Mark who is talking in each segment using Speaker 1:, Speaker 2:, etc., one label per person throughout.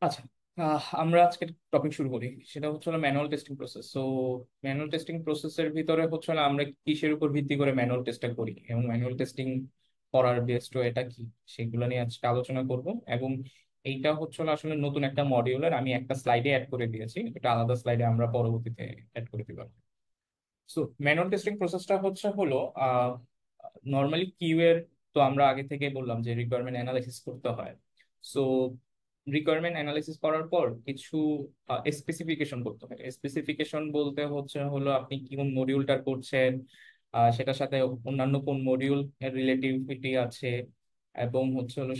Speaker 1: আচ্ছা, আমরা আজকে টপিক শুরু করি। সেটা হচ্ছে manual testing process. So manual testing প্রসেসের ভিতরে হচ্ছে আমরা কিসের উপর ভিত্তি করে ম্যানুয়াল টেস্টটা করি এবং ম্যানুয়াল টেস্টিং করার বেস্ট এটা কি, সেগুলো নিয়ে আজকে আলোচনা করব। এবং এইটা হচ্ছে আসলে নতুন একটা মডিউলের আমি একটা স্লাইডে অ্যাড করে দিয়েছি, এটা আলাদা স্লাইডে আমরা পরবর্তীতে অ্যাড করে দিব। সো ম্যানুয়াল টেস্টিং প্রসেসটা হলো নর্মালি কিউ এর, তো আমরা আগে থেকে বললাম যে রিকোয়ারমেন্ট অ্যানালাইসিস করতে হয়। সো রিকোয়ারমেন্ট অ্যানালাইসিস করার পর কিছু স্পেসিফিকেশন করতে হয়। স্পেসিফিকেশন বলতে হলো আপনি কোন মডিউলটা করছেন, সেটার সাথে অন্যান্য কোন মডিউল রিলেটিভিটি আছে, এবং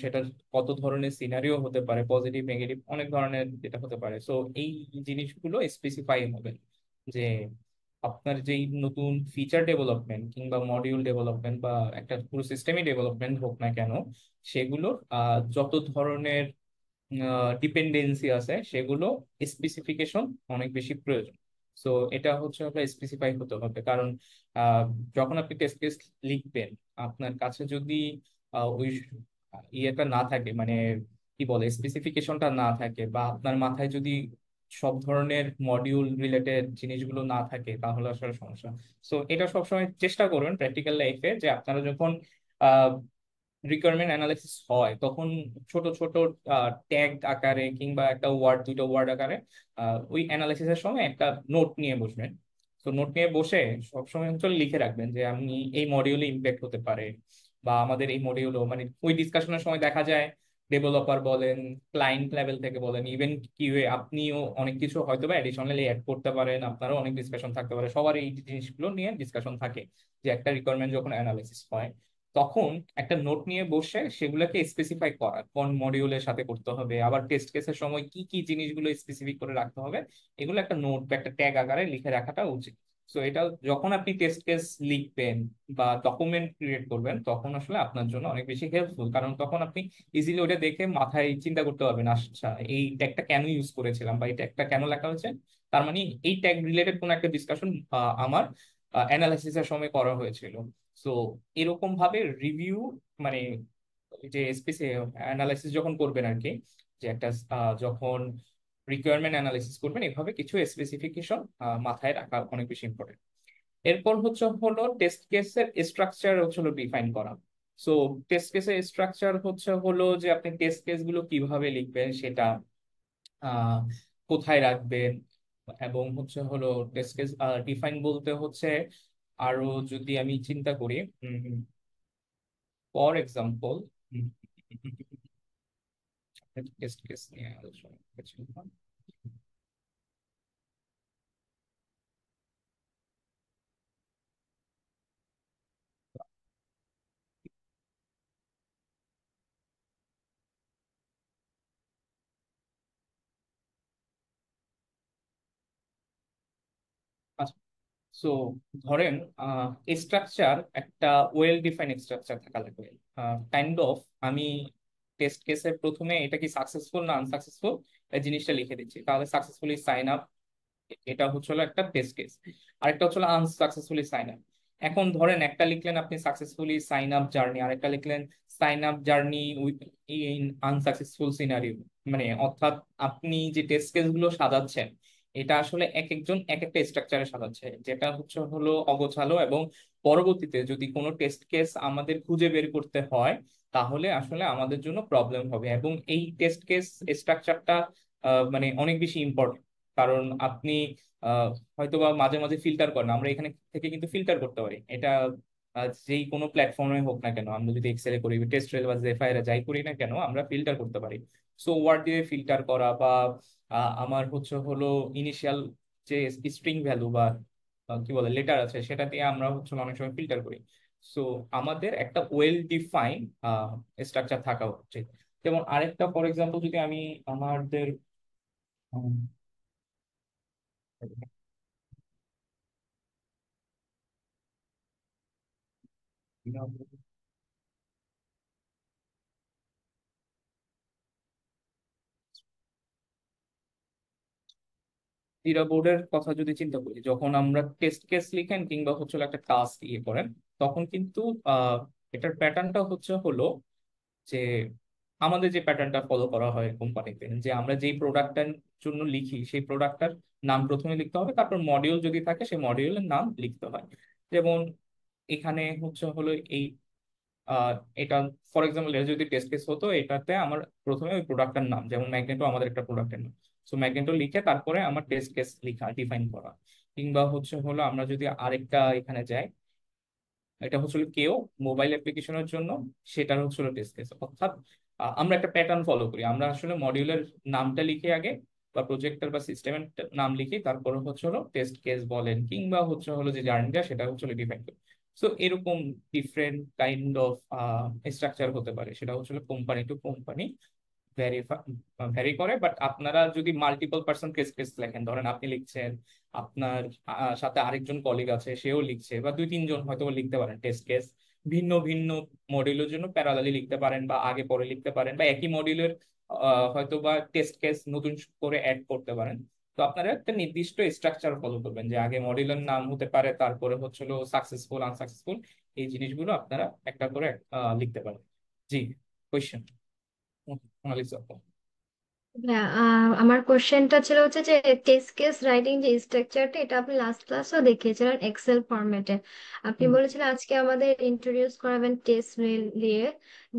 Speaker 1: সেটার কত ধরনের সিনারিও হতে পারে, পজিটিভ নেগেটিভ অনেক ধরনের যেটা হতে পারে। সো এই জিনিসগুলো স্পেসিফাই হবে যে আপনার যেই নতুন ফিচার ডেভেলপমেন্ট কিংবা মডিউল ডেভেলপমেন্ট বা একটা পুরো সিস্টেমই ডেভেলপমেন্ট হোক না কেন, সেগুলোর যত ধরনের ডিপেন্ডেন্সি আছে সেগুলো স্পেসিফিকেশন অনেক বেশি প্রয়োজন। সো এটা আপনার স্পেসিফাই হতে হবে, কারণ আহ, যখন আপনি টেস্ট কেস লিখবেন, আপনার কাছে যদি ওই ইয়েটা না থাকে, মানে কি বলে স্পেসিফিকেশনটা না থাকে, বা আপনার মাথায় যদি সব ধরনের মডিউল রিলেটেড জিনিসগুলো না থাকে, তাহলে আসলে সমস্যা। সো এটা সবসময় চেষ্টা করবেন প্র্যাকটিক্যাল লাইফে যে আপনারা যখন রিকোয়ারমেন্ট অ্যানালাইসিস হয় তখন ছোট ছোট ট্যাগ আকারে কিংবা একটা ওয়ার্ড দুটো ওয়ার্ড আকারে ওই অ্যানালাইসিসের সময় একটা নোট নিয়ে বসবেন। তো নোট নিয়ে বসে সবসময় লিখে রাখবেন যে আমি এই মডিউলে ইমপ্যাক্ট হতে পারে, বা আমাদের এই মডিউলও, মানে ওই ডিসকাশনের সময় দেখা যায় ডেভেলপার বলেন, ক্লায়েন্ট লেভেল থেকে বলেন, ইভেন কিউএ আপনিও অনেক কিছু হয়তো বা অ্যাডিশনালি অ্যাড করতে পারেন, আপনারও অনেক ডিসকাশন থাকতে পারে, সবার এই জিনিসগুলো নিয়ে ডিসকাশন থাকে। যে একটা রিকোয়ারমেন্ট যখন অ্যানালাইসিস হয় তখন একটা নোট নিয়ে বসে সেগুলোকে স্পেসিফাই করা কোন মডিউলের সাথে করতে হবে, আবার টেস্ট কেসের সময় কি কি জিনিসগুলো স্পেসিফিক করে রাখতে হবে, এগুলো একটা নোট বা একটা ট্যাগ আকারে লিখে রাখাটা উচিত। সো এটা যখন আপনি টেস্ট কেস লিখবেন বা ডকুমেন্ট ক্রিয়েট করবেন তখন আসলে আপনার জন্য অনেক বেশি হেল্পফুল, কারণ তখন আপনি ইজিলি ওটা দেখে মাথায় চিন্তা করতে পারবেন, আচ্ছা এই ট্যাগটা কেন ইউজ করেছিলাম বা এই ট্যাগটা কেন লেখা হয়েছে, তার মানে এই ট্যাগ রিলেটেড কোন একটা ডিসকাশন আমার অ্যানালাইসিসের সময় করা হয়েছিল। সো এরকম ভাবে রিভিউ, মানে ওই যে অ্যানালাইসিস যখন করবেন আর কি, যে একটা যখন রিকোয়ারমেন্ট অ্যানালাইসিস করবেন, এভাবে কিছু স্পেসিফিকেশন মাথায় রাখা অনেক বেশি ইম্পর্টেন্ট। এরপর টেস্ট কেসের স্ট্রাকচার ডিফাইন করা। সো টেস্ট কেসের স্ট্রাকচার হলো যে আপনি টেস্ট কেস গুলো কিভাবে লিখবেন সেটা, আহ কোথায় রাখবেন, এবং টেস্ট কেস ডিফাইন বলতে আরো যদি আমি চিন্তা করি, ফর এক্সাম্পল টেস্ট কেস নিয়ে আলোচনা করছিলাম। আচ্ছা, সো ধরেন স্ট্রাকচার একটা ওয়েল ডিফাইন্ড স্ট্রাকচার থাকা লাগবে। কাইন্ড অফ আমি টেস্ট কেসের প্রথমে এটা কি সাকসেসফুল না আনসাকসেসফুল এই জিনিসটা লিখে দিচ্ছি, তাহলে সাকসেসফুলি সাইন আপ, এটা একটা টেস্ট কেস। আরেকটা আনসাকসেসফুলি সাইন আপ। এখন ধরেন একটা লিখলেন আপনি সাকসেসফুলি সাইন আপ জার্নি, আরেকটা লিখলেন sign up journey in unsuccessful scenario. মানে অর্থাৎ আপনি যে টেস্ট কেস গুলো সাজাচ্ছেন, এটা আসলে এক একজন এক একটা স্ট্রাকচারে সাজাচ্ছে, যেটা অগোছালো, এবং পরবর্তীতে যদি কোনো টেস্ট কেস আমাদের খুঁজে বের করতে হয় তাহলে আসলে আমাদের জন্য প্রবলেম হবে। এবং এই টেস্ট কেস স্ট্রাকচারটা মানে অনেক বেশি ইম্পর্টেন্ট, কারণ আপনি আহ, হয়তোবা মাঝে মাঝে ফিল্টার করেন, আমরা এখানে থেকে কিন্তু ফিল্টার করতে পারি এটা, যেই কোনো প্ল্যাটফর্মে হোক না কেন, আমরা যদি এক্সেলে করি, টেস্ট রেল বা জেফায়ারে যাই করি না কেন, আমরা ফিল্টার করতে পারি। সো ওয়ার্ড দিয়ে ফিল্টার করা, বা আমার ইনিশিয়াল যে স্ট্রিং ভ্যালু বা কি বলে লেটার আছে সেটা দিয়ে আমরা অনেক সময় ফিল্টার করি। সো আমাদের একটা ওয়েল ডিফাইন স্ট্রাকচার থাকা উচিত। যেমন আরেকটা ফর এক্সাম্পল যদি আমি আমাদের জিরা বোর্ডের কথা যদি চিন্তা করি, যখন আমরা টেস্ট কেস লিখেন কিংবা একটা টাস্ক করেন, তখন কিন্তু এটার প্যাটার্নটা হলো যে আমাদের যে প্যাটার্নটা ফলো করা হয় কোম্পানিতে, যে আমরা যেই প্রোডাক্টটার জন্য লিখি সেই প্রোডাক্টটার নাম প্রথমে লিখতে হবে, তারপর মডিউল যদি থাকে সেই মডিউলের নাম লিখতে হয়। যেমন এখানে হচ্ছে হলো এই আহ, এটা ফর এক্সাম্পল এটা যদি টেস্ট কেস হতো, এটাতে আমার প্রথমে ওই প্রোডাক্টটার নাম, যেমন ম্যাগনেটো আমাদের একটা প্রোডাক্টের নাম, সো ম্যাগনেটো লিখে তারপরে আমার টেস্ট কেস লিখা ডিফাইন করা। কিংবা হচ্ছে হলো আমরা যদি আরেকটা এখানে যাই, এটা হচ্ছিল কেও মোবাইল অ্যাপ্লিকেশনের জন্য, সেটার হচ্ছিল টেস্ট কেস। অর্থাৎ আমরা একটা প্যাটার্ন ফলো করি, আমরা আসলে মডিউলের নামটা লিখে আগে, বা প্রজেক্টর বা সিস্টেমের নাম লিখি, তারপরে হচ্ছে হলো টেস্ট কেস বলেন কিংবা হচ্ছে হলো যে জার্নিটা সেটা হচ্ছে ডিফাইন করি। সো এরকম ডিফারেন্ট কাইন্ড অফ স্ট্রাকচার হতে পারে, সেটা হচ্ছে কোম্পানি টু কোম্পানি ভ্যারি করে। বাট আপনারা যদি মাল্টিপল পার্সন কেস কেস লেখেন, ধরেন আপনি লিখছেন, আপনার সাথে আরেকজন কলিগ আছে সেও লিখছে, বা দুই তিনজন হয়তো লিখতে পারেন টেস্ট কেস, ভিন্ন ভিন্ন মডিউলের জন্য প্যারালালি লিখতে পারেন, বা আগে পরে লিখতে পারেন, বা একই মডিউলের হয়তো বা টেস্ট কেস নতুন করে অ্যাড করতে পারেন। তো আপনারা একটা নির্দিষ্ট স্ট্রাকচার ফলো করবেন, যে আগে মডিউলের নাম হতে পারে, তারপরে হচ্ছিল সাকসেসফুল আনসাকসেসফুল, এই জিনিসগুলো আপনারা একটা করে লিখতে পারেন। জি, কোয়েশ্চেন মোনালিসা।
Speaker 2: হ্যাঁ, আমার কোশ্চেনটা ছিল হচ্ছে যে টেস্ট কেস রাইটিং যে স্ট্রাকচারটা, এটা আপনি লাস্ট ক্লাসও দেখিয়েছিলেন এক্সেল ফরম্যাটে। আপনি
Speaker 1: হুম,
Speaker 2: বলেছিলেন আজকে আমাদের ইন্ট্রোডিউস করাবেন টেস্ট মেল দিয়ে,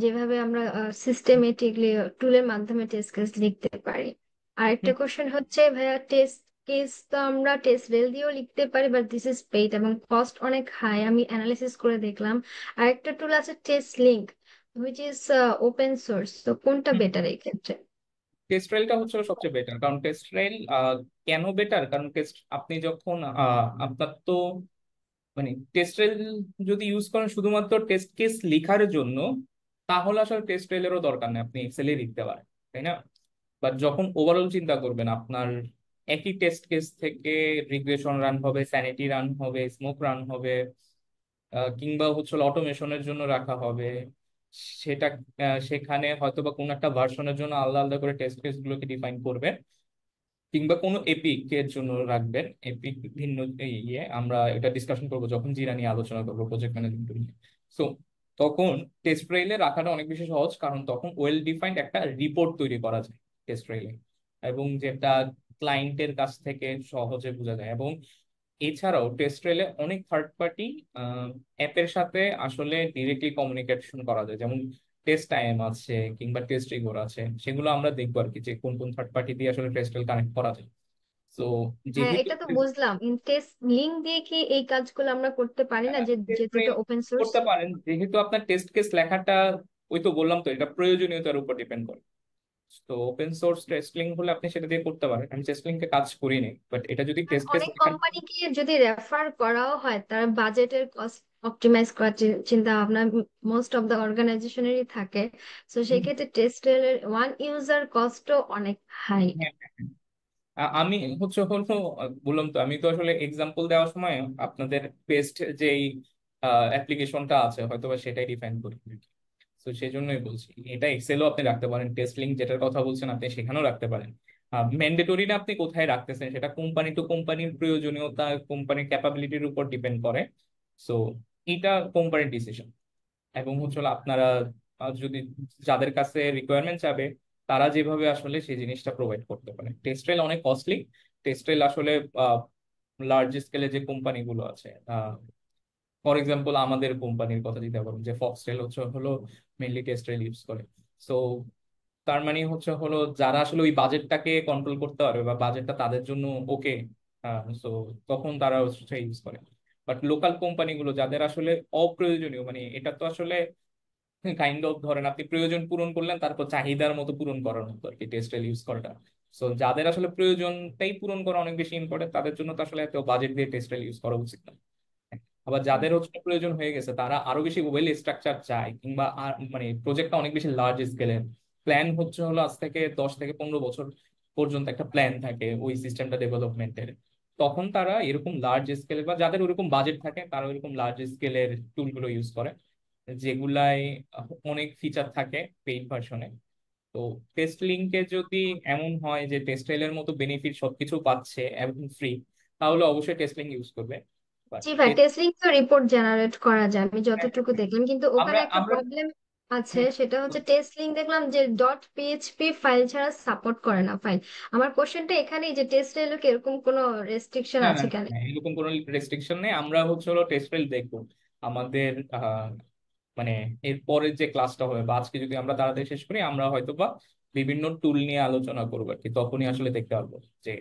Speaker 2: যেভাবে আমরা সিস্টেমেটিকলি টুলের মাধ্যমে টেস্ট কেস লিখতে পারি। আরেকটা
Speaker 1: হুম।
Speaker 2: কোশ্চেন হচ্ছে ভাইয়া, টেস্ট কেস তো আমরা টেস্ট রেল দিয়েও লিখতে পারি, বাট দিস ইজ পেইড এবং কস্ট অনেক হাই, আমি অ্যানালিসিস করে দেখলাম। আরেকটা টুল আছে test link, which is open source, তো কোনটা বেটার এই ক্ষেত্রে?
Speaker 1: টেস্ট ট্রাইলটা হচ্ছে সবচেয়ে বেটার, কারণ টেস্ট ট্রাইল কেন বেটার, কারণ টেস্ট আপনি যখন আপনার তো মানে টেস্ট ট্রাইল যদি ইউজ করেন শুধুমাত্র টেস্ট কেস লেখার জন্য, তাহলে আসলে টেস্ট ট্রাইলেরও দরকার নেই, আপনি এক্সেলে লিখতে পারেন, তাই না? বাট যখন ওভারঅল চিন্তা করবেন, আপনার একই টেস্ট কেস থেকে রিগ্রেশন রান হবে, স্যানিটি রান হবে, স্মোক রান হবে, কিংবা হচ্ছে অটোমেশনের জন্য রাখা হবে, সেটা সেখানে হয়তো বা কোনো একটা ভার্সনের জন্য আলাদা আলাদা করে টেস্ট কেস গুলোকে ডিফাইন করবে, কিংবা কোনো এপিক এর জন্য রাখবেন এপিক ভিন্ন আমরা এটা ডিসকাশন করবো যখন জিরা নিয়ে আলোচনা করবো, প্রজেক্ট ম্যানেজমেন্ট নিয়ে। সো তখন টেস্ট ট্রেইলে রাখাটা অনেক বেশি সহজ, কারণ তখন ওয়েল ডিফাইন্ড একটা রিপোর্ট তৈরি করা যায় টেস্ট ট্রেইলে, এবং যেটা ক্লায়েন্টের কাছ থেকে সহজে বোঝা যায়। এবং এছাড়াও টেস্ট ট্রেইলে অনেক থার্ড পার্টি অ্যাপের সাথে আসলে ডিরেক্টলি কমিউনিকেশন করা যায়, যেমন টেস্ট টাইম আছে কিংবা টেস্ট রিগোর আছে, সেগুলো আমরা দেখবো আর কি, যে কোন কোন থার্ড পার্টি দিয়ে আসলে টেস্ট কানেক্ট করা যায়। তো
Speaker 2: হ্যাঁ,
Speaker 1: যেহেতু
Speaker 2: এটা তো বুঝলাম, টেস্ট লিঙ্ক দিয়ে কি এই কাজগুলো আমরা করতে পারি না, যে
Speaker 1: টেস্ট
Speaker 2: যেহেতু
Speaker 1: ট্রেইল
Speaker 2: এটা ওপেন সোর্স?
Speaker 1: করতে পারেন, যেহেতু আপনার টেস্ট কেস লেখাটা, ওই তো বললাম তো, এটা প্রয়োজনীয়তার উপর ডিপেন্ড করে। তো ওপেন সোর্স টেস্টিং হলে আপনি সেটা দিয়ে করতে পারেন, আমি টেস্টিং কে কাজ করিনি, বাট এটা যদি টেস্ট কেস
Speaker 2: অনেক
Speaker 1: লেখা।
Speaker 2: কোম্পানিকে যদি রেফার করাও হয়, তার বাজেটের কস্ট অপটিমাইজ করার চিন্তা ভাবনা মোস্ট অফ দ্য অর্গানাইজেশনেরই থাকে। তো সেই ক্ষেত্রে টেস্ট ওয়ান ইউজার কস্টও অনেক হাই।
Speaker 1: আমি হচ্ছে হলো বললাম তো, আমি তো আসলে এক্সাম্পল দেওয়ার সময় আপনাদের পেস্ট যেই অ্যাপ্লিকেশনটা আছে হয়তো বা সেটাই ডিফাইন করি, তো সেই জন্যই বলছি এটা এক্সেলও আপনি রাখতে পারেন, টেস্ট লিঙ্ক যেটার কথা বলছেন আপনি সেখানেও রাখতে পারেন। ম্যান্ডেটরি না আপনি কোথায় রাখতেছেন, সেটা কোম্পানি টু কোম্পানির প্রয়োজনীয়তা, কোম্পানির ক্যাপাবিলিটির উপর ডিপেন্ড করে। সো এটা কোম্পানির ডিসিশন। এবং হচ্ছে হলো আপনারা যদি যাদের কাছে রিকোয়ারমেন্ট চাবে, তারা যেভাবে আসলে সেই জিনিসটা প্রোভাইড করতে পারে। টেক্সটাইল অনেক কস্টলি, টেক্সটাইল আসলে লার্জ স্কেলে যে কোম্পানিগুলো আছে, ফর এক্সাম্পল আমাদের কোম্পানির কথা দিতে পারবো, যে ফক্সটেল হচ্ছে হলো মেনলি টেক্সটাইল ইউজ করে। সো তার মানে হচ্ছে হলো যারা আসলে ওই বাজেটটাকে কন্ট্রোল করতে পারবে, বা বাজেটটা তাদের জন্য ওকে, সো তখন তারা হচ্ছে ইউজ করে। বাট লোকাল কোম্পানিগুলো যাদের আসলে অপ্রয়োজনীয়, মানে এটা তো আসলে কাইন্ড অফ ধরেন আপনি প্রয়োজন পূরণ করলেন, তারপর চাহিদার মতো পূরণ করার মতো আর কি টেক্সটাইল ইউজ করাটা। সো যাদের আসলে প্রয়োজনটাই পূরণ করা অনেক বেশি ইম্পর্টেন্ট, তাদের জন্য তো আসলে এত বাজেট দিয়ে টেক্সটাইল ইউজ করা উচিত না। আবার যাদের হচ্ছে প্রয়োজন হয়ে গেছে, তারা আরো বেশি ওয়েল স্ট্রাকচার চায়, কিংবা আর মানে প্রজেক্টটা অনেক বেশি লার্জ স্কেলের, প্ল্যান হচ্ছে হলো আজ থেকে 10 থেকে 15 বছর পর্যন্ত একটা প্ল্যান থাকে ওই সিস্টেমটা ডেভেলপমেন্টের, তখন তারা এরকম লার্জ স্কেলের, বা যাদের ওরকম বাজেট থাকে তারা ওইরকম লার্জ স্কেলের টুলগুলো ইউজ করে, যেগুলাই অনেক ফিচার থাকে পেইড ভার্সনে। তো টেস্ট লিঙ্কে যদি এমন হয় যে টেস্টাইলের মতো বেনিফিট সবকিছু পাচ্ছে এবং ফ্রি, তাহলে অবশ্যই টেস্ট লিঙ্ক ইউজ করবে। বাট
Speaker 2: জি ভাই, টেস্ট লিঙ্ক তো রিপোর্ট জেনারেট করা যায়, আমি
Speaker 1: হ্যাঁ,
Speaker 2: যতটুকু দেখলাম, কিন্তু ওখানে
Speaker 1: আমরা
Speaker 2: একটা
Speaker 1: আমরা
Speaker 2: প্রবলেম। আছে, সেটা হচ্ছে টেস্ট লিঙ্ক দেখলাম যে ডট পিএইচপি ফাইল ছাড়া সাপোর্ট করে না ফাইল। আমার কোশ্চেনটা এখানেই যে টেস্ট রেলও কি এরকম কোনো রেস্ট্রিকশন
Speaker 1: না না
Speaker 2: আছে
Speaker 1: না
Speaker 2: কেন?
Speaker 1: না, এরকম কোনো রেস্ট্রিকশন নেই। আমরা হচ্ছে হলো টেস্ট ফেল দেখবো আমাদের মানে এর পরের যে ক্লাসটা হবে বা আজকে যদি আমরা তাড়াতাড়ি শেষ করি, আমরা হয়তো বা বিভিন্ন টুল নিয়ে আলোচনা করবো আর কি, তখনই আসলে দেখতে পারবো যে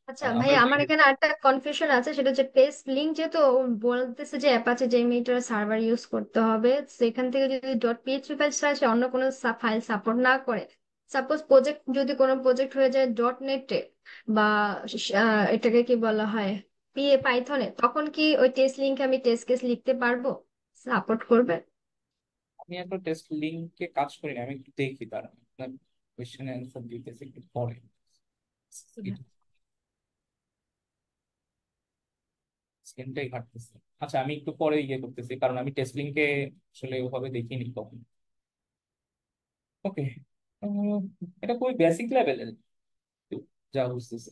Speaker 2: আচ্ছা ভাই,
Speaker 1: আমরা
Speaker 2: আমার এখানে একটা কনফিউশন আছে, সেটা হচ্ছে টেস্ট লিঙ্ক যেহেতু ও বলতেছে যে অ্যাপাচে জেমিটার সার্ভার ইউজ করতে হবে, সেখান থেকে যদি ডট পিএইচপি ফাইল ছাড়া সে অন্য কোনো ফাইল সাপোর্ট না করে, সাপোজ প্রজেক্ট যদি কোনো প্রজেক্ট হয়ে যায় ডট নেটে বা এটাকে কি বলা হয় পাইথনে, তখন কি ওই টেস্ট লিঙ্কে আমি টেস্ট কেস লিখতে পারবো? সাপোর্ট করবে?
Speaker 1: আমি একটা টেস্ট লিঙ্কে কাজ করি না, আমি একটু দেখি তার কোয়েশ্চেন অ্যান্সার দিতেছি একটু পরে। স্ক্রিনটাই ঘাটতেছে। আচ্ছা আমি একটু পরে ইয়ে করতেছি, কারণ আমি টেস্ট লিঙ্কে আসলে ওভাবে দেখিনি কখন। ওকে। এটা খুবই বেসিক লেভেলের যা বুঝতেছি।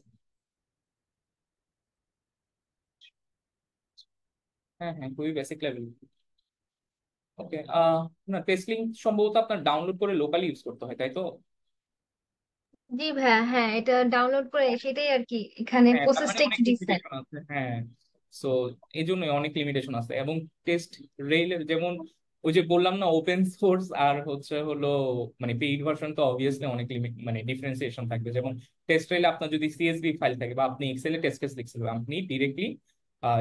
Speaker 1: হ্যাঁ হ্যাঁ, খুবই বেসিক লেভেল। ওকে। না, টেস্ট লিঙ্ক সম্ভবত আপনার ডাউনলোড করে লোকালি ইউজ করতে হয়, তাই তো?
Speaker 2: জি ভাইয়া, হ্যাঁ এটা ডাউনলোড করে সেটাই আর কি, এখানে
Speaker 1: হ্যাঁ, তার মানে
Speaker 2: প্রসেসটা একটু
Speaker 1: অনেক
Speaker 2: ডিফারেন্ট।
Speaker 1: লিমিটেশন আছে। হ্যাঁ। সো এই জন্য অনেক লিমিটেশন আছে। এবং টেস্ট রেইলের যেমন ওই যে বললাম না, ওপেন সোর্স আর হচ্ছে হলো মানে পেইড ভার্সন, তো অবভিয়াসলি অনেক লিমিট মানে ডিফারেন্সিয়েশন থাকবে। যেমন টেস্ট রেইলে আপনার যদি সিএসভি ফাইল থাকে বা আপনি এক্সেলে টেস্ট কেস লিখছিলেন, আপনি ডিরেক্টলি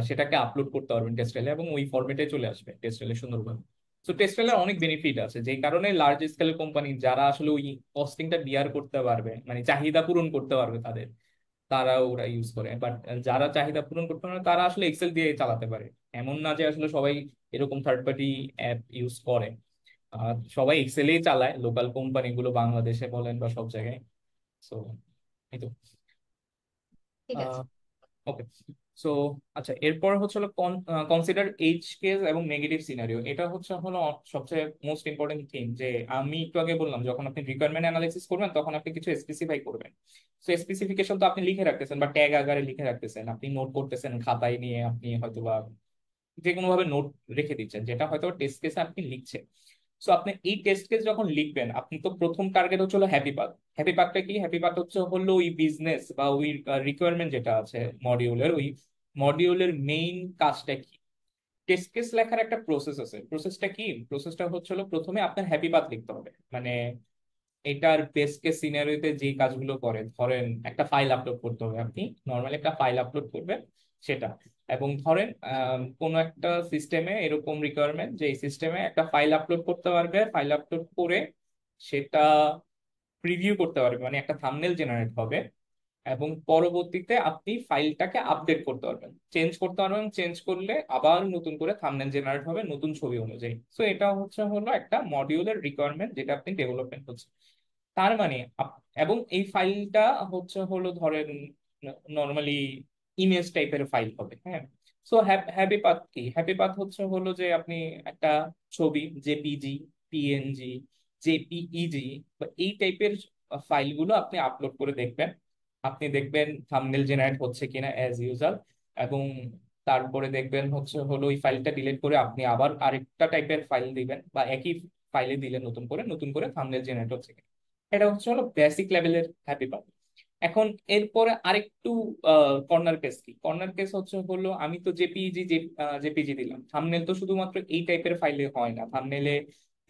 Speaker 1: সেটাকে আপলোড করতে পারবেন টেস্ট রেইলে, এবং ওই ফরম্যাটে চলে আসবে টেস্ট রেইলে সুন্দরভাবে। তো টেস্ট রেইলের অনেক বেনিফিট আছে, যেই কারণে লার্জ স্কেল কোম্পানি যারা আসলে ওই কস্টিংটা বিয়ার করতে পারবে, মানে চাহিদা পূরণ করতে পারবে তাদের, তারা ওরা ইউজ করে। বাট যারা চাহিদা পূরণ করতে পারে না, তারা আসলে এক্সেল দিয়ে চালাতে পারে। এমন না যে আসলে সবাই এরকম থার্ড পার্টি অ্যাপ ইউজ করে। সবাই এক্সেলেই চালায়, লোকাল কোম্পানিগুলো বাংলাদেশে বলেন বা সব জায়গায়। সো এই তো।
Speaker 2: ঠিক আছে।
Speaker 1: ওকে। সো আচ্ছা, এরপর হচ্ছে হলো কনসিডার এইচ কেস এবং নেগেটিভ সিনারিও। এটা হচ্ছে হলো সবচেয়ে মোস্ট ইম্পর্টেন্ট থিং। যে আমি একটু আগে বললাম, যখন আপনি রিকোয়ারমেন্ট অ্যানালাইসিস করবেন তখন আপনি কিছু স্পেসিফাই করবেন। সো স্পেসিফিকেশন তো আপনি লিখে রাখতেছেন বা ট্যাগ আকারে লিখে রাখতেছেন, আপনি নোট করতেছেন খাতায় নিয়ে, আপনি হয়তো বা যে কোনো ভাবে নোট রেখে দিচ্ছেন, যেটা হয়তো টেস্ট কেসে আপনি লিখছেন। সো আপনি এই টেস্ট কেস যখন লিখবেন, আপনি তো প্রথম টার্গেট হচ্ছে হলো হ্যাপি পাথ। হ্যাপি পাথটা কি? হ্যাপি পাথ হচ্ছে হলো ওই বিজনেস বা ওই রিকোয়ারমেন্ট যেটা আছে মডিউলের, ওই মডিউলের মেইন কাজটা কি। টেস্ট কেস লেখার একটা প্রসেস আছে। প্রসেসটা কি? প্রসেসটা হচ্ছে হলো প্রথমে আপনার হ্যাপি পাথ লিখতে হবে। মানে এটার বেস্ট কেস সিনারিওতে যে কাজগুলো করে, ধরেন একটা ফাইল আপলোড করতে হবে, আপনি নর্মালি একটা ফাইল আপলোড করবেন সেটা। এবং ধরেন কোনো একটা সিস্টেমে এরকম রিকোয়ারমেন্ট যে এই সিস্টেমে একটা ফাইল আপলোড করতে পারবে, ফাইল আপলোড করে সেটা প্রিভিউ করতে পারবে, মানে একটা থাম্বনেল জেনারেট হবে। এবং পরবর্তীতে আপনি ফাইলটাকে আপডেট করতে পারবেন, চেঞ্জ করতে পারবেন, চেঞ্জ করলে আবার নতুন করে থাম্বনেল জেনারেট হবে নতুন ছবি অনুযায়ী। সো এটা হচ্ছে হলো একটা মডিউলের রিকোয়ারমেন্ট যেটা আপনি ডেভেলপমেন্ট হচ্ছে। তার মানে এবং এই ফাইলটা হচ্ছে হলো ধরেন নর্মালি ইমেজ টাইপের ফাইল হবে। হ্যাঁ। সো হ্যাপি পাথ কি? হ্যাপি পাথ হচ্ছে হলো যে আপনি একটা ছবি, জেপিজি, পিএনজি, জেপিইজি বা এই টাইপের ফাইলগুলো আপনি আপলোড করে দেখবেন। আপনি দেখবেন থাম্বনেল জেনারেট হচ্ছে কিনা অ্যাজ ইউজাল। এবং তারপরে দেখবেন হচ্ছে হলো ওই ফাইলটা ডিলিট করে আপনি আবার আরেকটা টাইপের ফাইল দিবেন, বা একই ফাইলে দিলে নতুন করে থাম্বনেল জেনারেট হচ্ছে কিনা। এটা হচ্ছে হলো বেসিক লেভেলের হ্যাপি পাথ। এখন এরপরে আরেকটু কর্নার কেস কি? কর্নার কেস হচ্ছে হলো আমি তো জেপিজি দিলাম, থাম্বনেল তো শুধুমাত্র এই টাইপের ফাইলে হয় না। থাম্বনেলে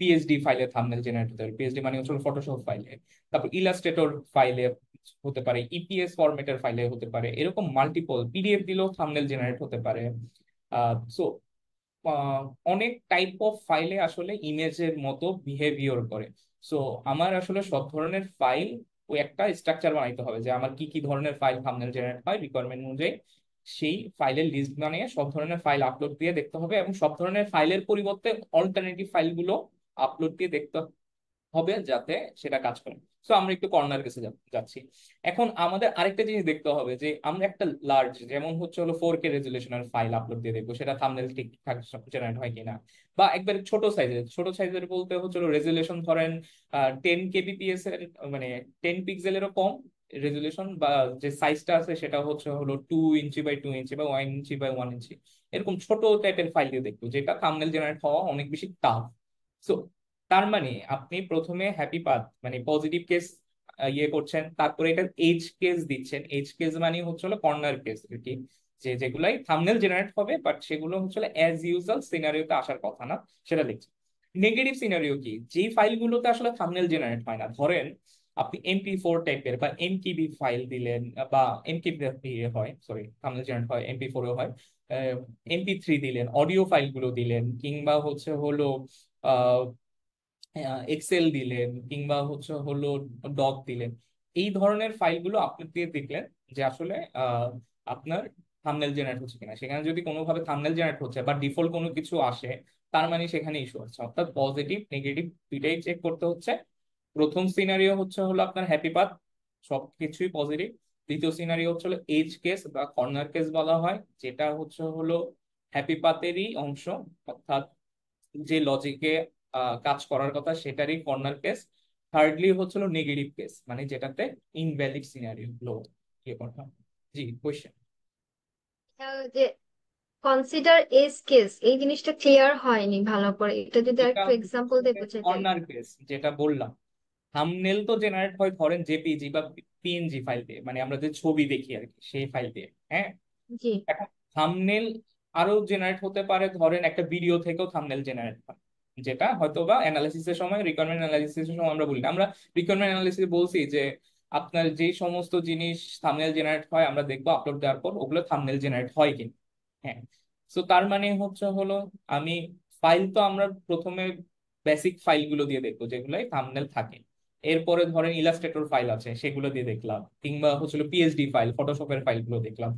Speaker 1: পিএইচডি ফাইলে থাম্বনেল জেনারেট হতে পারে, পিএইচডি মানে হচ্ছে ফটোশপ ফাইলে, তারপর ইলাস্ট্রেটর ফাইলে হতে পারে, ইপিএস ফরম্যাটের ফাইলে হতে পারে, এরকম মাল্টিপল পিডিএফ দিলেও থাম্বনেল জেনারেট হতে পারে। সো আহ, অনেক টাইপ অফ ফাইলে আসলে ইমেজের মতো বিহেভিয়র করে। সো আমার আসলে সব ধরনের ফাইল ওই একটা স্ট্রাকচার বানাইতে হবে যে আমার কি কি ধরনের ফাইল থাম্বনেল জেনারেট হয় রিকোয়ারমেন্ট অনুযায়ী। সেই ফাইলের লিস্ট বানিয়ে সব ধরনের ফাইল আপলোড দিয়ে দেখতে হবে, এবং সব ধরনের ফাইলের পরিবর্তে অল্টারনেটিভ ফাইলগুলো আপলোড দিয়ে দেখতে হবে যাতে সেটা কাজ করে। সো আমরা একটু কর্নার কেসে যাচ্ছি। এখন আমাদের আরেকটা জিনিস দেখতে হবে যে আমরা একটা লার্জ, যেমন হচ্ছে হলো 4K রেজলিউশনের ফাইল আপলোড দিয়ে দেখবো সেটা থাম্বনেল ঠিকঠাক জেনারেট হয় কিনা। বা একবার ছোট সাইজের বলতে হচ্ছে হলো রেজলিউশন ধরেন 10 kbps এর, মানে 10 পিক্সেলেরও কম রেজলিউশন, বা যে সাইজটা আছে সেটা হচ্ছে হলো 2 ইঞ্চি বাই 2 ইঞ্চি বা 1 ইঞ্চি বাই 1 ইঞ্চি। এরকম ছোট টাইপের ফাইল দিয়ে দেখবো যেটা থাম্বনেল জেনারেট হওয়া অনেক বেশি টাফ। তার মানে আপনি প্রথমে হ্যাপি পাথ মানে পজিটিভ কেস ইয়ে করছেন, তারপরে এটা এজ কেস দিচ্ছেন। এজ কেস মানে হচ্ছে হলো কর্নার কেস আর কি, যে যেগুলাই থাম্বনেল জেনারেট হবে বাট সেগুলো হচ্ছে অ্যাজ ইউজুয়াল সিনারিওতে আসার কথা না, সেটা লিখছেন। নেগেটিভ সিনারিও কি, যে ফাইলগুলোতে আসলে থাম্বনেল জেনারেট হয় না, ধরেন আপনি MP4 টাইপের বা MKB ফাইল দিলেন, বা MKB হয়, সরি থাম্বনেল জেনারেট হয়, MP4 হয়, MP3 দিলেন, অডিও ফাইলগুলো দিলেন, কিংবা হচ্ছে হলো এক্সেল দিলেন, কিংবা হচ্ছে হলো ডক দিলেন, এই ধরনের ফাইলগুলো আপনি দিয়ে দেখলেন যে আসলে আপনার থাম্বনেল জেনারেট হচ্ছে কিনা। সেখানে যদি কোনোভাবে থাম্বনেল জেনারেট হচ্ছে বা ডিফল্ট কোনো কিছু আসে, তার মানে সেখানে ইস্যু আছে। অর্থাৎ পজিটিভ নেগেটিভ দুইটাই চেক করতে হচ্ছে। প্রথম সিনারিও হচ্ছে হলো আপনার হ্যাপি পাথ, সবকিছুই পজিটিভ। দ্বিতীয় সিনারিও হচ্ছে হলো এজ কেস বা কর্নার কেস বলা হয়, যেটা হচ্ছে হলো হ্যাপি পাথেরই অংশ, অর্থাৎ যে লজিকে কাজ করার কথা সেটারই কর্নার কেস। থার্ডলি হচ্ছিল নেগেটিভ কেস, মানে যেটাতে ইনভ্যালিড সিনারিও গুলো ইয়ে করা হয়। জি, কোয়েশ্চেন।
Speaker 2: যে কনসিডার এজ কেস, এই জিনিসটা ক্লিয়ার হয়নি ভালো করে, এটা যদি
Speaker 1: এটা
Speaker 2: একটু এক্সাম্পল
Speaker 1: হচ্ছে
Speaker 2: দিয়ে বোঝাতেন।
Speaker 1: কর্নার কেস, যেটা বললাম থাম্বনেল তো জেনারেট হয় ধরেন জেপিজি বা PNG ফাইল দিয়ে, মানে আমরা যে ছবি দেখি আর কি সেই ফাইল দিয়ে, হ্যাঁ।
Speaker 2: জি।
Speaker 1: এখন থাম্বনেল আরো জেনারেট হতে পারে, ধরেন একটা ভিডিও থেকেও থাম্বনেল জেনারেট হয়, যেটা হয়তো বা অ্যানালিসিসের সময়, রিকোয়ারমেন্ট অ্যানালিসিসের সময় আমরা বলি না। আমরা রিকোয়ারমেন্ট অ্যানালিসিস বলছি যে আপনার যে সমস্ত জিনিস থাম্বনেল জেনারেট হয় আমরা দেখবো আপলোড দেওয়ার পর ওগুলো থাম্বনেল জেনারেট হয় কিনা। হ্যাঁ, তো তার মানে হচ্ছে হলো আমি ফাইল তো আমরা প্রথমে বেসিক ফাইলগুলো দিয়ে দেখবো যেগুলাই থাম্বনেল থাকে। এরপরে ধরেন ইলাস্ট্রেটর ফাইল আছে সেগুলো দিয়ে দেখলাম, কিংবা হচ্ছিল PSD ফাইল, ফটোশপের ফাইলগুলো দেখলাম।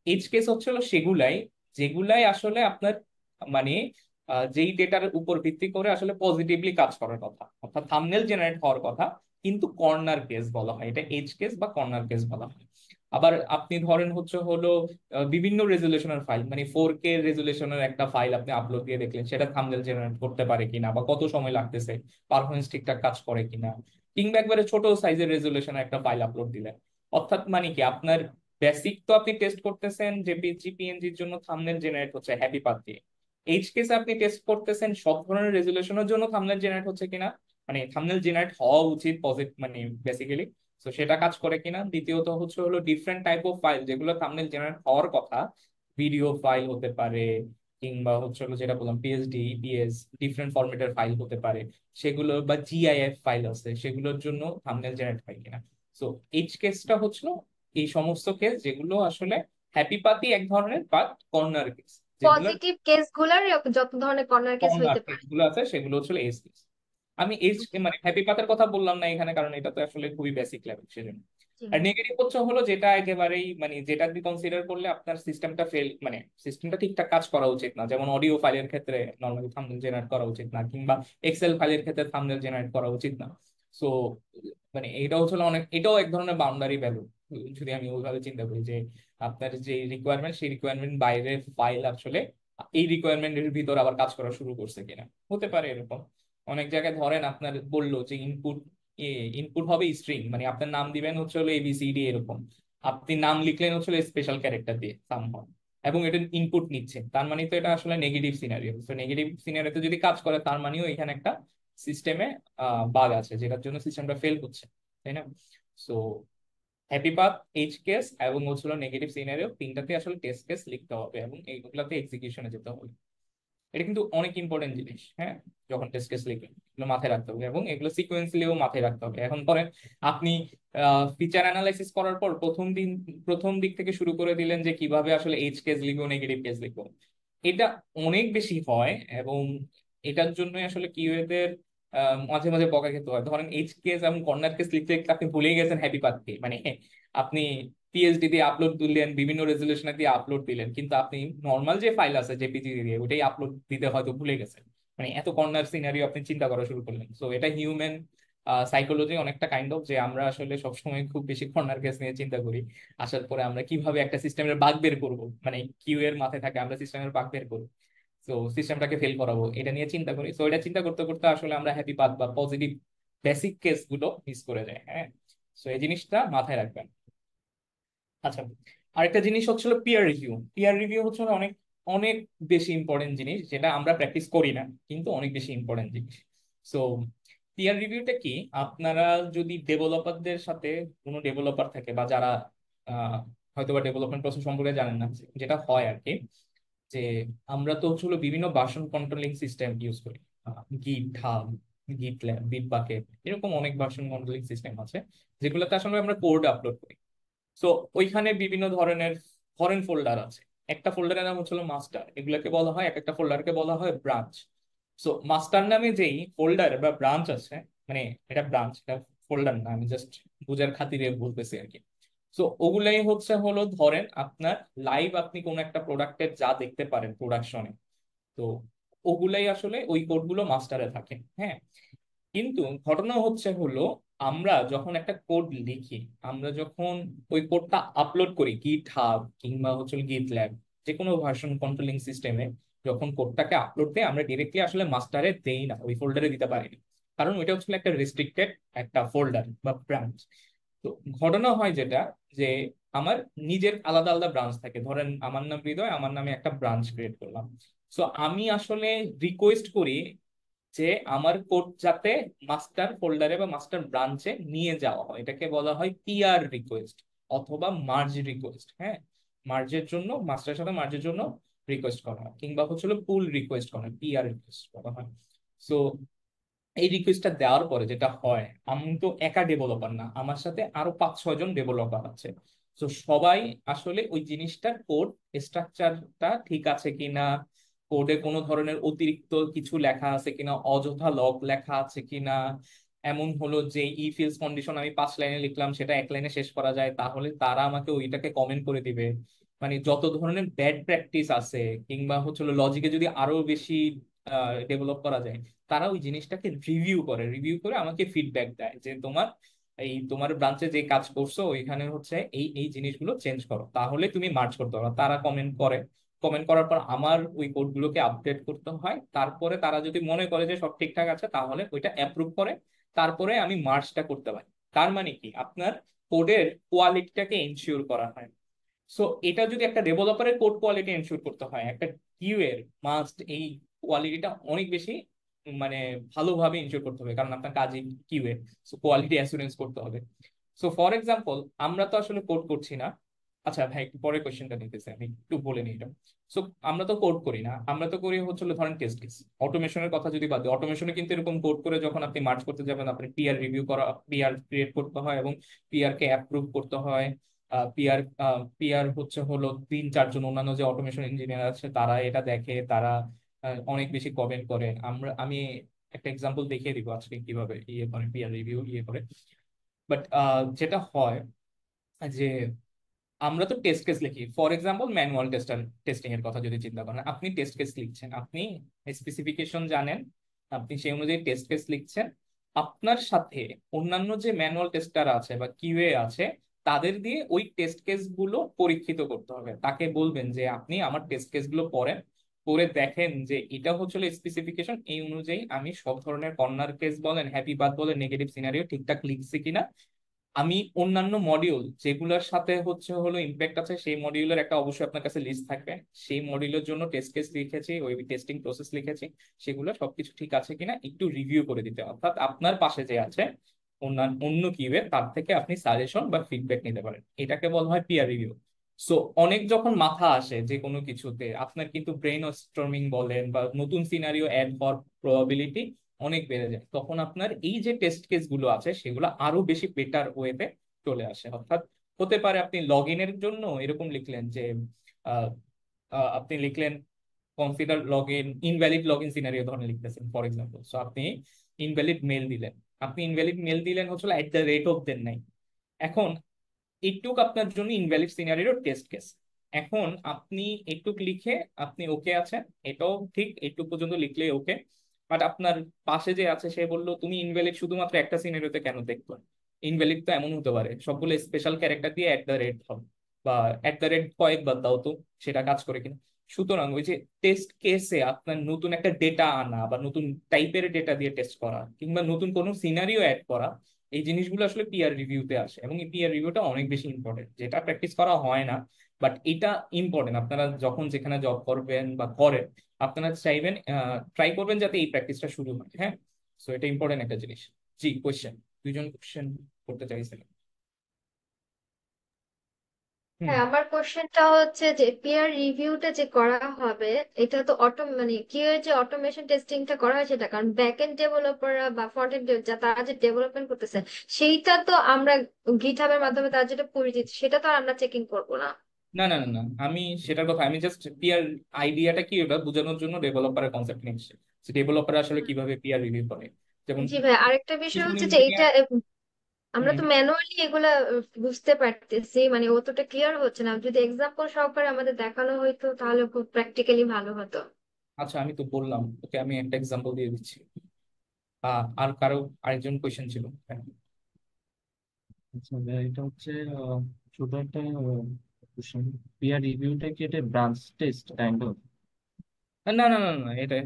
Speaker 1: এজ কেস হচ্ছিল সেগুলাই যেগুলাই আসলে আপনার মানে যেই ডেটার উপর ভিত্তি করে আসলে পজিটিভলি কাজ করার কথা, অর্থাৎ থাম্বনেল জেনারেট হওয়ার কথা, কিন্তু কর্নার কেস বলা হয়, এটা এজ কেস বা কর্নার কেস বলা হয়। আবার আপনি ধরেন হচ্ছে হলো বিভিন্ন রেজুলেশনের ফাইল, মানে 4K রেজুলেশনের একটা ফাইল আপনি আপলোড দিয়ে দেখলেন, সেটা থাম্বনেল জেনারেট করতে পারে কিনা বা কত সময় লাগতেছে, পারফরমেন্স ঠিকঠাক কাজ করে কিনা। কিংবা একবারে ছোট সাইজের রেজুলেশনের একটা ফাইল আপলোড দিলেন, অর্থাৎ মানে কি আপনার বেসিক তো আপনি টেস্ট করতেছেন জেপিজি PNGর জন্য থাম্বনেল জেনারেট হচ্ছে হ্যাপি পাথ দিয়ে। এইচ কেসে আপনি টেস্ট করতেছেন সব ধরনের রেজুলেশনের জন্য থাম্বনেল জেনারেট হচ্ছে কিনা, মানে থাম্বনেল জেনারেট হওয়া উচিত পজিটিভ মানে বেসিক্যালি, তো সেটা কাজ করে কিনা। দ্বিতীয়ত হচ্ছে হলো ডিফারেন্ট টাইপ অফ ফাইল যেগুলো থাম্বনেল জেনারেট হওয়ার কথা, ভিডিও ফাইল হতে পারে, কিংবা হচ্ছে হলো যেটা বললাম PSD EPS ডিফারেন্ট ফরম্যাটের ফাইল হতে পারে, সেগুলো বা GIF ফাইল আছে সেগুলোর জন্য থাম্বনেল জেনারেট হয় কিনা। সো এইচ কেসটা হচ্ছিল এই সমস্ত কেস যেগুলো আসলে হ্যাপি পাতি এক ধরনের, বাট কর্নার কেস যেগুলো,
Speaker 2: পজিটিভ কেস গুলার যত ধরনের কর্নার কেস
Speaker 1: কর্নার
Speaker 2: হইতে
Speaker 1: কেস
Speaker 2: পারে।
Speaker 1: গুলো আছে সেগুলো হচ্ছে এজ কেস। আমি এজ মানে হ্যাপি পাথের কথা বললাম না এখানে, কারণ এটা তো আসলে খুবই বেসিক লেভেল সেজন্য।
Speaker 2: জি।
Speaker 1: আর নেগেটিভ হচ্ছে হলো যেটা একেবারেই মানে যেটা দিয়ে কনসিডার করলে আপনার সিস্টেমটা ফেল, মানে সিস্টেমটা ঠিকঠাক কাজ করা উচিত না, যেমন অডিও ফাইলের ক্ষেত্রে নর্মালি থাম্বনেল জেনারেট করা উচিত না, কিংবা এক্সেল ফাইলের ক্ষেত্রে থাম্বনেল জেনারেট করা উচিত না। সো মানে এটা হচ্ছে অনেক, এটাও এক ধরনের বাউন্ডারি ভ্যালু, যদি আমি ওইভাবে চিন্তা করি যে আপনার যে রিকোয়ারমেন্ট সেই রিকোয়ারমেন্ট বাইরের ফাইল আসলে এই রিকোয়ারমেন্টের ভিতর আবার কাজ করা শুরু করছে কিনা, হতে পারে এরকম। অনেক জায়গায় ধরেন আপনার বললো যে ইনপুট হবে স্ট্রিং, মানে আপনার নাম দিবেন হচ্ছে হলো ABCD এরকম, আপনি নাম লিখলেন হচ্ছে স্পেশাল ক্যারেক্টার দিয়ে সামহাউ, এবং এটা ইনপুট নিচ্ছে, তার মানে তো এটা আসলে নেগেটিভ সিনারিও। তো নেগেটিভ সিনারিওতে যদি কাজ করে তার মানেও এখানে একটা সিস্টেমে বাগ আছে যেটার জন্য সিস্টেমটা ফেল হচ্ছে, তাই না? So happy path, edge case এবং হচ্ছিল নেগেটিভ সিনারিও, তিনটাতে আসলে টেস্ট কেস লিখতে হবে এবং এইগুলাতে এক্সিকিউশনে যেতে হবে। এটা কিন্তু অনেক ইম্পর্টেন্ট জিনিস, হ্যাঁ। যখন টেস্ট কেস লিখবেন এগুলো মাথায় রাখতে হবে এবং এগুলো সিকোয়েন্সলিও মাথায় রাখতে হবে। এখন ধরেন আপনি ফিচার অ্যানালাইসিস করার পর প্রথম দিক থেকে শুরু করে দিলেন যে কিভাবে আসলে এজ কেস লিখবো, নেগেটিভ কেস লিখবো, এটা অনেক বেশি হয়। এবং এটার জন্য আসলে কিউএদের মাঝে মাঝে বকা খেতে হয়। ধরেন এজ কেস এবং কর্নার কেস লিখতে লিখতে আপনি ভুলেই গেছেন হ্যাপি পাথকে, মানে আপনি PSD দিয়ে আপলোড দিলেন, বিভিন্ন রেজলিউশনে দিয়ে আপলোড দিলেন, কিন্তু আপনি নর্মাল যে ফাইল আছে জেপিজি দিয়ে ওটাই আপলোড দিতে হয়তো ভুলে গেছেন, মানে এত কর্নার সিনারিও আপনি চিন্তা করা শুরু করলেন। সো এটা হিউম্যান সাইকোলজি অনেকটা কাইন্ড অফ, যে আমরা আসলে সবসময় খুব বেশি কর্নার কেস নিয়ে চিন্তা করি। আসার পরে আমরা কিভাবে একটা সিস্টেমের বাগ বের করবো, মানে কিউ এর মাথায় থাকে আমরা সিস্টেমের বাগ বের করবো, তো সিস্টেমটাকে ফেল করাবো, এটা নিয়ে চিন্তা করি। তো এটা চিন্তা করতে করতে আসলে আমরা হ্যাপি পাথ বা পজিটিভ বেসিক কেস গুলো মিস করে যাই, হ্যাঁ। তো এই জিনিসটা মাথায় রাখবেন। আচ্ছা, আরেকটা জিনিস হচ্ছিল পিয়ার রিভিউ। পিয়ার রিভিউ হচ্ছে অনেক অনেক বেশি ইম্পর্টেন্ট জিনিস, যেটা আমরা প্র্যাকটিস করি না, কিন্তু অনেক বেশি ইম্পর্টেন্ট জিনিস। সো পিয়ার রিভিউটা কি, আপনারা যদি ডেভেলপারদের সাথে, কোনো ডেভেলপার থাকে বা যারা হয়তো বা ডেভেলপমেন্ট প্রসেস সম্পর্কে জানেন না, যেটা হয় আর কি, যে আমরা তো হচ্ছে হলো বিভিন্ন ভার্সন কন্ট্রোলিং সিস্টেম ইউজ করি, গিট হাব, গিট ল্যাব, বিট বাকেট, এরকম অনেক ভার্সন কন্ট্রোলিং সিস্টেম আছে যেগুলোতে আসলে আমরা কোড আপলোড করি। সো ওইখানে বিভিন্ন ধরনের ফরেন ফোল্ডার আছে। একটা ফোল্ডারের নাম হচ্ছে মাস্টার, এগুলোকে বলা হয়, এক একটা ফোল্ডারকে বলা হয় ব্রাঞ্চ। সো মাস্টার নামে যেই ফোল্ডার বা ব্রাঞ্চ আছে, মানে এটা ব্রাঞ্চ, এটা ফোল্ডার না, আমি জাস্ট বুঝার খাতিরে বলতেছি আর কি। সো ওগুলাই হচ্ছে হলো ধরেন আপনার লাইভ আপনি কোন একটা প্রোডাক্টের যা দেখতে পারেন প্রোডাকশনে, তো ওগুলাই আসলে ওই কোডগুলো মাস্টারে থাকে। হ্যাঁ, কিন্তু ঘটনা হচ্ছে হলো আমরা যখন একটা কোড লিখি, আমরা যখন ওই কোডটা আপলোড করি গিট হাব কিংবা হচ্ছে গিট ল্যাব, যে কোনো ভার্সন কন্ট্রোলিং সিস্টেমে, যখন কোডটাকে আপলোড দেয় আমরা ডিরেক্টলি আসলে মাস্টারে দেই না, ওই ফোল্ডারে দিতে পারি না, কারণ ওইটা হচ্ছে একটা রেস্ট্রিক্টেড একটা ফোল্ডার বা ব্রাঞ্চ। তো ঘটনা হয় যেটা, যে আমার নিজের আলাদা আলাদা ব্রাঞ্চ থাকে, ধরেন আমার নাম হৃদয়, আমার নামে একটা ব্রাঞ্চ ক্রিয়েট করলাম। সো আমি আসলে রিকোয়েস্ট করি যে আমার কোড যাতে মাস্টার ফোল্ডারে বা মাস্টার ব্রাঞ্চে নিয়ে যাওয়া হয়, এটাকে বলা হয় পিআর রিকোয়েস্ট অথবা মার্জ রিকোয়েস্ট। হ্যাঁ, মার্জের জন্য, মাস্টারের সাথে মার্জের জন্য রিকোয়েস্ট করা হয়, কিংবা হচ্ছিল পুল রিকোয়েস্ট করা হয়, পিআর রিকোয়েস্ট করা হয়। সো এই রিকোয়েস্টটা দেওয়ার পরে যেটা হয়, আমি তো একা ডেভেলপার না, আমার সাথে আরো 5-6 জন ডেভেলপার আছে। তো সবাই আসলে ওই জিনিসটার কোড স্ট্রাকচারটা ঠিক আছে কিনা, কোডে কোনো ধরনের অতিরিক্ত কিছু লেখা আছে কিনা, অযথা লগ লেখা আছে কিনা, এমন হলো যে ইফ এলস কন্ডিশন আমি 5 লাইনে লিখলাম সেটা 1 লাইনে শেষ করা যায়, তাহলে তারা আমাকে ওইটাকে কমেন্ট করে দিবে। মানে যত ধরনের ব্যাড প্র্যাকটিস আছে, কিংবা হচ্ছে লজিকে যদি আরো বেশি ডেভেলপ করা যায়, তারা ওই জিনিসটাকে রিভিউ করে, রিভিউ করে আমাকে ফিডব্যাক দেয় যে তোমার ব্রাঞ্চে যে কাজ করছো ওইখানে হচ্ছে এই এই জিনিসগুলো চেঞ্জ করো, তাহলে তুমি মার্চ করতে পারো। তারা কমেন্ট করে, কমেন্ট করার পর আমার ওই কোডগুলোকে আপডেট করতে হয়, তারপরে তারা যদি মনে করে যে সব ঠিকঠাক আছে তাহলে ওইটা অ্যাপ্রুভ করে, তারপরে আমি মার্চটা করতে পারি। তার মানে কি, আপনার কোডের কোয়ালিটিটাকে ইনশিওর করা হয়। সো এটা যদি একটা ডেভেলপারের কোড কোয়ালিটি এনশিওর করতে হয়, একটা কিউ এর মাস্ট এই কোয়ালিটিটা অনেক বেশি মানে ভালোভাবে এনশিওর করতে হবে, কারণ আপনার কাজই কিউ এ। সো কোয়ালিটি অ্যাসুরেন্স করতে হবে। সো ফর এক্সাম্পল, আমরা তো আসলে কোড করছি না। আচ্ছা ভাই, একটু পরে কোয়েশ্চেনটা নিতেছি, আমি একটু বলে নিই এটা। সো আমরা তো কোড করি না, আমরা তো করি হচ্ছিল ধরেন টেস্ট কেস। অটোমেশনের কথা যদি বাদ দিই, অটোমেশনে কিন্তু এরকম কোড করে যখন আপনি মার্চ করতে যাবেন, আপনি পিআর রিভিউ করা, পিআর ক্রিয়েট করতে হয় এবং পিআর কে অ্যাপ্রুভ করতে হয়। পিআর পিআর হচ্ছে হলো 3-4 জন অন্যান্য যে অটোমেশন ইঞ্জিনিয়ার আছে তারা এটা দেখে, তারা অনেক বেশি কমেন্ট করে। আমি একটা এক্সাম্পল দেখিয়ে দিব আজকে কিভাবে ইয়ে করে, পিআর রিভিউ ইয়ে করে। বাট যেটা হয় যে আমরা তো টেস্ট কেস লিখি, ফর এক্সাম্পল ম্যানুয়াল টেস্টিং এর কথা যদি চিন্তা করেন, আপনি টেস্ট কেস লিখছেন, আপনি স্পেসিফিকেশন জানেন, আপনি সেই অনুযায়ী টেস্ট কেস লিখছেন। আপনার সাথে অন্যান্য যে ম্যানুয়াল টেস্টার আছে বা কিউএ আছে, তাদের দিয়ে ওই টেস্ট কেস গুলো পরীক্ষিত করতে হবে। তাকে বলবেন যে আপনি আমার টেস্ট কেস গুলো পড়েন, পরে দেখেন যে এটা হচ্ছিল স্পেসিফিকেশন, এই অনুযায়ী আমি সব ধরনের কর্নার কেস বলেন, হ্যাপি বাদ বলেন, নেগেটিভ সিনারিও ঠিকঠাক লিখছি কিনা। আমি অন্যান্য মডিউল যেগুলোর সাথে হচ্ছে হলো ইম্প্যাক্ট আছে, সেই মডিউলের একটা অবশ্যই আপনার কাছে লিস্ট থাকবে, সেই মডিউলের জন্য টেস্ট কেস লিখেছি, ওই টেস্টিং প্রসেস লিখেছি, সেগুলো সবকিছু ঠিক আছে কিনা একটু রিভিউ করে দিতে হবে। অর্থাৎ আপনার পাশে যে আছে অন্যান্য অন্য কিউএ, তার থেকে আপনি সাজেশন বা ফিডব্যাক নিতে পারেন, এটাকে বলা হয় পিয়ার রিভিউ। সো অনেক যখন মাথা আসে যে কোনো কিছুতে, আপনার কিন্তু ব্রেন স্টর্মিং বলেন বা নতুন সিনারিও অ্যাড হওয়ার প্রবাবিলিটি অনেক বেড়ে যায়, তখন আপনার এই যে টেস্ট কেস গুলো আছে সেগুলো আরো বেশি বেটার ওয়েতে চলে আসে। অর্থাৎ হতে পারে আপনি লগ ইনের জন্য এরকম লিখলেন যে আহ, আপনি লিখলেন consider log in invalid log in scenario ধরনের লিখতেছেন ফর এক্সাম্পল। সো আপনি ইনভ্যালিড মেল দিলেন, আপনি ইনভ্যালিড মেল দিলেন হচ্ছে @the rate of দেন নাই। এখন এইটুক আপনার জন্য ইনভ্যালিড সিনারিওর টেস্ট কেস। এখন আপনি এইটুক লিখে আপনি ওকে আছেন, এটাও ঠিক, এইটুক পর্যন্ত লিখলে ওকে। বাট আপনার পাশে যে আছে সে বললো তুমি ইনভ্যালিড শুধুমাত্র একটা সিনারিওতে কেন দেখবে? ইনভ্যালিড তো এমন হতে পারে সবগুলো স্পেশাল ক্যারেক্টার দিয়ে @the rate দাও, বা @the rate কয়েকবার দাও, তো সেটা কাজ করে কিনা। সুতরাং ওই যে টেস্ট কেসে আপনার নতুন একটা ডেটা আনা বা নতুন টাইপের ডেটা দিয়ে টেস্ট করা কিংবা নতুন কোনো সিনারিও অ্যাড করা, এই জিনিসগুলো আসলে পিয়ার রিভিউতে আসে, এবং এই পিয়ার রিভিউটা অনেক বেশি ইম্পর্টেন্ট, যেটা প্র্যাকটিস করা হয় না। বাট এটা ইম্পর্টেন্ট, আপনারা যখন যেখানে জব করবেন বা করেন, আপনারা চাইবেন ট্রাই করবেন যাতে এই প্র্যাকটিসটা শুরু হয়। হ্যাঁ, সো এটা ইম্পর্টেন্ট একটা জিনিস। জি, কোয়েশ্চেন, দুইজন কোয়েশ্চেন করতে চাইছিলেন। হুম।
Speaker 2: হ্যাঁ, আমার কোশ্চেনটা হচ্ছে যে পিয়ার রিভিউটা যে করা হবে, এটা তো মানে কি হয় যে অটোমেশন টেস্টিংটা করা হয় সেটা, কারণ ব্যাক এন্ড ডেভেলপাররা বা ফ্রন্ট এন্ড যা তারা যে ডেভেলপমেন্ট করতেছে সেইটা তো আমরা গিটহাবের মাধ্যমে তার যেটা পরিচিত সেটা তো আর আমরা চেকিং করবো না।
Speaker 1: না না না না, আমি সেটার কথা, আমি জাস্ট পিয়ার আইডিয়াটা কি ওটা বোঝানোর জন্য ডেভেলপারের কনসেপ্ট নিচ্ছি, ডেভেলপার আসলে কিভাবে পিয়ার রিভিউ করে। যেমন
Speaker 2: জি ভাই, আরেকটা বিষয়
Speaker 1: কিছু
Speaker 2: হচ্ছে যে এইটা
Speaker 1: ইঞ্জিনিয়ার।
Speaker 2: আমরা তো ম্যানুয়ালি এগুলা বুঝতে পারতেছি, মানে অতটা ক্লিয়ার হচ্ছে না। যদি এক্সাম্পল সহকারে আমাদের দেখানো হইতো তাহলে খুব প্র্যাকটিক্যালি ভালো হতো।
Speaker 1: আচ্ছা, আমি তো বললাম ওকে, আমি একটা এক্সাম্পল দিয়ে দিচ্ছি। আর কারো আরেকজন কোয়েশ্চেন ছিল, হ্যাঁ।
Speaker 3: আচ্ছা ভাইয়া, এটা হচ্ছে ছোট একটা কোশ্চেন। পিয়ার রিভিউটা কি এটা ব্রাঞ্চ টেস্ট কাইন্ড অফ?
Speaker 1: না না না না, এটা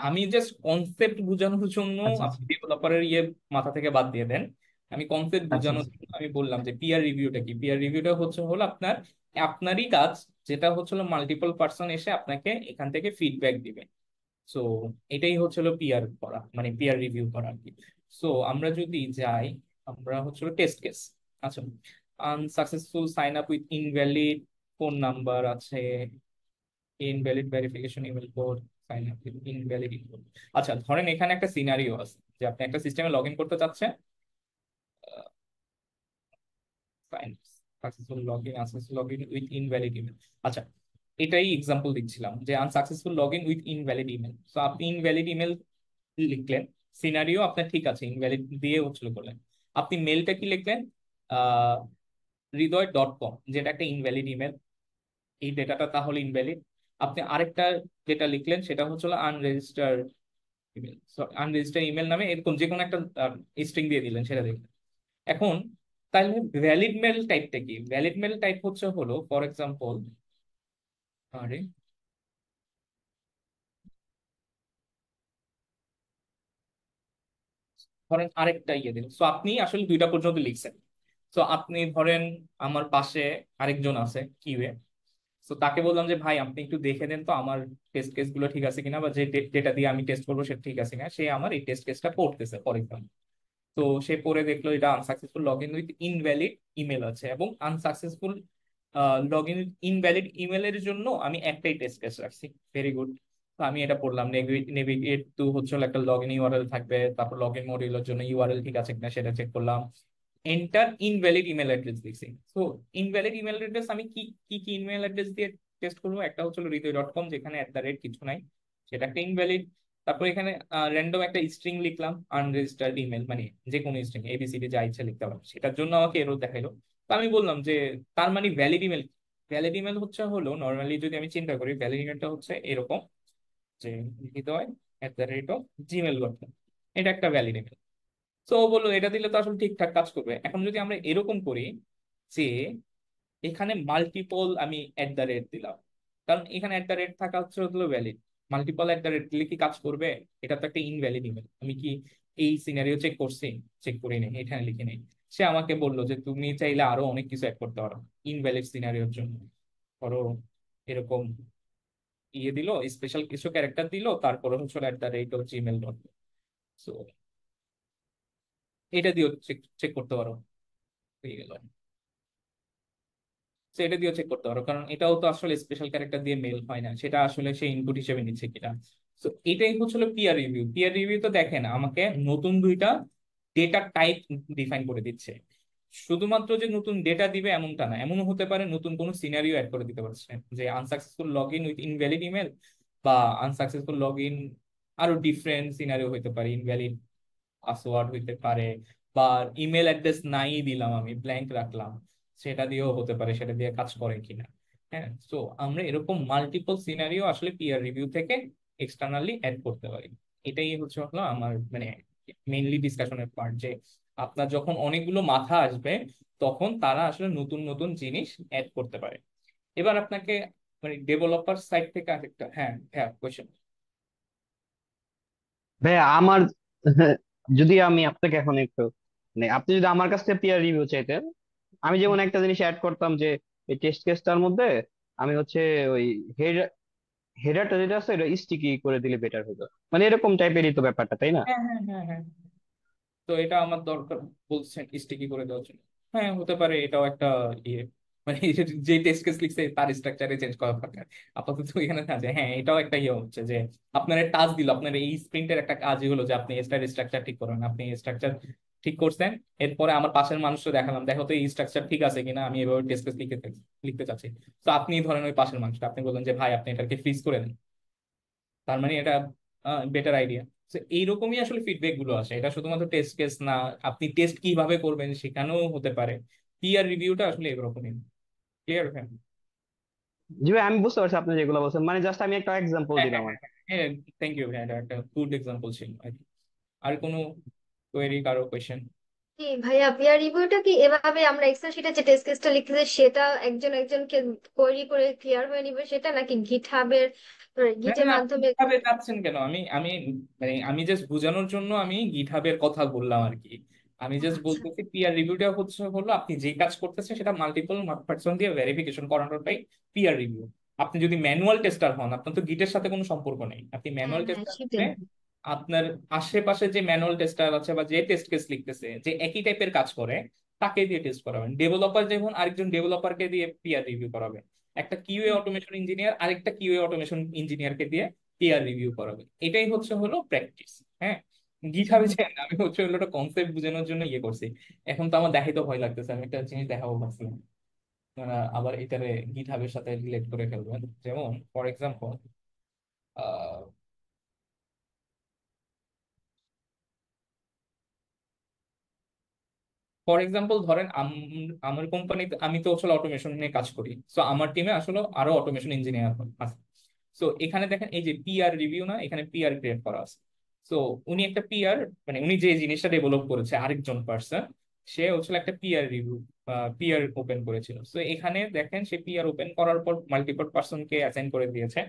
Speaker 1: আমি জাস্ট কনসেপ্ট বোঝানোর জন্য,
Speaker 3: আচ্ছা আচ্ছা
Speaker 1: আপনি ডেভেলপারের ইয়ে মাথা থেকে বাদ দিয়ে দেন। আমি কনসেপ্ট
Speaker 3: আচ্ছা
Speaker 1: বোঝানোর
Speaker 3: আচ্ছা।
Speaker 1: জন্য আমি বললাম যে পিয়ার রিভিউটা কি। পিয়ার রিভিউটা হচ্ছে হলো আপনারই কাজ, যেটা হচ্ছিল মাল্টিপল পার্সন এসে আপনাকে এখান থেকে ফিডব্যাক দিবে। সো এটাই হচ্ছিল পিয়ার করা, মানে পিয়ার রিভিউ করা আর কি। সো আমরা যদি যাই, আমরা হচ্ছিল টেস্ট কেস। আচ্ছা, unsuccessful sign up with invalid phone number আছে, invalid verification email code, sign up with invalid input. আচ্ছা, ধরেন এখানে একটা সিনারিও আছে যে আপনি একটা সিস্টেমে লগ ইন করতে চাচ্ছেন, successful log in, unsuccessful log in with invalid email. আচ্ছা, এটাই এক্সাম্পল দিচ্ছিলাম যে unsuccessful log in with invalid email. তো আপনি ইনভ্যালিড ইমেল লিখলেন, সিনারিও আপনার ঠিক আছে, ইনভ্যালিড দিয়ে হচ্ছিল করলেন। আপনি মেলটা কি লিখলেন? আহ হৃদয়.com, যেটা একটা ইনভ্যালিড ইমেল, এই ডেটাটা তাহলে ইনভ্যালিড। আপনি আরেকটা যেটা লিখলেন সেটা হচ্ছিল আনরেজিস্টার ইমেল, আনরেজিস্টার ইমেল নামে এরকম যে কোনো একটা স্ট্রিং দিয়ে দিলেন, সেটা দেখলেন। এখন তাহলে ভ্যালিড মেল টাইপটা কি? ভ্যালিড মেল টাইপ হচ্ছে হলো ফর এক্সাম্পল, আরে ধরেন আরেকটা ইয়ে দিন। সো আপনি আসলে দুইটা পর্যন্ত লিখছেন। তো আপনি ধরেন আমার পাশে আরেকজন আছে কিউএ, তো তাকে বললাম যে ভাই আপনি একটু দেখে দেন তো আমার টেস্ট কেস গুলো ঠিক আছে কিনা, বা যে ডেটা দিয়ে আমি টেস্ট করবো সেটা ঠিক আছে কিনা। সে আমার এই টেস্ট কেসটা পড়তেছে ফর এক্সাম্পল। তো সে পরে দেখলো এটা unsuccessful log in with invalid email আছে, এবং unsuccessful log in with invalid ইমেলের জন্য আমি একটাই টেস্ট কেস রাখছি। Very good. তো আমি এটা পড়লাম, নেভিগেট টু হচ্ছে হলো একটা লগ ইন ইউআরএল থাকবে, তারপর লগ ইন মডিউলের জন্য ইউআরএল ঠিক আছে কিনা সেটা চেক করলাম। এন্টার ইনভ্যালিড ইমেল অ্যাড্রেস দিচ্ছি। তো ইনভ্যালিড ইমেল অ্যাড্রেস আমি কি কি কি ইমেল অ্যাড্রেস দিয়ে টেস্ট করবো? একটা হচ্ছে হৃদয়.com, যেখানে কিছু নাই, সেটা একটা ইনভ্যালিড। তারপর এখানে র্যান্ডম একটা স্ট্রিং লিখলাম, আনরেজিস্টার্ড ইমেল, মানে যে কোনো স্ট্রিং এবিসিডি যা ইচ্ছা লিখতে পারবো, সেটার জন্য আমাকে এরর দেখাইলো। তো আমি বললাম যে তার মানে ভ্যালিড ইমেল। ভ্যালিড ইমেল হচ্ছে হলো, নর্মালি যদি আমি চিন্তা করি, ভ্যালিড ইমেলটা হচ্ছে এরকম যে hৃদয়@gmail.com, এটা একটা ভ্যালিড ইমেল। তো ও বললো এটা দিলে তো আসলে ঠিকঠাক কাজ করবে। এখন যদি আমরা এরকম করি যে এখানে মাল্টিপল আমি দিলাম, কারণ এখানে থাকা হচ্ছে হলো ভ্যালিড, মাল্টিপল দিলে কি কাজ করবে? এটা তো একটা ইনভ্যালিড ইমেল। আমি কি এই সিনারিও চেক করছি? চেক করি নাই, এখানে লিখে নেই। সে আমাকে বললো যে তুমি চাইলে আরো অনেক কিছু অ্যাড করতে পারো ইনভ্যালিড সিনারিওর জন্য। ধরো এরকম ইয়ে দিল, স্পেশাল কিছু ক্যারেক্টার দিল, তারপরে হচ্ছে @gmail.com। সো এটা দিয়েও চেক চেক করতে পারো, হয়ে গেল। তো এটা দিয়েও চেক করতে পারো, কারণ এটাও তো আসলে স্পেশাল ক্যারেক্টার দিয়ে মেল হয় না, সেটা আসলে সে ইনপুট হিসেবে নিচ্ছে কিনা। তো এটাই হচ্ছিল পিয়ার রিভিউ। পিয়ার রিভিউ তো দেখেন আমাকে নতুন দুইটা ডেটা টাইপ ডিফাইন করে দিচ্ছে। শুধুমাত্র যে নতুন ডেটা দিবে এমনটা না, এমনও হতে পারে নতুন কোনো সিনারিও অ্যাড করে দিতে পারছে, যে unsuccessful log in with invalid email, বা আনসাকসেসফুল লগ ইন, আরো ডিফারেন্ট সিনারিও হতে পারে, ইনভ্যালিড পাসওয়ার্ড হইতে পারে, বা ইমেল অ্যাড্রেস নাই দিলাম, আমি ব্ল্যাঙ্ক রাখলাম, সেটা দিয়েও হতে পারে, সেটা দিয়ে কাজ করে কিনা। হ্যাঁ, তো আমরা এরকম মাল্টিপল সিনারিও আসলে পিয়ার রিভিউ থেকে এক্সটার্নালি অ্যাড করতে পারি। এটাই হচ্ছে হলো আমার মানে মেইনলি ডিসকাশনের পার্ট, যে আপনার যখন অনেকগুলো মাথা আসবে তখন তারা আসলে নতুন নতুন জিনিস অ্যাড করতে পারে। এবার আপনাকে মানে ডেভেলপার সাইড থেকে আরেকটা, হ্যাঁ হ্যাঁ কোয়েশ্চেন।
Speaker 4: ভাই আমার যদি আমি আপনাকে এখন একটু, মানে আপনি যদি আমার কাছ থেকে পিয়ার রিভিউ চাইতেন, আমি যেমন একটা জিনিস অ্যাড করতাম যে এই টেস্ট কেসটার মধ্যে আমি হচ্ছে ওই হেডারটা যেটা আছে এটা স্টিকি করে দিলে বেটার হতো, মানে এরকম টাইপেরই তো ব্যাপারটা, তাই না?
Speaker 1: হ্যাঁ হ্যাঁ হ্যাঁ হ্যাঁ। তো এটা আমার দরকার বলছেন স্টিকি করে দেওয়ার জন্য। হ্যাঁ হতে পারে, এটাও একটা ইয়ে, মানে এই যে টেস্ট কেস লিখছে তার স্ট্রাকচারে চেঞ্জ করা দরকার আপাতত এখানে না যে। হ্যাঁ এটাও একটা ইয়ে হচ্ছে যে আপনার টাস্ক দিল, আপনার এই স্প্রিন্টের একটা কাজই হলো যে আপনি এটার স্ট্রাকচার ঠিক করেন। আপনি স্ট্রাকচার ঠিক করছেন, এরপরে আমার পাশের মানুষকে দেখালাম, দেখো তো এই স্ট্রাকচার ঠিক আছে কিনা, আমি এভাবে টেস্ট কেস লিখতে চাচ্ছি। তো আপনি ধরেন ওই পাশের মানুষটা, আপনি বললেন যে ভাই আপনি এটাকে ফ্রিজ করে দেন, তার মানে এটা বেটার আইডিয়া। তো এইরকমই আসলে ফিডব্যাক গুলো আসে, এটা শুধুমাত্র টেস্ট কেস না, আপনি টেস্ট কিভাবে করবেন সেখানেও হতে পারে। পিয়ার রিভিউটা আসলে এরকমই। ক্লিয়ার? হ্যাঁ
Speaker 4: জি ভাই, আমি বুঝতে পারছি আপনি যেগুলো বলছেন, মানে জাস্ট আমি একটা এক্সাম্পল
Speaker 1: হ্যাঁ
Speaker 4: দিলাম
Speaker 1: হ্যাঁ
Speaker 4: আর কি।
Speaker 1: হ্যাঁ। থ্যাংক ইউ ভাই, এটা একটা গুড এক্সাম্পল ছিল আর কি। আর কোনো কোয়েরি, কারো কোয়েশ্চেন?
Speaker 2: কি ভাইয়া, পিয়ার রিভিউটা কি এভাবে আমরা এক্সেল শিটে যে টেস্ট কেসটা লিখতেছি সেটা একজন একজনকে কোয়েরি করে ক্লিয়ার হয়ে নিবে সেটা, নাকি গিটহাবের
Speaker 1: না না
Speaker 2: গিটের
Speaker 1: না, আপনি
Speaker 2: মাধ্যমে?
Speaker 1: গিটহাবে যাচ্ছেন কেন? আমি আমি মানে আমি জাস্ট বোঝানোর জন্য আমি গিটহাবের কথা বললাম আর কি। আমি জাস্ট
Speaker 2: আচ্ছা।
Speaker 1: বলতেছি পিয়ার রিভিউটা হচ্ছে হলো আপনি যে কাজ করতেছেন সেটা মাল্টিপল পার্সন দিয়ে ভেরিফিকেশন করানোটাই পিয়ার রিভিউ। আপনি যদি ম্যানুয়াল টেস্টার হন, আপনার তো গিটের সাথে কোনো সম্পর্ক নেই। আপনি
Speaker 2: হ্যাঁ
Speaker 1: ম্যানুয়াল
Speaker 2: হ্যাঁ
Speaker 1: টেস্টার
Speaker 2: সেটাই।
Speaker 1: হলে আপনার আশেপাশে যে ম্যানুয়াল টেস্টার আছে বা যে টেস্ট কেস লিখতেছে, যে একই টাইপের কাজ করে, তাকে দিয়ে টেস্ট করাবেন। ডেভেলপার যেমন আরেকজন ডেভেলপারকে দিয়ে পিয়ার রিভিউ করাবে, একটা কিউএ অটোমেশন ইঞ্জিনিয়ার আরেকটা কিউএ অটোমেশন ইঞ্জিনিয়ারকে দিয়ে পিয়ার রিভিউ করাবে। এটাই হচ্ছে হলো প্র্যাকটিস। হ্যাঁ, গিটহাবে যে আমি হচ্ছে হলো একটা কনসেপ্ট বোঝানোর জন্য ইয়ে করছি। এখন তো আমার দেখাইতে ভয় লাগতেছে, আমি একটা জিনিস দেখাবো ভাবছিলাম। আবার এটারে গিটহাবের সাথে রিলেট করে ফেলবেন। যেমন ফর এক্সাম্পল, ধরেন আমার কোম্পানিতে আমি তো আসলে অটোমেশন নিয়ে কাজ করি, সো আমার টিমে আসলে আরো অটোমেশন ইঞ্জিনিয়ার আছে। সো এখানে দেখেন এই যে পিআর রিভিউ না, এখানে পিআর ক্রিয়েট করা আছে। সো উনি একটা পিআর, মানে উনি যে জিনিসটা ডেভেলপ করেছে আরেকজন পার্সন, সে হচ্ছে একটা পিআর রিভিউ, পিআর ওপেন করেছিল। সো এখানে দেখেন সে পিআর ওপেন করার পর মাল্টিপল পার্সনকে অ্যাসাইন করে দিয়েছে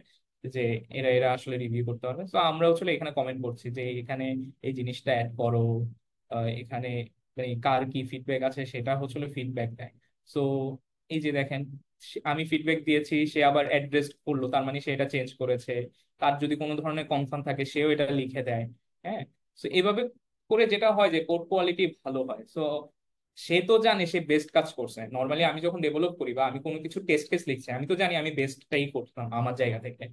Speaker 1: যে এরা এরা আসলে রিভিউ করতে পারবে। তো আমরা হচ্ছে এখানে কমেন্ট করছি যে এখানে এই জিনিসটা অ্যাড করো, এখানে মানে কার কি ফিডব্যাক আছে সেটা হচ্ছে ফিডব্যাক দেয়। সো এই যে দেখেন, আমি ফিডব্যাক দিয়েছি, সে আবার অ্যাড্রেস করলো, তার মানে সে এটা চেঞ্জ করেছে। তার যদি কোনো ধরনের কনসার্ন থাকে সেও এটা লিখে দেয়। হ্যাঁ, সো এভাবে করে যেটা হয় যে কোড কোয়ালিটি ভালো হয়। সো সে তো জানে সে বেস্ট কাজ করছে। নর্মালি আমি যখন ডেভেলপ করি বা আমি কোনো কিছু টেস্ট কেস লিখছি, আমি তো জানি আমি বেস্টটাই করতাম আমার জায়গা থেকে।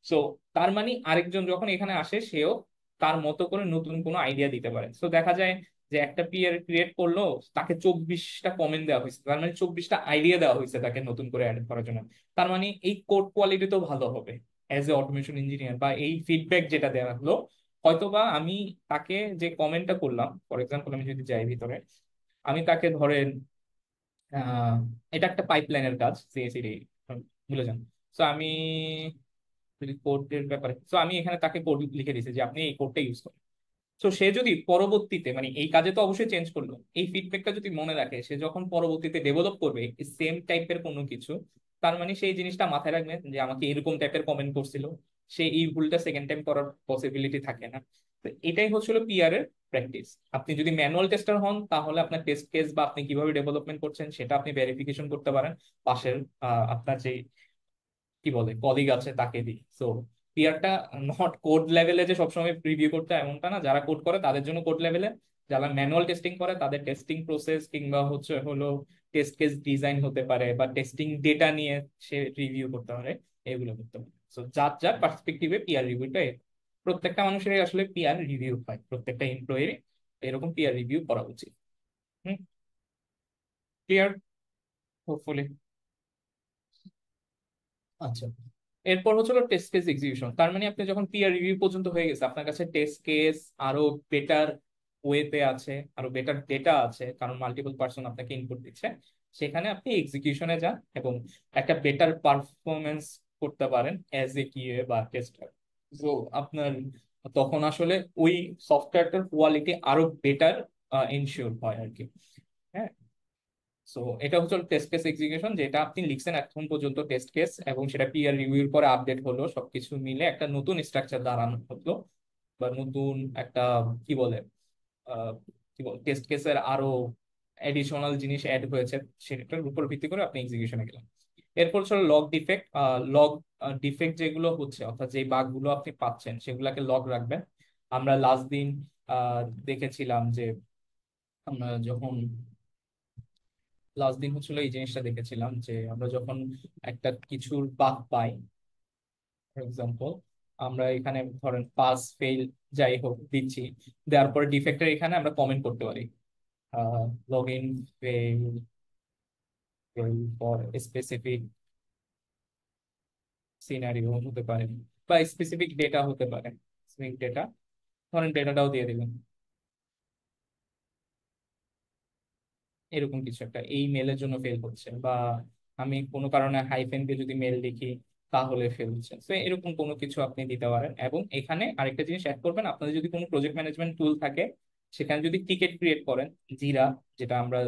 Speaker 1: সো তার মানে আরেকজন যখন এখানে আসে সেও তার মতো করে নতুন কোনো আইডিয়া দিতে পারে। সো দেখা যায় যে একটা পিয়ার ক্রিয়েট করলো, তাকে 24টা কমেন্ট দেওয়া হয়েছে, তার মানে 24টা আইডিয়া দেওয়া হয়েছে তাকে নতুন করে অ্যাড করার জন্য। তার মানে এই কোড কোয়ালিটি তো ভালো হবে অ্যাজ এ অটোমেশন ইঞ্জিনিয়ার, বা এই ফিডব্যাক যেটা দেওয়া হলো, হয়তোবা আমি তাকে যে কমেন্টটা করলাম, ফর এক্সাম্পল আমি যদি যাই ভিতরে, আমি তাকে ধরেন আহ এটা একটা পাইপলাইনের কাজ, সিএসিডি ভুলে যান। সো আমি যদি কোডের ব্যাপারে, সো আমি এখানে তাকে কোড লিখে দিয়েছি যে আপনি এই কোডটা ইউজ করেন। তো সে যদি পরবর্তীতে, মানে এই কাজে তো অবশ্যই চেঞ্জ করলো, এই ফিডব্যাকটা যদি মনে রাখে, সে যখন পরবর্তীতে ডেভেলপ করবে সেম টাইপের কোনো কিছু, তার মানে সেই জিনিসটা মাথায় রাখবে যে আমাকে এরকম টাইপের কমেন্ট করছিল, সে এই ভুলটা সেকেন্ড টাইম করার পসিবিলিটি থাকে না। তো এটাই হচ্ছিল পিআর এর প্র্যাকটিস। আপনি যদি ম্যানুয়াল টেস্টার হন, তাহলে আপনার টেস্ট কেস বা আপনি কিভাবে ডেভেলপমেন্ট করছেন সেটা আপনি ভেরিফিকেশন করতে পারেন পাশের আপনার যে কি বলে কলিগ আছে তাকে দিই। সো পিয়ারটা নট কোড লেভেলে যে সবসময় রিভিউ করতে হয় এমনটা না, যারা কোড করে তাদের জন্য কোড লেভেলে, যারা ম্যানুয়াল টেস্টিং করে তাদের টেস্টিং প্রসেস কিংবা হচ্ছে হলো টেস্ট কেস ডিজাইন হতে পারে বা টেস্টিং ডেটা নিয়ে সে রিভিউ করতে পারে, এগুলো করতে পারে। সো যার যার পার্সপেক্টিভে পিয়ার রিভিউটা, প্রত্যেকটা মানুষের আসলে পিয়ার রিভিউ হয়, প্রত্যেকটা এমপ্লয়ির এরকম পিয়ার রিভিউ করা উচিত। হুম, ক্লিয়ার হোপফুলি। আচ্ছা, এরপর হচ্ছিল টেস্ট কেস এক্সিকিউশন। তার মানে আপনি যখন পিয়ার রিভিউ পর্যন্ত হয়ে গেছে, আপনার কাছে টেস্ট কেস আরো বেটার ওয়েতে আছে, আরো বেটার ডেটা আছে, কারণ মাল্টিপল পার্সন আপনাকে ইনপুট দিচ্ছে, সেখানে আপনি এক্সিকিউশনে যান এবং একটা বেটার পারফরমেন্স করতে পারেন অ্যাজ এ কিউএ বা টেস্টার। তো আপনার তখন আসলে ওই সফটওয়্যারটার কোয়ালিটি আরো বেটার ইনশিওর হয় আর কি। হ্যাঁ, সো এটা হচ্ছে টেস্ট কেস এক্সিকিউশন, যেটা আপনি লিখছেন এখন পর্যন্ত টেস্ট কেস, এবং সেটা পিয়ার রিভিউর পরে আপডেট হলো, সবকিছু মিলে একটা নতুন স্ট্রাকচার দাঁড়ানো হলো, বা নতুন একটা কি বলে আহ, কি বলে টেস্ট কেসের আরো এডিশনাল জিনিস অ্যাড হয়েছে, সেটার উপর ভিত্তি করে আপনি এক্সিকিউশনে গেলেন। এরপর হচ্ছে লগ ডিফেক্ট। লগ ডিফেক্ট যেগুলো হচ্ছে, অর্থাৎ যে বাগগুলো আপনি পাচ্ছেন সেগুলোকে লগ রাখবেন। আমরা লাস্ট দিন দেখেছিলাম যে আমরা যখন লাস্ট দিন হচ্ছিল এই জিনিসটা দেখেছিলাম যে আমরা যখন একটা কিছুর বাগ পাই, ফর এক্সাম্পল আমরা এখানে ধরেন পাস ফেল যাই হোক দিচ্ছি, দেওয়ার পরে ডিফেক্টের এখানে আমরা কমেন্ট করতে পারি log in fail for specific scenario হতে পারে, বা স্পেসিফিক ডেটা হতে পারে। স্পেসিফিক ডেটা, ধরেন ডেটাটাও দিয়ে দিবেন এরকম কিছু একটা, এই মেলের জন্য ফেল হচ্ছে, বা আমি কোনো কারণে হাইফেন দিয়ে যদি মেল লিখি তাহলে ফেল হচ্ছে। তো এরকম কোনো কিছু আপনি দিতে পারেন। এবং এখানে আরেকটা জিনিস অ্যাড করবেন, আপনাদের যদি কোনো প্রজেক্ট ম্যানেজমেন্ট টুল থাকে সেখানে যদি টিকেট ক্রিয়েট করেন, জিরা, যেটা আমরা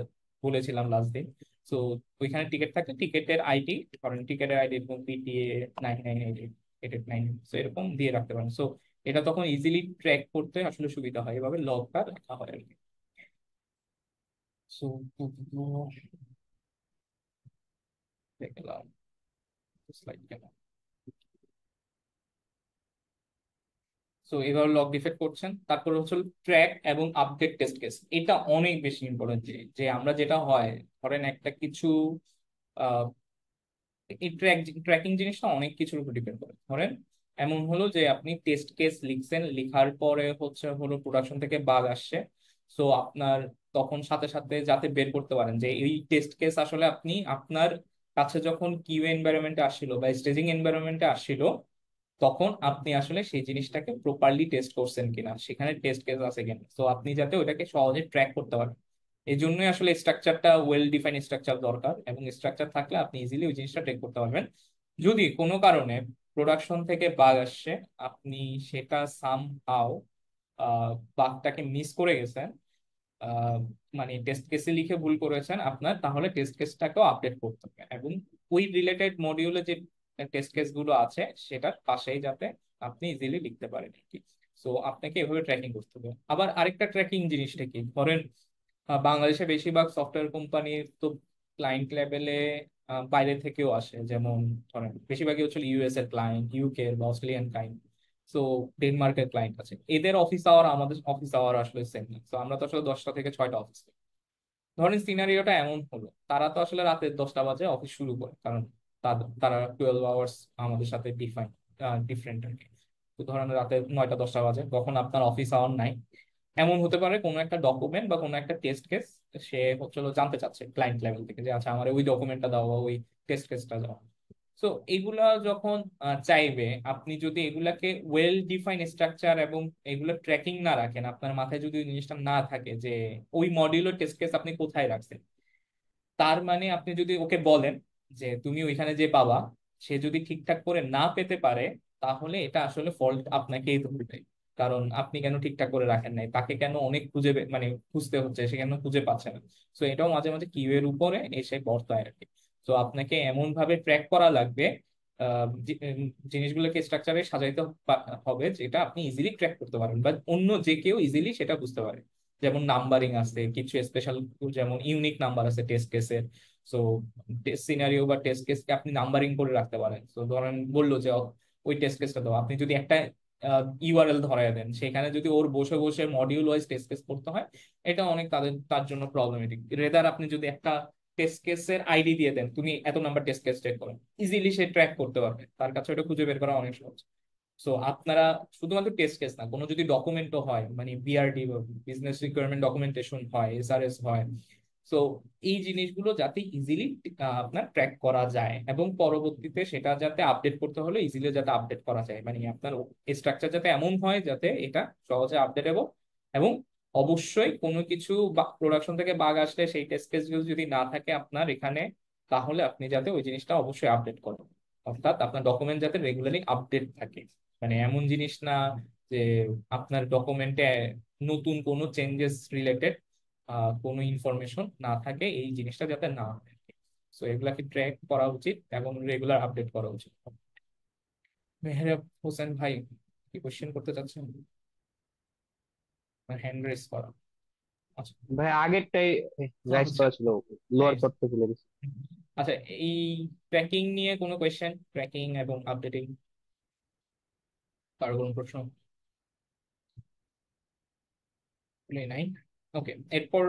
Speaker 1: বলেছিলাম লাস্ট দিন। তো ওইখানে টিকেট থাকলে টিকেটের আইডি, ধরেন টিকেটের আইডি এরকম পিটিএ 9988 তো এরকম দিয়ে রাখতে পারেন। সো এটা তখন ইজিলি ট্র্যাক করতে আসলে সুবিধা হয়, এভাবে লগটা রাখা হয় আর কি। সো দেখলাম স্লাইড কেন। সো এইভাবে লগ ডিফেক্ট করছেন। তারপরে হচ্ছে ট্র্যাক এবং আপডেট টেস্ট কেস, এটা অনেক বেশি ইম্পর্টেন্ট। যে যে আমরা যেটা হয়, ধরেন একটা কিছু আহ, এই ট্র্যাকিং জিনিসটা অনেক কিছুর উপর ডিপেন্ড করে। ধরেন এমন হলো যে আপনি টেস্ট কেস লিখছেন, লিখার পরে হচ্ছে হলো প্রোডাকশন থেকে বাগ আসছে। সো আপনার তখন সাথে সাথে যাতে বের করতে পারেন যে এই টেস্ট কেস আসলে আপনি আপনার কাছে যখন কিউ এনভায়রনমেন্টে আসছিল বা স্টেজিং এনভায়রনমেন্টে আসছিল, তখন আপনি আসলে সেই জিনিসটাকে প্রপারলি টেস্ট করছেন কিনা, সেখানে টেস্ট কেস আছে কিনা, তো আপনি যাতে ওইটাকে সহজে ট্র্যাক করতে পারেন। এই জন্যই আসলে স্ট্রাকচারটা, ওয়েল ডিফাইন স্ট্রাকচার দরকার, এবং স্ট্রাকচার থাকলে আপনি ইজিলি ওই জিনিসটা ট্র্যাক করতে পারবেন। যদি কোনো কারণে প্রোডাকশন থেকে বাগ আসছে, আপনি সেটা সামহাও বাগটাকে মিস করে গেছেন, আহ, মানে টেস্ট কেসে লিখে ভুল করেছেন আপনার, তাহলে টেস্ট কেসটাকেও আপডেট করতে হবে, এবং ওই রিলেটেড মডিউলে যে টেস্ট কেস গুলো আছে সেটার পাশেই যাতে আপনি ইজিলি লিখতে পারেন আর কি। সো আপনাকে এভাবে ট্র্যাকিং করতে হবে। আবার আরেকটা ট্র্যাকিং জিনিসটা কি, ধরেন বাংলাদেশে বেশিরভাগ সফটওয়্যার কোম্পানি তো ক্লায়েন্ট লেভেলে বাইরে থেকেও আসে, যেমন ধরেন বেশিরভাগই হচ্ছে ইউএস এর ক্লায়েন্ট, ইউকে বা অস্ট্রেলিয়ান ক্লায়েন্ট। সো ডেনমার্কের ক্লায়েন্ট আছে, এদের অফিস আওয়ার আমাদের অফিস আওয়ার আসলে সেম না। তো আমরা তো আসলে 10টা থেকে 6টা অফিস। ধরেন সিনারিওটা এমন হলো, তারা তো আসলে রাতে 10টা বাজে অফিস শুরু করে, কারণ তারা 12 আওয়ার্স আমাদের সাথে ডিফারেন্ট আর কি। তো ধরেন রাতে 9টা 10টা বাজে, তখন আপনার অফিস আওয়ার নাই। এমন হতে পারে কোনো একটা ডকুমেন্ট বা কোনো একটা টেস্ট কেস সে হচ্ছে হলো জানতে চাচ্ছে ক্লায়েন্ট লেভেল থেকে, যে আচ্ছা আমার ওই ডকুমেন্টটা দাও বা ওই টেস্ট কেসটা দাও। সো এগুলা যখন চাইবে, আপনি যদি এগুলাকে ওয়েল ডিফাইন স্ট্রাকচার এবং এগুলো ট্র্যাকিং না রাখেন, আপনার মাথায় যদি ওই জিনিসটা না থাকে যে ওই মডিউলের টেস্ট কেস আপনি কোথায় রাখছেন, তার মানে আপনি যদি ওকে বলেন যে তুমি ওইখানে যে পাবা, সে যদি ঠিকঠাক করে না পেতে পারে, তাহলে এটা আসলে ফল্ট আপনাকেই ধরবে। কারণ আপনি কেন ঠিকঠাক করে রাখেন নাই, তাকে কেন অনেক মানে খুঁজতে হচ্ছে, সে কেন খুঁজে পাচ্ছে না। তো এটাও মাঝে মাঝে কিউ এর উপরে এসে বর্তায় আর কি। তো আপনাকে এমন ভাবে ট্র্যাক করা লাগবে, জিনিসগুলোকে স্ট্রাকচারে সাজাইতে হবে যেটা আপনি ইজিলি ট্র্যাক করতে পারেন, বা অন্য যে কেউ ইজিলি সেটা বুঝতে পারে। যেমন নাম্বারিং আছে কিছু স্পেশাল, যেমন ইউনিক নাম্বার আছে টেস্ট কেসের। সো টেস্ট সিনারিও বা টেস্ট কেসকে আপনি নাম্বারিং করে রাখতে পারেন। তো ধরেন বললো যে ওই টেস্ট কেসটা দাও, আপনি যদি একটা ইউআরএল ধরায় দেন, সেখানে যদি ওর বসে বসে মডিউল ওয়াইজ টেস্ট কেস করতে হয়, এটা অনেক তার জন্য প্রবলেমেটিক। রেদার আপনি যদি একটা টেস্ট কেসের আইডি দিয়ে দেন, তুমি এত নাম্বার টেস্ট কেস ট্র্যাক করো, ইজিলি সে ট্র্যাক করতে পারবে, তার কাছে ওটা খুঁজে বের করা অনেক সহজ। সো আপনারা শুধুমাত্র টেস্ট কেস না, কোনো যদি ডকুমেন্টও হয়, মানে বিআরডি, বিজনেস রিকোয়ারমেন্ট ডকুমেন্টেশন হয়, এসআরএস হয়, সো এই জিনিসগুলো যাতে ইজিলি আপনার ট্র্যাক করা যায়, এবং পরবর্তীতে সেটা যাতে আপডেট করতে হলে ইজিলি যাতে আপডেট করা যায়, মানে আপনার স্ট্রাকচার যাতে এমন হয় যাতে এটা সহজে আপডেটেবল। এবং অবশ্যই কোনো কিছু প্রোডাকশন থেকে বাগ আসলে সেই টেস্ট কেসগুলো যদি না থাকে আপনার এখানে, তাহলে আপনি যাতে ওই জিনিসটা অবশ্যই আপডেট করেন। অর্থাৎ আপনার ডকুমেন্ট যাতে রেগুলারলি আপডেট থাকে, মানে এমন জিনিস না যে আপনার ডকুমেন্টে নতুন কোনো চেঞ্জেস রিলেটেড কোনো ইনফরমেশন না থাকে, এই জিনিসটা যাতে না হয়। সো এগুলাকে ট্র্যাক করা উচিত এবং রেগুলার আপডেট করা উচিত। মেহরাব হোসেন ভাই, কি কোশ্চেন করতে চাচ্ছেন? হ্যান্ড রেস করা। আচ্ছা।
Speaker 4: ভাই আগেরটাই রাইজ
Speaker 1: আচ্ছা।
Speaker 4: করা ছিল, লোয়ার করতে ভুলে গেছি।
Speaker 1: আচ্ছা, এই ট্র্যাকিং নিয়ে কোনো কোয়েশ্চেন, ট্র্যাকিং এবং আপডেটিং, কারো কোনো প্রশ্ন? নাই। ওকে, এরপর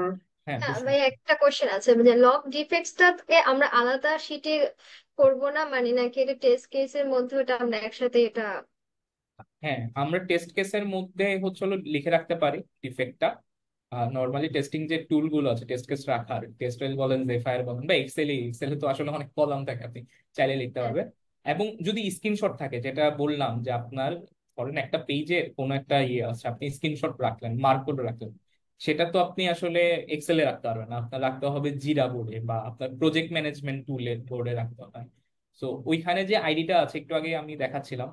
Speaker 1: হ্যাঁ
Speaker 2: হ্যাঁ
Speaker 1: প্রশ্ন।
Speaker 2: ভাই, একটা কোশ্চেন আছে, মানে লগ ডিফেক্টসটাকে আমরা আলাদা শিটে করব না মানে, নাকি এটা টেস্ট কেসের মধ্যে ওটা আমরা একসাথে এটা?
Speaker 1: হ্যাঁ, আমরা টেস্ট কেসের মধ্যে হচ্ছে হলো লিখে রাখতে পারি ডিফেক্টটা। নর্মালি টেস্টিং যে টুল গুলো আছে টেস্ট কেস রাখার, টেস্টেল বলেন, জেফায়ার বলেন, বা এক্সেলে তো আসলে অনেক কলাম থাকে, আপনি চাইলে লিখতে
Speaker 2: হ্যাঁ।
Speaker 1: পারবেন। এবং যদি স্ক্রিনশট থাকে, যেটা বললাম যে আপনার ধরেন একটা পেজের কোনো একটা ইয়ে আছে, আপনি স্ক্রিনশট রাখলেন, মার্ক করে রাখলেন, সেটা তো আপনি আসলে এক্সেলে রাখতে পারবেন না, আপনার রাখতে হবে জিরা বোর্ডে বা আপনার প্রজেক্ট ম্যানেজমেন্ট টুলের বোর্ডে রাখতে হবে। তো ওইখানে যে আইডিটা আছে, একটু আগে আমি দেখাচ্ছিলাম,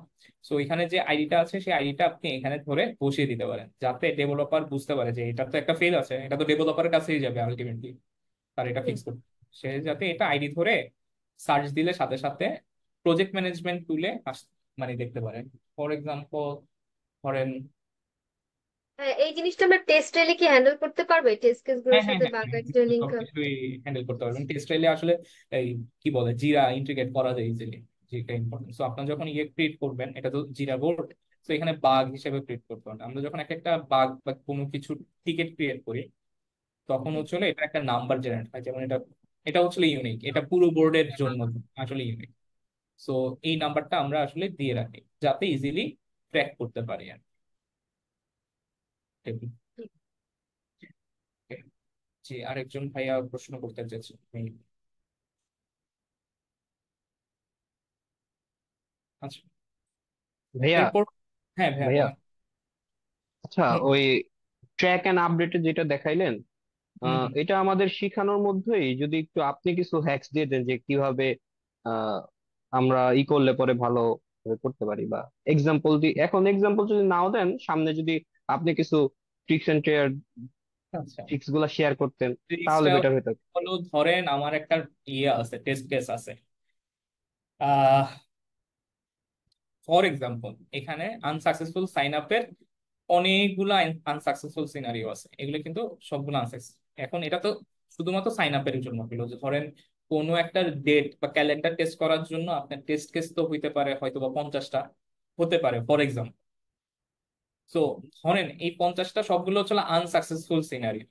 Speaker 1: সো এখানে যে আইডিটা আছে সেই আইডিটা আপনি এখানে ধরে বসিয়ে দিতে পারেন, যাতে ডেভেলপার বুঝতে পারে যে এটা তো একটা ফেল আছে, এটা তো ডেভেলপারের কাছেই যাবে আলটিমেটলি, তার এটা
Speaker 2: হুম।
Speaker 1: ফিক্স করতে। সে যাতে এটা আইডি ধরে সার্চ দিলে সাথে সাথে প্রজেক্ট ম্যানেজমেন্ট টুলে মানে দেখতে পারেন। ফর এক্সাম্পল ধরেন,
Speaker 2: হ্যাঁ, এই জিনিসটা আমরা টেস্ট রেলে কি হ্যান্ডেল করতে পারবো, টেস্ট
Speaker 1: হ্যাঁ
Speaker 2: কেসগুলোর
Speaker 1: হ্যাঁ
Speaker 2: সাথে
Speaker 1: হ্যাঁ হ্যাঁ,
Speaker 2: বাগার লিঙ্ক?
Speaker 1: সবকিছুই হ্যান্ডেল করতে পারবেন টেক্সটাইলে আসলে। এই কি বলে, জিরা ইন্টিগ্রেট করা যায় ইজিলি, যেটা ইম্পর্টেন্ট। সো আপনার যখন ইয়ে ক্রিয়েট করবেন, এটা তো জিরা বোর্ড, তো এখানে বাগ হিসেবে ক্রিয়েট করতে পারেন। আমরা যখন একটা একটা বাগ বা কোনো কিছু টিকেট ক্রিয়েট করি, তখন হচ্ছে হলো এটা একটা নাম্বার জেনারেট হয়, যেমন এটা, এটা হচ্ছে ইউনিক, এটা পুরো বোর্ডের জন্য আসলে ইউনিক। সো এই নাম্বারটা আমরা আসলে দিয়ে রাখি যাতে ইজিলি ট্র্যাক করতে পারি আর কি। জি, আরেকজন ভাইয়া প্রশ্ন করতে চাইছে। আচ্ছা,
Speaker 4: ভাইয়া
Speaker 1: এরপর হ্যাঁ ভাইয়া
Speaker 4: ভাইয়া
Speaker 1: বলেন।
Speaker 4: আচ্ছা,
Speaker 1: হুম,
Speaker 4: ওই ট্র্যাক এন্ড আপডেটে যেটা দেখাইলেন,
Speaker 1: হুম, হুম।
Speaker 4: এটা আমাদের শিখানোর মধ্যেই যদি একটু আপনি কিছু হ্যাক্স দিয়ে দেন যে কিভাবে আহ, আমরা করলে পরে ভালো করতে পারি, বা এক্সাম্পল দি, এখন এক্সাম্পল যদি নাও দেন, সামনে যদি আপনি কিছু ট্রিক্স এন্ড
Speaker 1: আচ্ছা,
Speaker 4: ট্রিক্স গুলা শেয়ার করতেন তাহলে
Speaker 1: ট্রিক্সটা
Speaker 4: বেটার হতো।
Speaker 1: হলো ধরেন আমার একটা ইয়ে আছে, টেস্ট কেস আছে। আহ ফর এক্সাম্পল, এখানে আনসাকসেসফুল সাইন আপের অনেকগুলো আনসাকসেসফুল সিনারিও আছে, এগুলো কিন্তু সবগুলো আনসাকসেস। এখন এটা তো শুধুমাত্র সাইন আপের জন্য হলো, যে ধরেন কোনো একটা ডেট বা ক্যালেন্ডার টেস্ট করার জন্য আপনার টেস্ট কেস তো হইতে পারে হয়তো বা 50টা হতে পারে ফর এক্সাম্পল। সো ধরেন এই 50টা সবগুলো হচ্ছে আনসাকসেসফুল সিনারিও।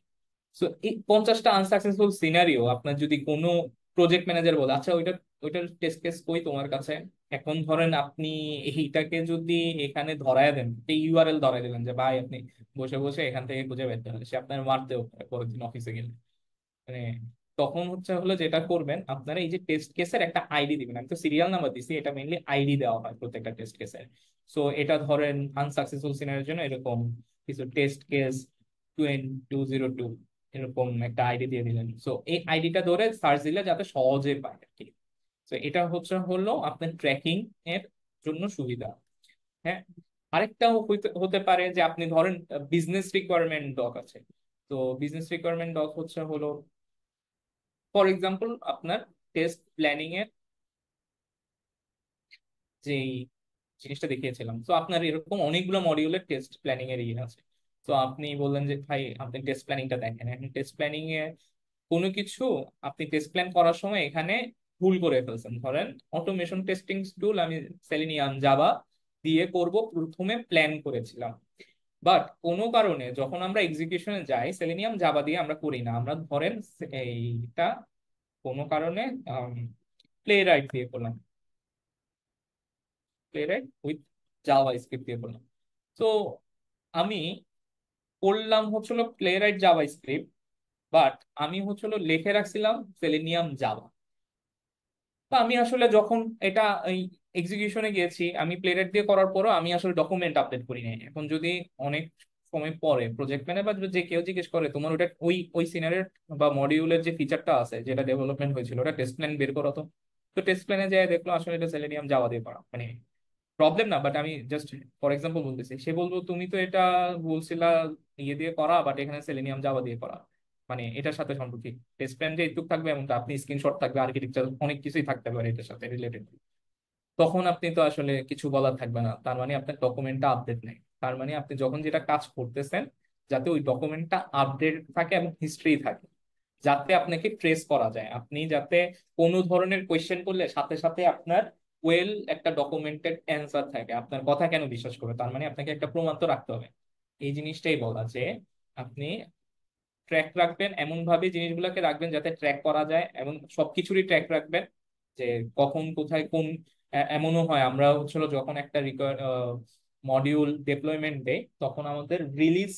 Speaker 1: সো এই 50টা আনসাকসেসফুল সিনারিও আপনার যদি কোনো প্রজেক্ট ম্যানেজার বলে, আচ্ছা ওইটা, ওইটার টেস্ট কেস কই তোমার কাছে, এখন ধরেন আপনি এইটাকে যদি এখানে ধরায় দেন, এই ইউআরএল ধরায় দিলেন যে ভাই আপনি বসে বসে এখান থেকে খুঁজে বের করতে হবে, সে আপনার মারতেও পারে পরের দিন অফিসে গেলে। মানে তখন হচ্ছে হলো যেটা করবেন, আপনারা এই যে টেস্ট কেসের একটা আইডি দিবেন, আমি তো সিরিয়াল নাম্বার দিছি, এটা মেইনলি আইডি দেওয়া হয় প্রত্যেকটা টেস্ট কেসের। সো এটা ধরেন আনসাকসেসফুল সিনারির জন্য এরকম কিছু টেস্ট কেস 2202 এরকম একটা আইডি দিয়ে দিলেন। সো এই আইডিটা ধরে সার্চ দিলে যাতে সহজে পায় আর কি। তো এটা হচ্ছে হলো আপনার ট্র্যাকিং এর জন্য সুবিধা। হ্যাঁ, আরেকটাও হতে পারে যে আপনি ধরেন বিজনেস রিকোয়ারমেন্ট ডক আছে। তো বিজনেস রিকোয়ারমেন্ট ডক হচ্ছে হলো ফর এক্সাম্পল আপনার টেস্ট প্ল্যানিং এর যে জিনিসটা দেখিয়েছিলাম, তো আপনার এরকম অনেকগুলো মডিউলের টেস্ট প্ল্যানিং এর ইয়ে আছে। তো আপনি বললেন যে ভাই আপনি টেস্ট প্ল্যানিংটা দেখেন, এখন টেস্ট প্ল্যানিং এ কোনো কিছু আপনি টেস্ট প্ল্যান করার সময় এখানে ভুল করে ফেলছেন, ধরেন অটোমেশন টেস্টিং টুল আমি সেলিনিয়াম জাভা দিয়ে করব প্রথমে প্ল্যান করেছিলাম, বাট কোনো কারণে যখন আমরা এক্সিকিউশনে যাই সেলেনিয়াম জাভা দিয়ে আমরা করি না, আমরা ধরেন এইটা কোনো কারণে প্লে রাইট দিয়ে করলাম, play right with Java script দিয়ে করলাম। তো আমি করলাম হচ্ছিল play right Java script, but আমি হচ্ছিল লিখে রাখছিলাম সেলেনিয়াম জাভা। তো আমি আসলে যখন এটা এই এক্সিকিউশনে গিয়েছি, আমি প্লে রাইট দিয়ে করার পরও আমি আসলে ডকুমেন্ট আপডেট করি নাই। এখন যদি অনেক সময় পরে প্রজেক্ট ম্যানেজার বা যে কেউ জিজ্ঞেস করে তোমার ওটা ওই ওই সিনারির বা মডিউলের যে ফিচারটা আছে যেটা ডেভেলপমেন্ট হয়েছিল ওটা টেস্ট প্ল্যান বের করো, তো টেস্ট প্ল্যানে যায় দেখলো আসলে এটা সেলেনিয়াম জাভা দিয়ে করা, মানে প্রবলেম না, বাট আমি জাস্ট ফর এক্সাম্পল বলতেছি। সে বলবো তুমি তো এটা বলছিলা ইয়ে দিয়ে করা, বাট এখানে সেলেনিয়াম জাভা দিয়ে করা, মানে এটার সাথে সম্পর্কিত টেস্ট প্ল্যান যে এইটুক থাকবে এমনটা, আপনি স্ক্রিনশট থাকবে, আর্কিটেকচার অনেক কিছুই থাকতে পারে এটার সাথে রিলেটেড, তখন আপনি তো আসলে কিছু বলার থাকবে না, তার মানে আপনার ডকুমেন্টটা আপডেট নেই। তার মানে আপনি যখন যেটা কাজ করতেছেন, যাতে ওই ডকুমেন্টটা আপডেট থাকে এবং হিস্ট্রি থাকে, যাতে আপনাকে ট্রেস করা যায়, আপনি যাতে কোনো ধরনের কোয়েশ্চেন করলে সাথে সাথে আপনার ওয়েল একটা ডকুমেন্টেড অ্যান্সার থাকে। আপনার কথা কেন বিশ্বাস করবে, তার মানে আপনাকে একটা প্রমাণ তো রাখতে হবে। এই জিনিসটাই বলা যে আপনি ট্র্যাক রাখবেন, এমন ভাবে জিনিসগুলোকে রাখবেন যাতে ট্র্যাক করা যায়, এবং সবকিছুরই ট্র্যাক রাখবেন যে কখন কোথায় কোন এমনও হয় আমরা হচ্ছিল যখন একটা মডিউল ডেপ্লয়মেন্ট দেই তখন আমাদের রিলিজ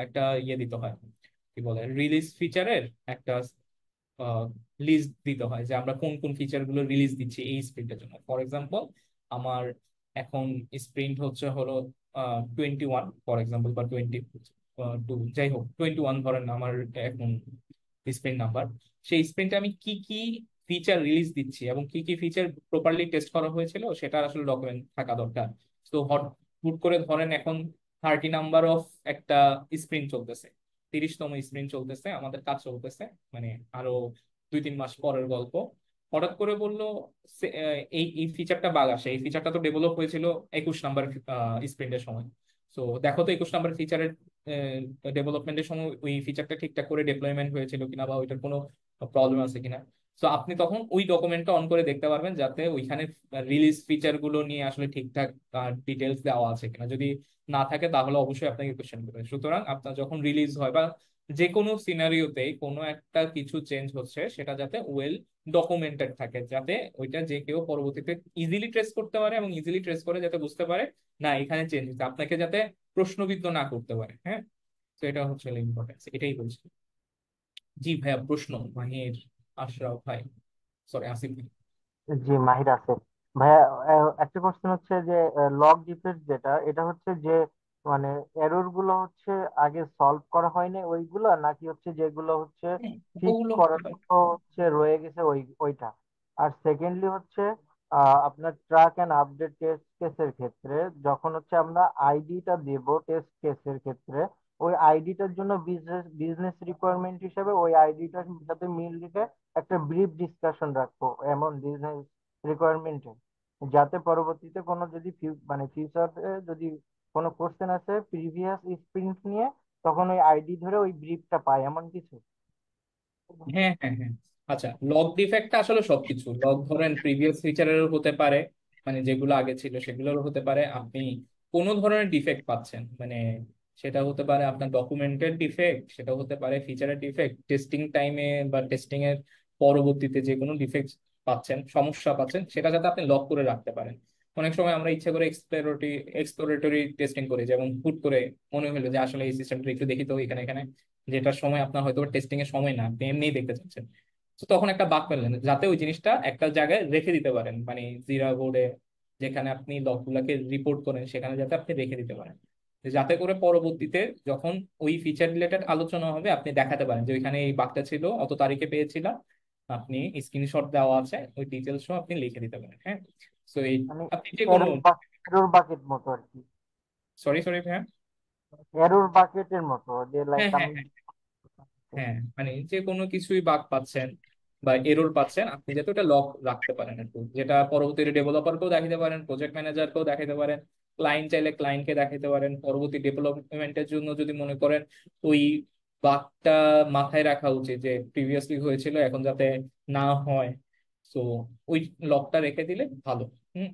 Speaker 1: একটা ইয়ে দিতে হয়, কি বলে, রিলিজ ফিচারের একটা লিস্ট দিতে হয় যে আমরা কোন কোন ফিচার গুলো রিলিজ দিচ্ছি এই স্প্রিন্টের জন্য। ফর এক্সাম্পল, আমার এখন স্প্রিন্ট হচ্ছে হলো 21 ফর এক্সাম্পল, বা 22, যাই হোক 21 ধরেন আমার এখন স্প্রিন্ট নাম্বার। সেই স্প্রিন্টে আমি কি কি ফিচার রিলিজ দিচ্ছি এবং কি কি ফিচার প্রপারলি টেস্ট করা হয়েছিল সেটা আসলে ডকুমেন্ট থাকা দরকার। তো হুট করে ধরেন এখন 30 নাম্বার অফ একটা স্প্রিন্ট চলতেছে, 30তম স্প্রিন্ট চলতেছে, আমাদের কাজ চলতেছে, মানে আরো 2-3 মাস পরের গল্প। হঠাৎ করে বললো এই এই ফিচারটা বাগ আসে, এই ফিচারটা তো ডেভেলপ হয়েছিল 21 নাম্বার স্প্রিন্টের সময়। তো দেখো তো 21 নাম্বার ফিচারের ডেভেলপমেন্টের সময় ওই ফিচারটা ঠিকঠাক করে ডিপ্লয়মেন্ট হয়েছিল কিনা বা ওইটার কোনো প্রবলেম আছে কিনা। তো আপনি তখন ওই ডকুমেন্টটা অন করে দেখতে পারবেন যাতে ওইখানে রিলিজ ফিচার গুলো নিয়ে আসলে ঠিকঠাক ডিটেলস দেওয়া আছে কিনা। যদি না থাকে তাহলে অবশ্যই আপনাকে কোশ্চেন করবে। সুতরাং আপনার যখন রিলিজ হয় বা যে কোনো সিনারিওতে কোনো একটা কিছু চেঞ্জ হচ্ছে সেটা যাতে ওয়েল ডকুমেন্টেড থাকে, যাতে ওইটা যে কেউ পরবর্তীতে ইজিলি ট্রেস করতে পারে এবং ইজিলি ট্রেস করে যাতে বুঝতে পারে না এখানে চেঞ্জ হচ্ছে, আপনাকে যাতে প্রশ্নবিদ্ধ না করতে পারে। হ্যাঁ, তো এটা হচ্ছে ইম্পর্টেন্স, এটাই বলছি। জি ভাইয়া, প্রশ্ন মাহির, আশরাফ ভাই, সরি আসিফ ভাই।
Speaker 5: জি, মাহির আছে। ভাইয়া, একটা কোশ্চেন হচ্ছে যে লগ ডিফেক্ট যেটা, এটা হচ্ছে যে মানে এরর গুলো হচ্ছে আগে সলভ করা হয়নি ওইগুলো, নাকি হচ্ছে যেগুলো হচ্ছে
Speaker 1: হ্যাঁ,
Speaker 5: ফিক্স
Speaker 1: ওগুলো হতে
Speaker 5: করার
Speaker 1: পারে।
Speaker 5: মতো হচ্ছে রয়ে গেছে ওইটা? আর সেকেন্ডলি হচ্ছে আপনার ট্র্যাক এন্ড আপডেট টেস্ট কেসের ক্ষেত্রে যখন হচ্ছে আমরা আইডিটা দেব টেস্ট কেসের ক্ষেত্রে, ওই আইডিটার জন্য বিজনেস বিজনেস রিকোয়ারমেন্ট হিসেবে ওই আইডিটার সাথে মিল রেখে একটা ব্রিফ ডিসকাশন রাখবো এমন বিজনেস রিকোয়ারমেন্টে, যাতে পরবর্তীতে কোনো যদি মানে ফিউচারে যদি কোনো কোশ্চেন আছে প্রিভিয়াস স্প্রিন্ট নিয়ে, তখন ওই আইডি ধরে ওই ব্রিফটা পায় এমন কিছু।
Speaker 1: হ্যাঁ হ্যাঁ হ্যাঁ, আচ্ছা, লগ ডিফেক্টটা আসলে সবকিছু লগ, ধরেন প্রিভিয়াস ফিচারেরও হতে পারে, মানে যেগুলো আগে ছিল সেগুলোরও হতে পারে। আপনি কোনো ধরনের ডিফেক্ট পাচ্ছেন, মানে সেটা হতে পারে আপনার ডকুমেন্টের ডিফেক্ট, সেটা হতে পারে ফিচারের ডিফেক্ট, টেস্টিং টাইমে বা টেস্টিং এর পরবর্তীতে যে কোনো ডিফেক্ট পাচ্ছেন, সমস্যা পাচ্ছেন, সেটা যাতে আপনি লক করে রাখতে পারেন। অনেক সময় আমরা ইচ্ছা করে এক্সপ্লোরেটরি টেস্টিং করি, যেমন হুট করে মনে হলো যে আসলে এই সিস্টেমটা একটু দেখি তো এখানে এখানে, যেটার সময় আপনার হয়তো টেস্টিং এর সময় না, আপনি এমনিই দেখতে চাচ্ছেন। তো তখন একটা বাগ পেলেন, যাতে ওই জিনিসটা একটা জায়গায় রেখে দিতে পারেন, মানে জিরা বোর্ডে যেখানে আপনি লগগুলাকে রিপোর্ট করেন সেখানে যাতে আপনি রেখে দিতে পারেন, যাতে করে পরবর্তীতে যখন ওই ফিচার রিলেটেড আলোচনা হবে আপনি দেখাতে পারেন যে ওইখানে এই বাগটা ছিল, অত তারিখে পেয়েছিলাম, আপনি স্ক্রিনশট দেওয়া আছে, ওই ডিটেলস সহ আপনি লিখে দিতে পারেন। হ্যাঁ, তো এই
Speaker 5: মানে
Speaker 1: আপনি যে কোনো,
Speaker 5: এরর বাকেট মতো আর কি।
Speaker 1: সরি সরি হ্যাঁ,
Speaker 5: এরর বাকেটের মতো যে লাইক
Speaker 1: হ্যাঁ হ্যাঁ
Speaker 5: আমি।
Speaker 1: হ্যাঁ, মানে যে কোনো কিছুই বাগ পাচ্ছেন বা এরর পাচ্ছেন আপনি যাতে ওটা লক রাখতে পারেন একটু, যেটা পরবর্তীতে ডেভেলপারকেও দেখাতে পারেন, প্রজেক্ট ম্যানেজারকেও দেখাতে পারেন, ক্লায়েন্ট চাইলে ক্লায়েন্টকে দেখাতে পারেন। পরবর্তী ডেভেলপমেন্টের জন্য যদি মনে করেন ওই বাগটা মাথায় রাখা উচিত যে প্রিভিয়াসলি হয়েছিল এখন যাতে না হয়, তো ওই লকটা রেখে দিলে ভালো। হুম,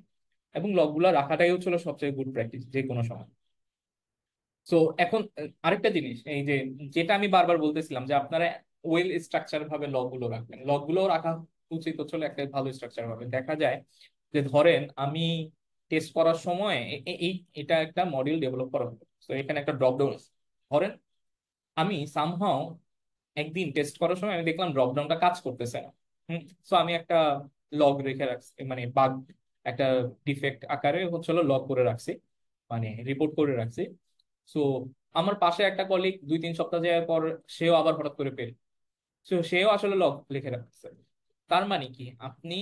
Speaker 1: এবং লকগুলো রাখাটাই হচ্ছিল সবচেয়ে গুড প্র্যাকটিস যে কোনো সময়। তো এখন আরেকটা জিনিস, এই যে যেটা আমি বারবার বলতেছিলাম যে আপনারা ওয়েল স্ট্রাকচার ভাবে লগ গুলো রাখবেন, লগ গুলো রাখা উচিত হচ্ছে একটা ভালো স্ট্রাকচার ভাবে। দেখা যায় যে ধরেন আমি টেস্ট করার সময় এটা একটা মডিউল ডেভেলপ করা হলো, তো এখানে একটা ড্রপ ডাউন আছে। ধরেন আমি সামহাও একদিন টেস্ট করার সময় আমি দেখলাম ড্রপ ডাউনটা কাজ করতেছে না। তো আমি একটা লগ রেখে রাখছি, মানে বাগ একটা ডিফেক্ট আকারে হচ্ছিল লগ করে রাখছি, মানে রিপোর্ট করে রাখছি। সো আমার পাশে একটা কলিগ 2-3 সপ্তাহ যাওয়ার পর সেও আবার হঠাৎ করে পেল, তো সেও আসলে লগ লিখে রাখছে। তার মানে কি আপনি,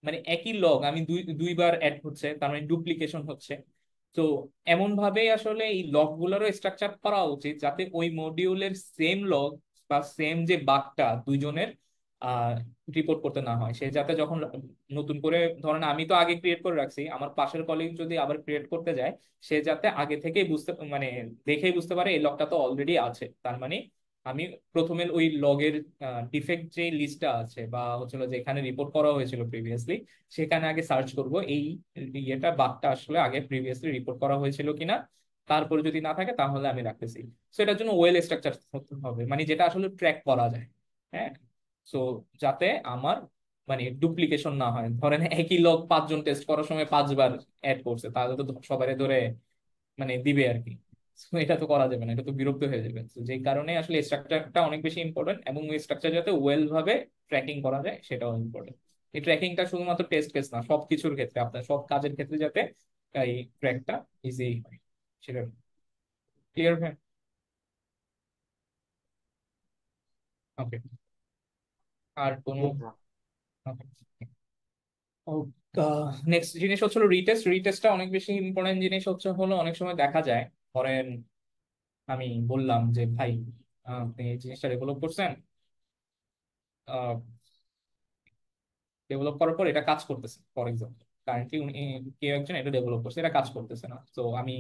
Speaker 1: মানে একই লগ আমি দুইবার অ্যাড হচ্ছে, তার মানে ডুপ্লিকেশন হচ্ছে। তো এমন ভাবেই আসলে এই লগ গুলোরও স্ট্রাকচার করা উচিত যাতে ওই মডিউলের সেম লগ বা সেম যে বাগটা দুইজনের আহ রিপোর্ট করতে না হয়, সে যাতে যখন নতুন করে, ধরেন আমি তো আগে ক্রিয়েট করে রাখছি, আমার পাশের কলিগ যদি আবার ক্রিয়েট করতে যায় সে যাতে আগে থেকেই বুঝতে, মানে দেখেই বুঝতে পারে এই লগটা তো অলরেডি আছে, তার মানে আমি প্রথমে ওই লগের ডিফেক্ট যে লিস্টটা আছে বা হচ্ছিল যেখানে রিপোর্ট করা হয়েছিল প্রিভিয়াসলি, সেখানে আগে সার্চ করব এই ইয়েটা বাগটা আসলে আগে প্রিভিয়াসলি রিপোর্ট করা হয়েছিল কিনা। তারপরে যদি না থাকে তাহলে আমি রাখতেছি। সো এটার জন্য ওয়েল স্ট্রাকচার হতে হবে, মানে যেটা আসলে ট্র্যাক করা যায়। হ্যাঁ। সো যাতে আমার মানে ডুপ্লিকেশন না হয়। ধরেন একই লগ 5 জন টেস্ট করার সময় 5 বার অ্যাড করছে, তাহলে তো সবাই ধরে মানে দিবে আর কি। So এটা তো করা যাবে না, এটা তো বিরক্ত হয়ে যাবে। তো যেই কারণে আসলে স্ট্রাকচারটা অনেক বেশি ইম্পর্টেন্ট, এবং ওই স্ট্রাকচার যাতে ওয়েল ভাবে ট্র্যাকিং করা যায় সেটাও ইম্পর্টেন্ট। এই ট্র্যাকিংটা শুধুমাত্র টেস্ট কেস না, সবকিছুর ক্ষেত্রে, আপনার সব কাজের ক্ষেত্রে যাতে এই ট্র্যাকটা ইজি হয় সেটা। ক্লিয়ার হয়? ওকে। আর কোনো?
Speaker 5: জি স্যার।
Speaker 1: নেক্সট জিনিস হচ্ছে রিটেস্ট। রিটেস্টটা অনেক বেশি ইম্পর্টেন্ট জিনিস হচ্ছে হলো, অনেক সময় দেখা যায় ধরেন আমি বললাম যে ভাই আপনি এই জিনিসটা ডেভেলপ করছেন, ডেভেলপ করার পর এটা কাজ করতেছে, ফর এক্সাম্পল কারেন্টলি উনি কেউ একজন এটা ডেভেলপ করছে, এটা কাজ করতেছে না। তো আমি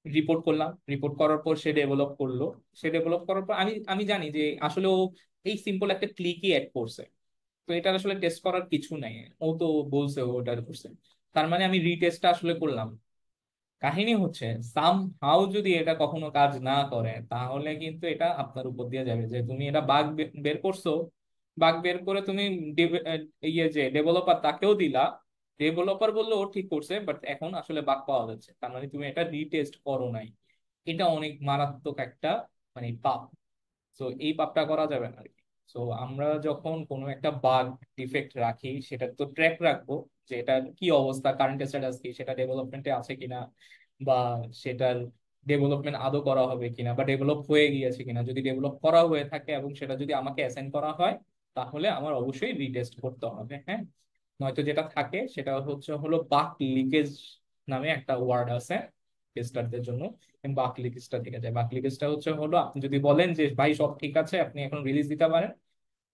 Speaker 1: রিপোর্ট করলাম, রিপোর্ট করার পর সে ডেভেলপ করলো। সে ডেভেলপ করার পর আমি আমি জানি যে আসলে ও এই সিম্পল একটা ক্লিকই অ্যাড করছে, তো এটা আসলে টেস্ট করার কিছু নাই। ও তো বলছে ও ওটা করছে, তার মানে আমি রিটেস্টটা আসলে করলাম। কাহিনী হচ্ছে সাম হাউ যদি এটা কখনো কাজ না করে, তাহলে কিন্তু এটা আপনার উপর দিয়ে যাবে যে তুমি এটা বাগ বের করছো। বাগ বের করে তুমি ইয়ে যে ডেভেলপার তাকেও দিলা, ডেভেলপার বললো ও ঠিক করছে, বাট এখন আসলে বাগ পাওয়া যাচ্ছে, তার মানে তুমি এটা রিটেস্ট করো নাই। এটা অনেক মারাত্মক একটা মানে পাপ। তো এই পাপটা করা যাবে না আর কি। তো আমরা যখন কোনো একটা বাগ ডিফেক্ট রাখি, সেটা তো ট্র্যাক রাখবো যে এটার কি অবস্থা, কারেন্ট স্ট্যাটাস কি, সেটা ডেভেলপমেন্টে আছে কিনা, বা সেটার ডেভেলপমেন্ট আদৌ করা হবে কিনা, বা ডেভেলপ হয়ে গিয়েছে কিনা। যদি ডেভেলপ করা হয়ে থাকে এবং সেটা যদি আমাকে অ্যাসাইন করা হয়, তাহলে আমার অবশ্যই রিটেস্ট করতে হবে। হ্যাঁ। নয়তো যেটা থাকে সেটা হচ্ছে হলো বাগ লিকেজ নামে একটা ওয়ার্ড আছে টেস্টারদের জন্য, বাক লিকেজটা থেকে যায়। বাক লিকেজটা হচ্ছে হলো আপনি যদি বলেন যে ভাই সব ঠিক আছে আপনি এখন রিলিজ দিতে পারেন,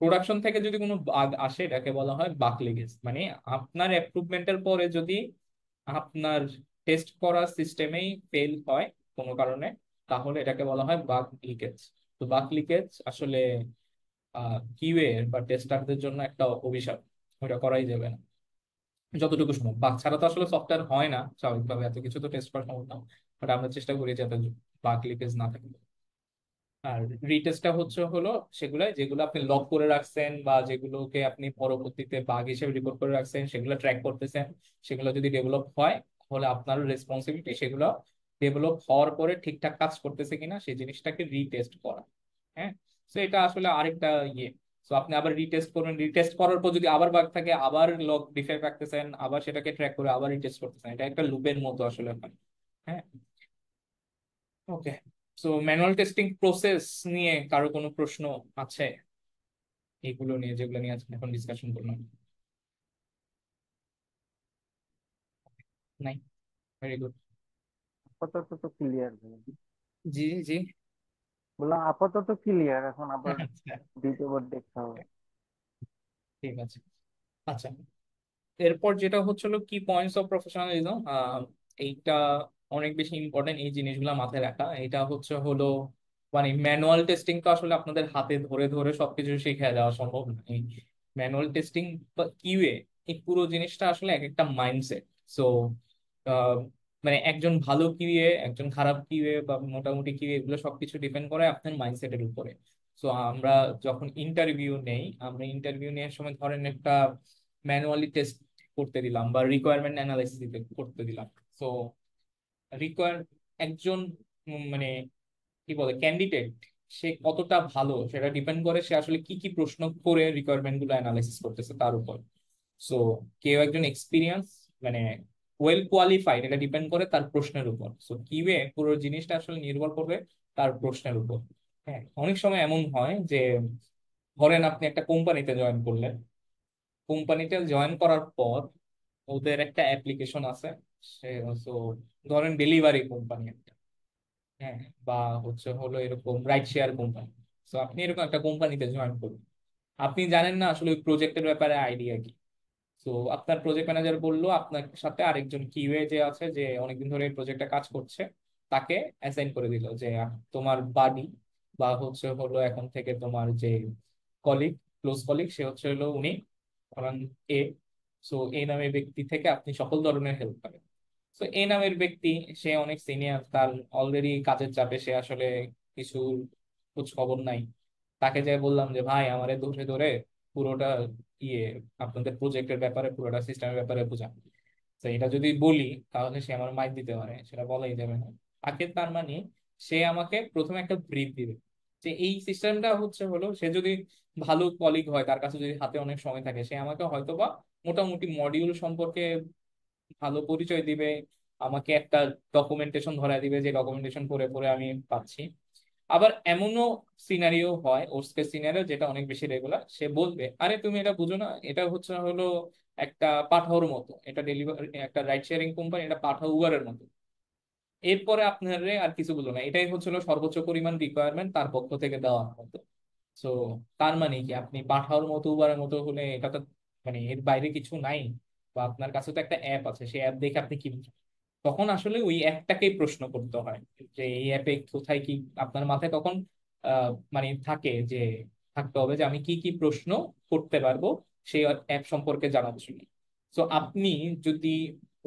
Speaker 1: প্রোডাকশন থেকে যদি কোনো বাগ আসে এটাকে বলা হয় বাক লিকেজ। মানে আপনার অ্যাপ্রুভমেন্টের পরে যদি আপনার টেস্ট করা সিস্টেমেই ফেল হয় কোনো কারণে, তাহলে এটাকে বলা হয় বাগ লিকেজ। তো বাগ লিকেজ আসলে কিউএ বা টেস্টারদের জন্য একটা অভিশাপ, ওটা করাই যাবে না যতটুকু সম্ভব। বাগ ছাড়া তো আসলে সফটওয়্যার হয় না স্বাভাবিকভাবে, এত কিছু তো টেস্ট করা সম্ভব না। বাট আমরা চেষ্টা করি যাতে বাগ লিকেজ না থাকে। আর রিটেস্টটা হচ্ছে হলো সেগুলো যেগুলো আপনি লক করে রাখছেন বা যেগুলোকে আপনি পরবর্তীতে বাগ হিসেবে রিপোর্ট করে রাখছেন, সেগুলো ট্র্যাক করতেছেন। সেগুলো যদি ডেভেলপ হয়, তাহলে আপনার রেসপন্সিবিলিটি সেগুলো ডেভেলপ হওয়ার পরে ঠিকঠাক কাজ করতেছে কিনা সেই জিনিসটাকে রিটেস্ট করা। হ্যাঁ। তো এটা আসলে আরেকটা ইয়ে। তো আপনি আবার রিটেস্ট করবেন, রিটেস্ট করার পর যদি আবার বাগ থাকে আবার লগ ডিফেক্ট রাখতেছেন, আবার সেটাকে ট্র্যাক করে আবার রিটেস্ট করতেছেন। এটা একটা লুপের মতো আসলে হয়। হ্যাঁ। ওকে। সো ম্যানুয়াল টেস্টিং প্রসেস নিয়ে কারো কোনো প্রশ্ন আছে? এইগুলো নিয়ে যেগুলো নিয়ে আজকে এখন ডিসকাশন করলাম। নাই? Very good.
Speaker 5: আপাতত তো ক্লিয়ার।
Speaker 1: জি জি।
Speaker 5: বললাম আপাতত ক্লিয়ার, এখন আবার
Speaker 1: আচ্ছা,
Speaker 5: দ্বিতীয়বার দেখতে হবে।
Speaker 1: ঠিক আছে। আচ্ছা, এরপর যেটা হচ্ছিল কি পয়েন্টস অফ প্রফেশনালিজম, এইটা অনেক বেশি ইম্পর্টেন্ট এই জিনিসগুলো মাথায় রাখা। এটা হচ্ছে হলো মানে ম্যানুয়াল টেস্টিং তো আসলে আপনাদের হাতে ধরে ধরে সবকিছু শিখে যাওয়া সম্ভব না। এই ম্যানুয়াল টেস্টিং বা কিউএ, এই পুরো জিনিসটা আসলে এক একটা মাইন্ডসেট। সো মানে একজন ভালো কিউএ, একজন খারাপ কিউএ বা মোটামুটি কিউএ, এগুলো সবকিছু ডিপেন্ড করে আপনার মাইন্ডসেটের উপরে। সো আমরা যখন ইন্টারভিউ নেই, আমরা ইন্টারভিউ নেওয়ার সময় ধরেন একটা ম্যানুয়ালি টেস্ট করতে দিলাম বা রিকোয়ারমেন্ট অ্যানালাইসিস করতে দিলাম। তো রিকোয়ার একজন মানে কি বলে ক্যান্ডিডেট, সে কতটা ভালো সেটা ডিপেন্ড করে সে আসলে কি কি প্রশ্ন করে রিকোয়ারমেন্ট গুলো অ্যানালাইসিস করতেছে তার উপর। সো কেউ একজন এক্সপিরিয়েন্স মানে ওয়েল কোয়ালিফাইড, এটা ডিপেন্ড করে তার প্রশ্নের উপর। সো কিউএ পুরো জিনিসটা আসলে নির্ভর করবে তার প্রশ্নের উপর। হ্যাঁ। অনেক সময় এমন হয় যে ধরেন আপনি একটা কোম্পানিতে জয়েন করলেন, কোম্পানিতে জয়েন করার পর ওদের একটা অ্যাপ্লিকেশন আছে। সে so ধরেন ডেলিভারি কোম্পানি একটা, হ্যাঁ, বা হচ্ছে হলো এরকম রাইড শেয়ার কোম্পানি। তো আপনি এরকম একটা কোম্পানিতে জয়েন করুন, আপনি জানেন না আসলে ওই প্রজেক্টের ব্যাপারে আইডিয়া কি। তো আপনার প্রজেক্ট ম্যানেজার বললো আপনার সাথে আরেকজন কিউএ যে আছে, যে অনেকদিন ধরে এই প্রজেক্টে কাজ করছে, তাকে অ্যাসাইন করে দিল যে তোমার বাডি বা হচ্ছে হলো এখন থেকে তোমার যে কলিগ, ক্লোজ কলিগ, সে হচ্ছে হলো উনি, ধরেন এ। সো এ নামের ব্যক্তি থেকে আপনি সকল ধরনের হেল্প পাবেন। তো এ নামের ব্যক্তি, সে অনেক সিনিয়র, তার অলরেডি কাজের চাপে সে আসলে কিছু খোঁজ খবর নাই। তাকে যাই বললাম যে ভাই আমারে ধরে ধরে পুরোটা ইয়ে আপনাদের প্রজেক্টের ব্যাপারে, পুরোটা সিস্টেমের ব্যাপারে বোঝান। তো এটা যদি বলি তাহলে সে আমার মাইক দিতে পারে, সেটা বলাই যাবে না তাকে। তার মানে সে আমাকে প্রথমে একটা ব্রিফ দিবে যে এই সিস্টেমটা হচ্ছে হলো, সে যদি ভালো কলিগ হয়, তার কাছে যদি হাতে অনেক সময় থাকে, সে আমাকে হয়তোবা মোটামুটি মডিউল সম্পর্কে ভালো পরিচয় দিবে, আমাকে একটা ডকুমেন্টেশন ধরায় দিবে যে ডকুমেন্টেশন পড়ে পড়ে আমি পাচ্ছি। আবার এমনও সিনারিও হয়, ওর্স্ট কেস সিনারিও যেটা অনেক বেশি রেগুলার, সে বলবে আরে তুমি এটা বুঝো না, এটা হচ্ছে হলো একটা পাঠাওর মতো, এটা ডেলিভারি একটা রাইড শেয়ারিং কোম্পানি, এটা পাঠাও উবারের মতো। এরপরে আপনার আর কিছু বললো না, এটাই হচ্ছিল সর্বোচ্চ পরিমাণ রিকোয়ারমেন্ট তার পক্ষ থেকে দেওয়ার মতো। তো তার মানে কি, আপনি পাঠাওর মতো উবারের মতো হলে এটা তো মানে এর বাইরে কিছু নাই। বা আপনার কাছে তো একটা অ্যাপ আছে, সেই অ্যাপ দেখে আপনি কি বুঝবেন? তখন আসলে ওই অ্যাপটাকেই প্রশ্ন করতে হয় যে এই অ্যাপে কোথায় কি আপনার মাথায় তখন মানে থাকে যে, থাকতে হবে যে আমি কি কি প্রশ্ন করতে পারবো সেই অ্যাপ সম্পর্কে জানার জন্য। তো আপনি যদি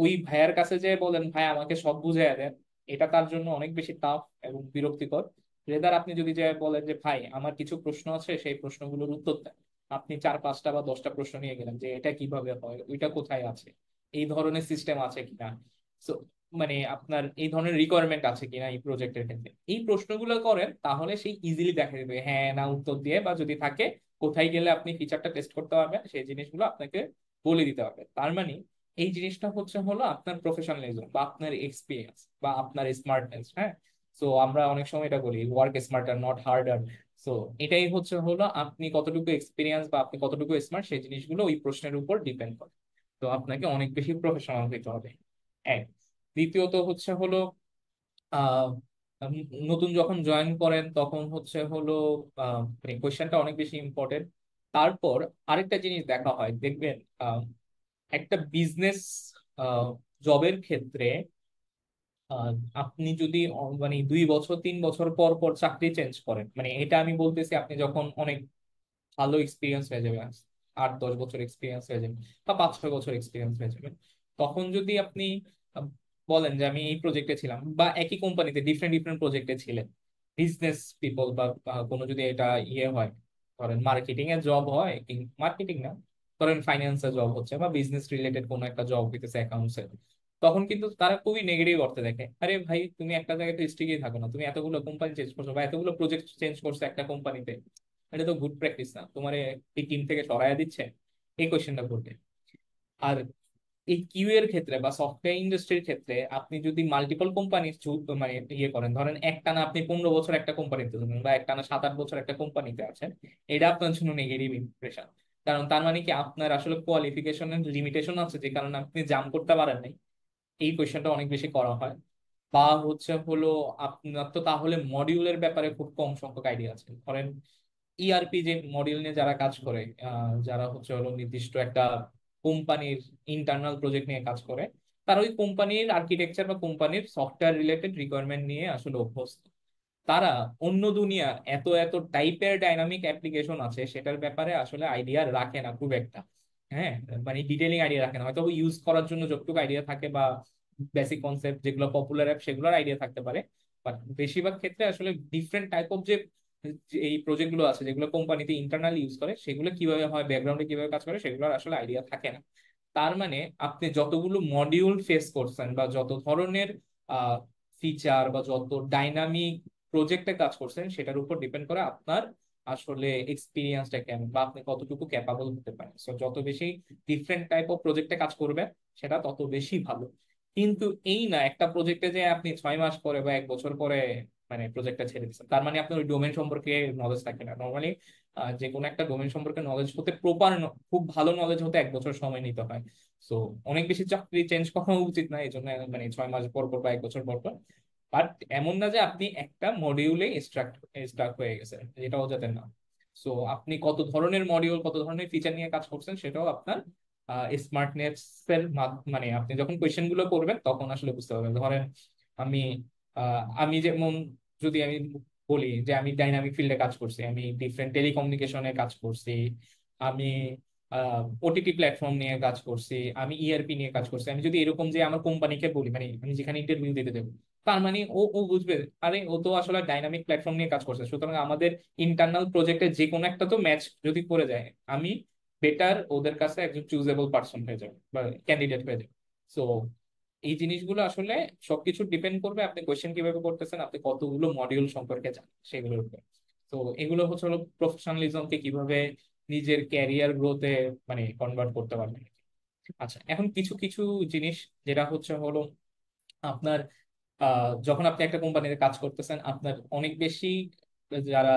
Speaker 1: ওই ভাইয়ার কাছে যে বলেন ভাই আমাকে সব বুঝাইয়া দেন, এটা তার জন্য অনেক বেশি টাফ এবং বিরক্তিকর। রেদার আপনি যদি যে বলেন যে ভাই আমার কিছু প্রশ্ন আছে, সেই প্রশ্নগুলোর উত্তর দেন, আপনি 4, 5টা বা 10টা প্রশ্ন নিয়ে গেলেন যে এটা কিভাবে হয়, ওইটা কোথায় আছে, এই ধরনের সিস্টেম আছে কিনা, So, মানে আপনার এই ধরনের রিকোয়ারমেন্ট আছে কিনা এই প্রজেক্টের ক্ষেত্রে, এই প্রশ্নগুলো করেন, তাহলে সেই ইজিলি দেখা যাবে হ্যাঁ না উত্তর দিয়ে, বা যদি থাকে কোথায় গেলে আপনি ফিচারটা টেস্ট করতে পারবেন সেই জিনিসগুলো আপনাকে বলে দিতে হবে। তার মানে এই জিনিসটা হচ্ছে হলো আপনার প্রফেশনালিজম বা আপনার এক্সপিরিয়েন্স বা আপনার স্মার্টনেস। হ্যাঁ, তো আমরা অনেক সময় এটা বলি ওয়ার্ক স্মার্টার নট হার্ডার। তো এটাই হচ্ছে হলো আপনি কতটুকু এক্সপিরিয়েন্স বা আপনি কতটুকু স্মার্ট, সেই জিনিসগুলো ওই প্রশ্নের উপর ডিপেন্ড করে। তো আপনাকে অনেক বেশি প্রফেশনাল হতে হবে, এক। দ্বিতীয়ত হচ্ছে হলো আহ উম, নতুন যখন জয়েন করেন তখন হচ্ছে হলো মানে কোয়েশ্চেনটা অনেক বেশি ইম্পর্টেন্ট। তারপর আরেকটা জিনিস দেখা হয় দেখবেন, একটা বিজনেস জবের ক্ষেত্রে আহ, আপনি যদি মানে 2 বছর 3 বছর পর পর চাকরি চেঞ্জ করেন, মানে এটা আমি বলতেছি আপনি যখন অনেক ভালো এক্সপিরিয়েন্স হয়ে যাবে, 8-10 বছর এক্সপিরিয়েন্স হয়ে যাবে বা 5-6 বছর এক্সপিরিয়েন্স হয়ে যাবে, তখন যদি আপনি আহ, বলেন যে আমি এই প্রজেক্টে ছিলাম বা একই কোম্পানিতে ডিফারেন্ট ডিফারেন্ট প্রজেক্টে ছিলেন, বিজনেস পিপল বা কোনো যদি এটা ইয়ে হয়, ধরেন মার্কেটিং এর জব হয়, মার্কেটিং না, ধরেন ফাইন্যান্স এর জব হচ্ছে বা বিজনেস রিলেটেড কোনো একটা জব হইতেছে অ্যাকাউন্টস এর, তখন কিন্তু তারা খুবই নেগেটিভ অর্থে দেখে, আরে ভাই তুমি একটা জায়গায় তো স্টিকই থাকো না, তুমি এতগুলো কোম্পানি চেঞ্জ করছো বা এতগুলো প্রজেক্ট চেঞ্জ করছো একটা কোম্পানিতে, এটা তো গুড প্র্যাকটিস না, তোমার এই টিম থেকে সরাইয়া দিচ্ছে, এই কোয়েশ্চেনটা করবে। আর এই কিউ এর ক্ষেত্রে বা সফটওয়্যার ইন্ডাস্ট্রির ক্ষেত্রে আপনি যদি মাল্টিপল কোম্পানি মানে ইয়ে করেন, ধরেন একটানা আপনি 15 বছর একটা কোম্পানিতে থাকেন বা একটানা 7-8 বছর একটা কোম্পানিতে আছেন, এটা আপনার জন্য নেগেটিভ ইমপ্রেশন। কারণ তার মানে কি আপনার আসলে কোয়ালিফিকেশনের লিমিটেশন আছে যে কারণে আপনি জাম্প করতে পারেন নাই, এই কোয়েশ্চেনটা অনেক বেশি করা হয়। বা হচ্ছে হলো আপনার তো তাহলে মডিউলের ব্যাপারে খুব কম সংখ্যক আইডিয়া আছে। ধরেন ইআরপি যে মডিউল নিয়ে যারা কাজ করে, যারা হচ্ছে হলো নির্দিষ্ট একটা কোম্পানির ইন্টারনাল প্রজেক্ট নিয়ে কাজ করে, তারা ওই কোম্পানির আর্কিটেকচার বা কোম্পানির সফটওয়্যার রিলেটেড রিকোয়ারমেন্ট নিয়ে আসলে অভ্যস্ত। তারা অন্য দুনিয়ার এত এত টাইপের ডাইনামিক অ্যাপ্লিকেশন আছে সেটার ব্যাপারে আসলে আইডিয়া রাখে না খুব একটা। হ্যাঁ, মানে ডিটেলিং আইডিয়া রাখে না, হয়তো ইউজ করার জন্য যতটুকু আইডিয়া থাকে বা বেসিক কনসেপ্ট যেগুলো পপুলার অ্যাপ সেগুলোর আইডিয়া থাকতে পারে। বাট বেশিরভাগ ক্ষেত্রে আসলে ডিফারেন্ট টাইপ অফ যে এই প্রজেক্ট গুলো আছে যেগুলো কোম্পানিতে ইন্টারনালি ইউজ করে, সেগুলো কিভাবে হয়, ব্যাকগ্রাউন্ডে কিভাবে কাজ করে, সেগুলোর আসলে আইডিয়া থাকে না। তার মানে আপনি যতগুলো মডিউল ফেস করছেন বা যত ধরনের ফিচার বা যত ডাইনামিক প্রজেক্টে কাজ করছেন, সেটার উপর ডিপেন্ড করে আপনার আসলে এক্সপিরিয়েন্সটা কেমন বা আপনি কতটুকু ক্যাপাবল হতে পারেন। সো যত বেশি ডিফারেন্ট টাইপ অফ প্রজেক্টে কাজ করবেন, সেটা তত বেশি ভালো। কিন্তু এই না একটা প্রজেক্টে যে আপনি 6 মাস পরে বা 1 বছর পরে মানে প্রজেক্টটা ছেড়ে দিচ্ছেন, তার মানে আপনার ওই ডোমেন সম্পর্কে নলেজ থাকে না। নর্মালি যে কোনো একটা ডোমেন সম্পর্কে নলেজ হতে খুব ভালো নলেজ হতে 1 বছর সময় নিতে হয়। সো অনেক বেশি চাকরি চেঞ্জ করা উচিত না এই জন্য, মানে 6 মাস পর পর বা 1 বছর পর পর। বাট এমন না যে আপনি একটা মডিউলে স্টাক হয়ে গেছেন, এটাও যাতে না। সো আপনি কত ধরনের মডিউল, কত ধরনের ফিচার নিয়ে কাজ করছেন, সেটাও আপনার স্মার্টনেস এর মানে আপনি যখন কোয়েশ্চেন গুলো করবেন তখন আসলে বুঝতে পারবেন। ধরেন আমি আমি যেমন, যদি আমি বলি যে আমি ডাইনামিক ফিল্ডে কাজ করছি, আমি ডিফারেন্ট টেলিকমিউনিকেশনে কাজ করছি, আমি ওটিটি প্ল্যাটফর্ম নিয়ে কাজ করছি, আমি ইআরপি নিয়ে কাজ করছি, আমি যদি এরকম যে আমার কোম্পানিকে বলি, মানে আমি যেখানে ইন্টারভিউ দিতে দেবো, তার মানে ও ও বুঝবে আরে ও তো আসলে ডাইনামিক প্ল্যাটফর্ম নিয়ে কাজ করছে, সুতরাং আমাদের ইন্টারনাল প্রজেক্টে যে কোনো একটা তো ম্যাচ যদি করে যায়, আমি বেটার ওদের কাছে একজন চুজেবল পার্সন হয়ে যাবে বা ক্যান্ডিডেট হয়ে যাবে। সো এই জিনিসগুলো আসলে সবকিছু ডিপেন্ড করবে আপনি কোয়েশ্চেন কিভাবে করতেছেন, আপনি কতগুলো মডিউল সম্পর্কে জানেন সেগুলোর উপর। তো এগুলো হচ্ছে হলো প্রফেশনালিজমকে কিভাবে নিজের ক্যারিয়ার গ্রোথে মানে কনভার্ট করতে পারবেন। আচ্ছা, এখন কিছু কিছু জিনিস যেটা হচ্ছে হলো আপনার যখন আপনি একটা কোম্পানিতে কাজ করতেছেন, আপনার অনেক বেশি যারা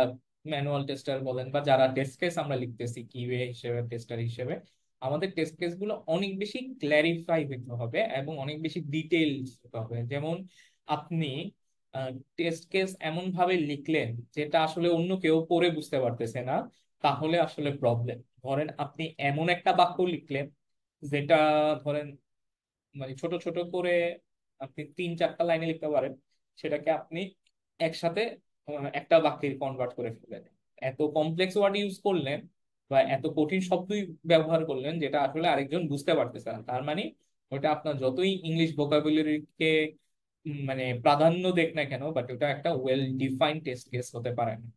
Speaker 1: ম্যানুয়াল টেস্টার বলেন বা যারা টেস্ট কেস আমরা লিখতেছি কিউএ হিসেবে, টেস্টার হিসেবে, আমাদের টেস্ট কেস গুলো অনেক বেশি ক্ল্যারিফাই হতে হবে এবং অনেক বেশি ডিটেইলস হতে হবে। যেমন আপনি টেস্ট কেস এমন ভাবে লিখলেন যেটা আসলে অন্য কেউ পড়ে বুঝতে পারতেছে না, তাহলে আসলে প্রবলেম। ধরেন আপনি এমন একটা বাক্য লিখলেন যেটা ধরেন মানে ছোট ছোট করে আপনি 3-4টা লাইনে লিখতে পারেন, সেটাকে আপনি একসাথে একটা বাক্যে কনভার্ট করে ফেললেন। এত কমপ্লেক্স ওয়ার্ড ইউজ করলেন বা এত কঠিন শব্দই ব্যবহার করলেন যেটা আসলে আরেকজন বুঝতে পারতেছে না, তার মানে ওটা আপনার যতই ইংলিশ ভোকাবুলারিকে মানে প্রাধান্য দেখ না কেন, বাট ওটা একটা ওয়েল ডিফাইন্ড টেস্ট কেস হতে পারে না,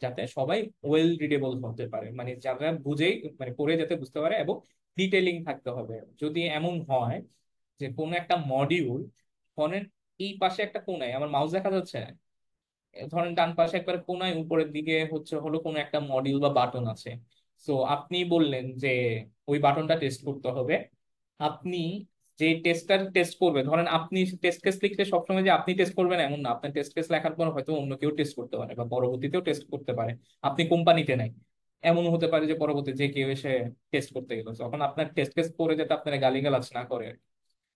Speaker 1: যাতে সবাই ওয়েল রিডেবল হতে পারে, মানে যারা বুঝেই মানে পড়ে যাতে বুঝতে পারে, এবং ডিটেলিং থাকতে হবে। যদি এমন হয় যে কোনো একটা মডিউল, ধরেন এই পাশে একটা কোণায় আমার মাউস দেখা যাচ্ছে, ধরেন ডান পাশে একবারে কোণায় উপরের দিকে হচ্ছে হলো কোনো একটা মডিউল বা বাটন আছে। সো আপনি বললেন যে ওই বাটনটা টেস্ট করতে হবে। আপনি যে টেস্টার টেস্ট করবে, ধরেন আপনি টেস্ট কেস লিখতে সবসময় যে আপনি টেস্ট করবেন এমন না, আপনার টেস্ট কেস লেখার পর হয়তো অন্য কেউ টেস্ট করতে পারে বা পরবর্তীতেও টেস্ট করতে পারে, আপনি কোম্পানিতে নাই, এমন হতে পারে যে পরবর্তী যে কেউ এসে টেস্ট করতে গেল, তখন আপনার টেস্ট কেস পড়ে যাতে আপনারা গালিগালাজ না করে,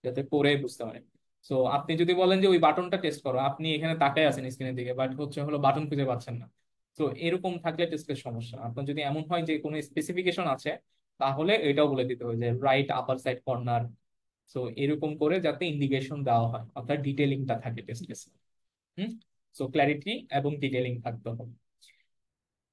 Speaker 1: যাতে পড়ে বুঝতে পারে। সো আপনি যদি বলেন যে ওই বাটনটা টেস্ট করো, আপনি এখানে তাকায় আছেন স্ক্রিনের দিকে, বাট হচ্ছে হলো বাটন খুঁজে পাচ্ছেন না। তো এরকম থাকলে টেস্টের সমস্যা। আপনার যদি এমন হয় যে কোনো স্পেসিফিকেশন আছে, তাহলে এটাও বলে দিতে হবে যে right upper side corner. So এরকম করে যাতে ইন্ডিকেশন দেওয়া হয়, অর্থাৎ ডিটেলিংটা থাকে টেস্ট কেসে। হুম। সো ক্ল্যারিটি এবং ডিটেলিং থাকতে হবে।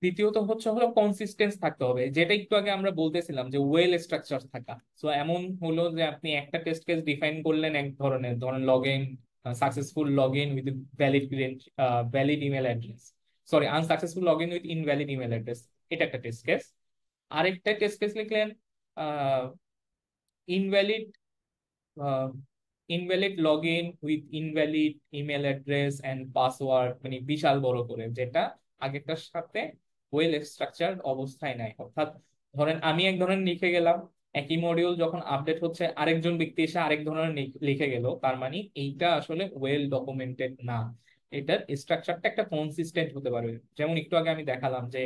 Speaker 1: দ্বিতীয়ত হচ্ছে হলো কনসিস্টেন্স থাকতে হবে, যেটা একটু আগে আমরা বলতেছিলাম যে ওয়েল স্ট্রাকচার থাকা। সো এমন হলো যে আপনি একটা টেস্ট কেস ডিফাইন করলেন এক ধরনের, ধরেন log in successful log in with valid valid email address, sorry unsuccessful log in with invalid email address, এটা একটা টেস্ট কেস। আরেকটা টেস্ট কেস লিখলেন invalid invalid log in with invalid email address and password, মানে বিশাল বড় করে, যেটা আগেরটার সাথে ওয়েল স্ট্রাকচার অবস্থায় নাই। অর্থাৎ ধরেন আমি এক ধরনের লিখে গেলাম, একই মডিউল যখন আপডেট হচ্ছে আরেকজন ব্যক্তি এসে আরেক ধরনের লিখে গেল, তার মানে এইটা আসলে ওয়েল ডকুমেন্টেড না। এটার স্ট্রাকচারটা একটা কনসিস্টেন্ট হতে পারবে। যেমন একটু আগে আমি দেখালাম যে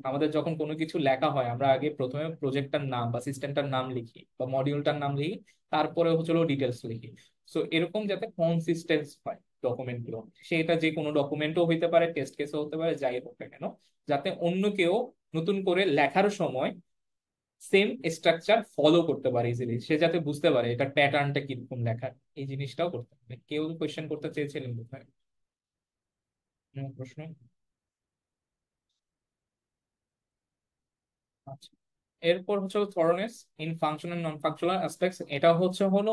Speaker 1: আমাদের যখন কোনো কিছু লেখা হয়, আমরা আগে প্রথমে প্রজেক্টটার নাম বা সিস্টেমটার নাম লিখি বা মডিউলটার নাম লিখি, তারপরে হচ্ছে ডিটেলস লিখি। সো এরকম যাতে কনসিস্টেন্স হয় ডকুমেন্ট গুলো, সেটা যে কোনো ডকুমেন্টও হইতে পারে, টেস্ট কেসও হতে পারে, যাই হোক না কেন, যাতে অন্য কেউ নতুন করে লেখার সময় সেম স্ট্রাকচার ফলো করতে পারে ইজিলি, সে যাতে বুঝতে পারে এটা প্যাটার্নটা কিরকম লেখার। এই জিনিসটাও করতে হবে। কেউ কোয়েশ্চেন করতে চেয়েছিলেন কোথায়? কোনো প্রশ্ন? আচ্ছা, এরপর হচ্ছে thoroughness in functional non functional aspects. এটা হচ্ছে হলো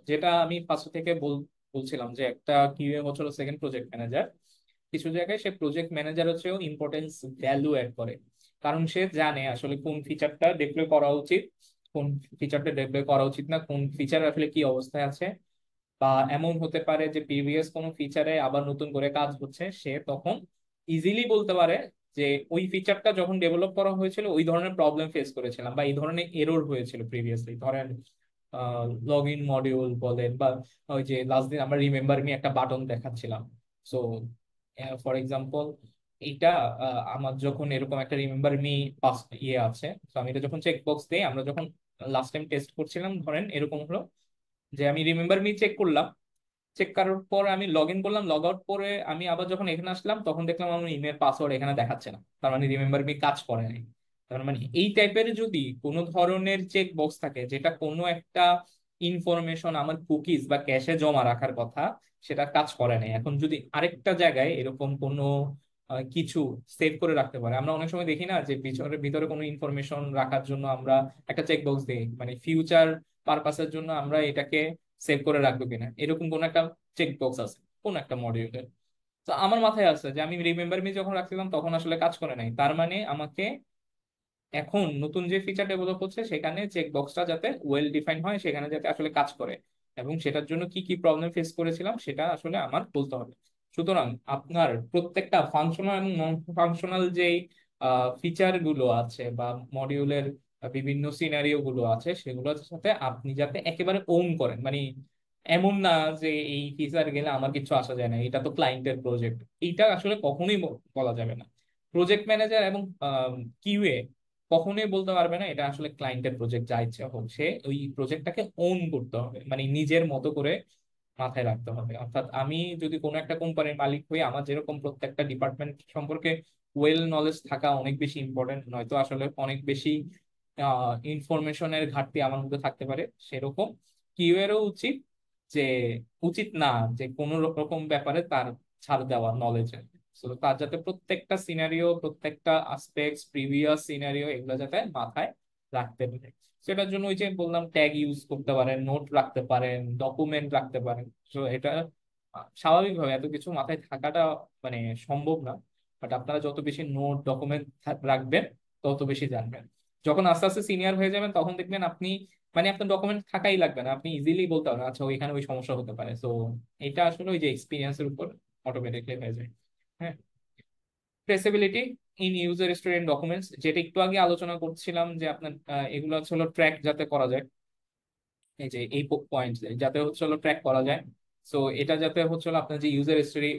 Speaker 1: যেটা আমি ফার্স্ট থেকে বলছিলাম যে একটা কিউএ হচ্ছে সেকেন্ড প্রজেক্ট ম্যানেজার, কিছু জায়গায় সে প্রজেক্ট ম্যানেজার হচ্ছেও ইম্পর্টেন্স ভ্যালু অ্যাড করে, কারণ সে জানে আসলে কোন ফিচারটা ডিপ্লয় করা উচিত, কোন ফিচারটা ডিপ্লয় করা উচিত না, কোন ফিচার আসলে কি অবস্থায় আছে। বা এমন হতে পারে যে প্রিভিয়াস কোনো ফিচারে আবার নতুন করে কাজ হচ্ছে, সে তখন ইজিলি বলতে পারে যে ওই ফিচারটা যখন ডেভেলপ করা হয়েছিল ওই ধরনের প্রবলেম ফেস করেছিলাম বা এই ধরনের এরর হয়েছিল প্রিভিয়াসলি। ধরেন লগ ইন মডিউল বলেন, বা ওই যে লাস্ট দিন আমরা রিমেম্বার মি একটা বাটন দেখাচ্ছিলাম। সো ফর এক্সাম্পল এইটা আমার যখন এরকম একটা রিমেম্বার মি পাস ইয়ে আছে, তো আমি এটা যখন চেক বক্স দিই, আমরা যখন লাস্ট টাইম টেস্ট করছিলাম, ধরেন এরকম হলো যে আমি রিমেম্বার মি চেক করলাম, চেক করার পর আমি লগ ইন করলাম, লগ আউট করে আমি আবার যখন এখানে আসলাম তখন দেখলাম আমার ইমেল পাসওয়ার্ড এখানে দেখাচ্ছে না, তার মানে রিমেম্বার মি কাজ করে নাই। তার মানে এই টাইপের যদি কোনো ধরনের চেক বক্স থাকে যেটা কোনো একটা ইনফরমেশন আমার কুকিজ বা ক্যাশে জমা রাখার কথা, সেটা কাজ করে নাই। এখন যদি আরেকটা জায়গায় এরকম কোনো কিছু সেভ করে রাখতে পারে। আমরা অনেক সময় দেখি না যে ভিতরে ভিতরে কোনো ইনফরমেশন রাখার জন্য আমরা একটা চেক বক্স দিই, মানে ফিউচার পারপাসের জন্য আমরা এটাকে সেভ করে রাখবো কিনা, এরকম কোন একটা চেক বক্স আছে কোন একটা মডিউলে। তো আমার মাথায় আছে যে আমি রিমেম্বার মি যখন রাখছিলাম তখন আসলে কাজ করে নাই, তার মানে আমাকে এখন নতুন যে ফিচার ডেভেলপ হচ্ছে সেখানে চেক বক্সটা যাতে ওয়েল ডিফাইন হয়, সেখানে যাতে আসলে কাজ করে, এবং সেটার জন্য কি কি প্রবলেম ফেস করেছিলাম সেটা আসলে আমার বলতে হবে। সুতরাং আপনার প্রত্যেকটা ফাংশনাল এবং নন ফাংশনাল যে ফিচার গুলো আছে বা মডিউলের বিভিন্ন সিনারিও গুলো আছে সেগুলোর সাথে আপনি যাতে একেবারে ওন করেন, মানে এমন না যে এই ফিচার গেলে আমার কিছু আসা যায় না, এটা তো ক্লায়েন্টের প্রজেক্ট, এইটা আসলে কখনোই বলা যাবে না। প্রজেক্ট ম্যানেজার এবং কিউএ কখনোই বলতে পারবে না এটা আসলে ক্লায়েন্টের প্রজেক্ট, যা ইচ্ছা হোক সে ওই প্রজেক্টটাকে ওন করতে হবে, মানে নিজের মতো করে মাথায় রাখতে হবে। অর্থাৎ আমি যদি কোনো একটা কোম্পানির মালিক হই, আমার যেরকম প্রত্যেকটা ডিপার্টমেন্ট সম্পর্কে ওয়েল নলেজ থাকা অনেক বেশি ইম্পর্টেন্ট, নয়তো আসলে অনেক বেশি ইনফরমেশনের ঘাটতি আমার মধ্যে থাকতে পারে, সেরকম কিউ এরও উচিত যে উচিত না যে কোনো রকম ব্যাপারে তার ছাড় দেওয়া নলেজে। তো তার যাতে প্রত্যেকটা সিনারিও, প্রত্যেকটা আসপেক্টস, প্রিভিয়াস সিনারিও, এগুলো যাতে মাথায় রাখতে পারে। সেটার জন্য ওই যে বললাম ট্যাগ ইউজ করতে পারেন, নোট রাখতে পারেন, ডকুমেন্ট রাখতে পারেন। তো এটা স্বাভাবিকভাবে এত কিছু মাথায় থাকাটা মানে সম্ভব না, বাট আপনারা যত বেশি নোট ডকুমেন্ট রাখবেন তত বেশি জানবেন। যখন আস্তে আস্তে সিনিয়র হয়ে যাবেন তখন দেখবেন আপনি মানে আপনার ডকুমেন্ট থাকাই লাগবে না, আপনি ইজিলি বলতে পারবেন আচ্ছা ওইখানে ওই সমস্যা হতে পারে। তো এটা আসলে ওই যে এক্সপিরিয়েন্সের উপর অটোমেটিকলি হয়ে যায়। হ্যাঁ, traceability in user story documents, যেটা একটু আগে আলোচনা করছিলাম যে আপনার এগুলো হচ্ছে হলো ট্র্যাক যাতে করা যায়, এই যে এই পয়েন্ট যাতে হচ্ছে হলো ট্র্যাক করা যায়। সো এটা যাতে হচ্ছে হলো আপনার যে ইউজার স্টোরি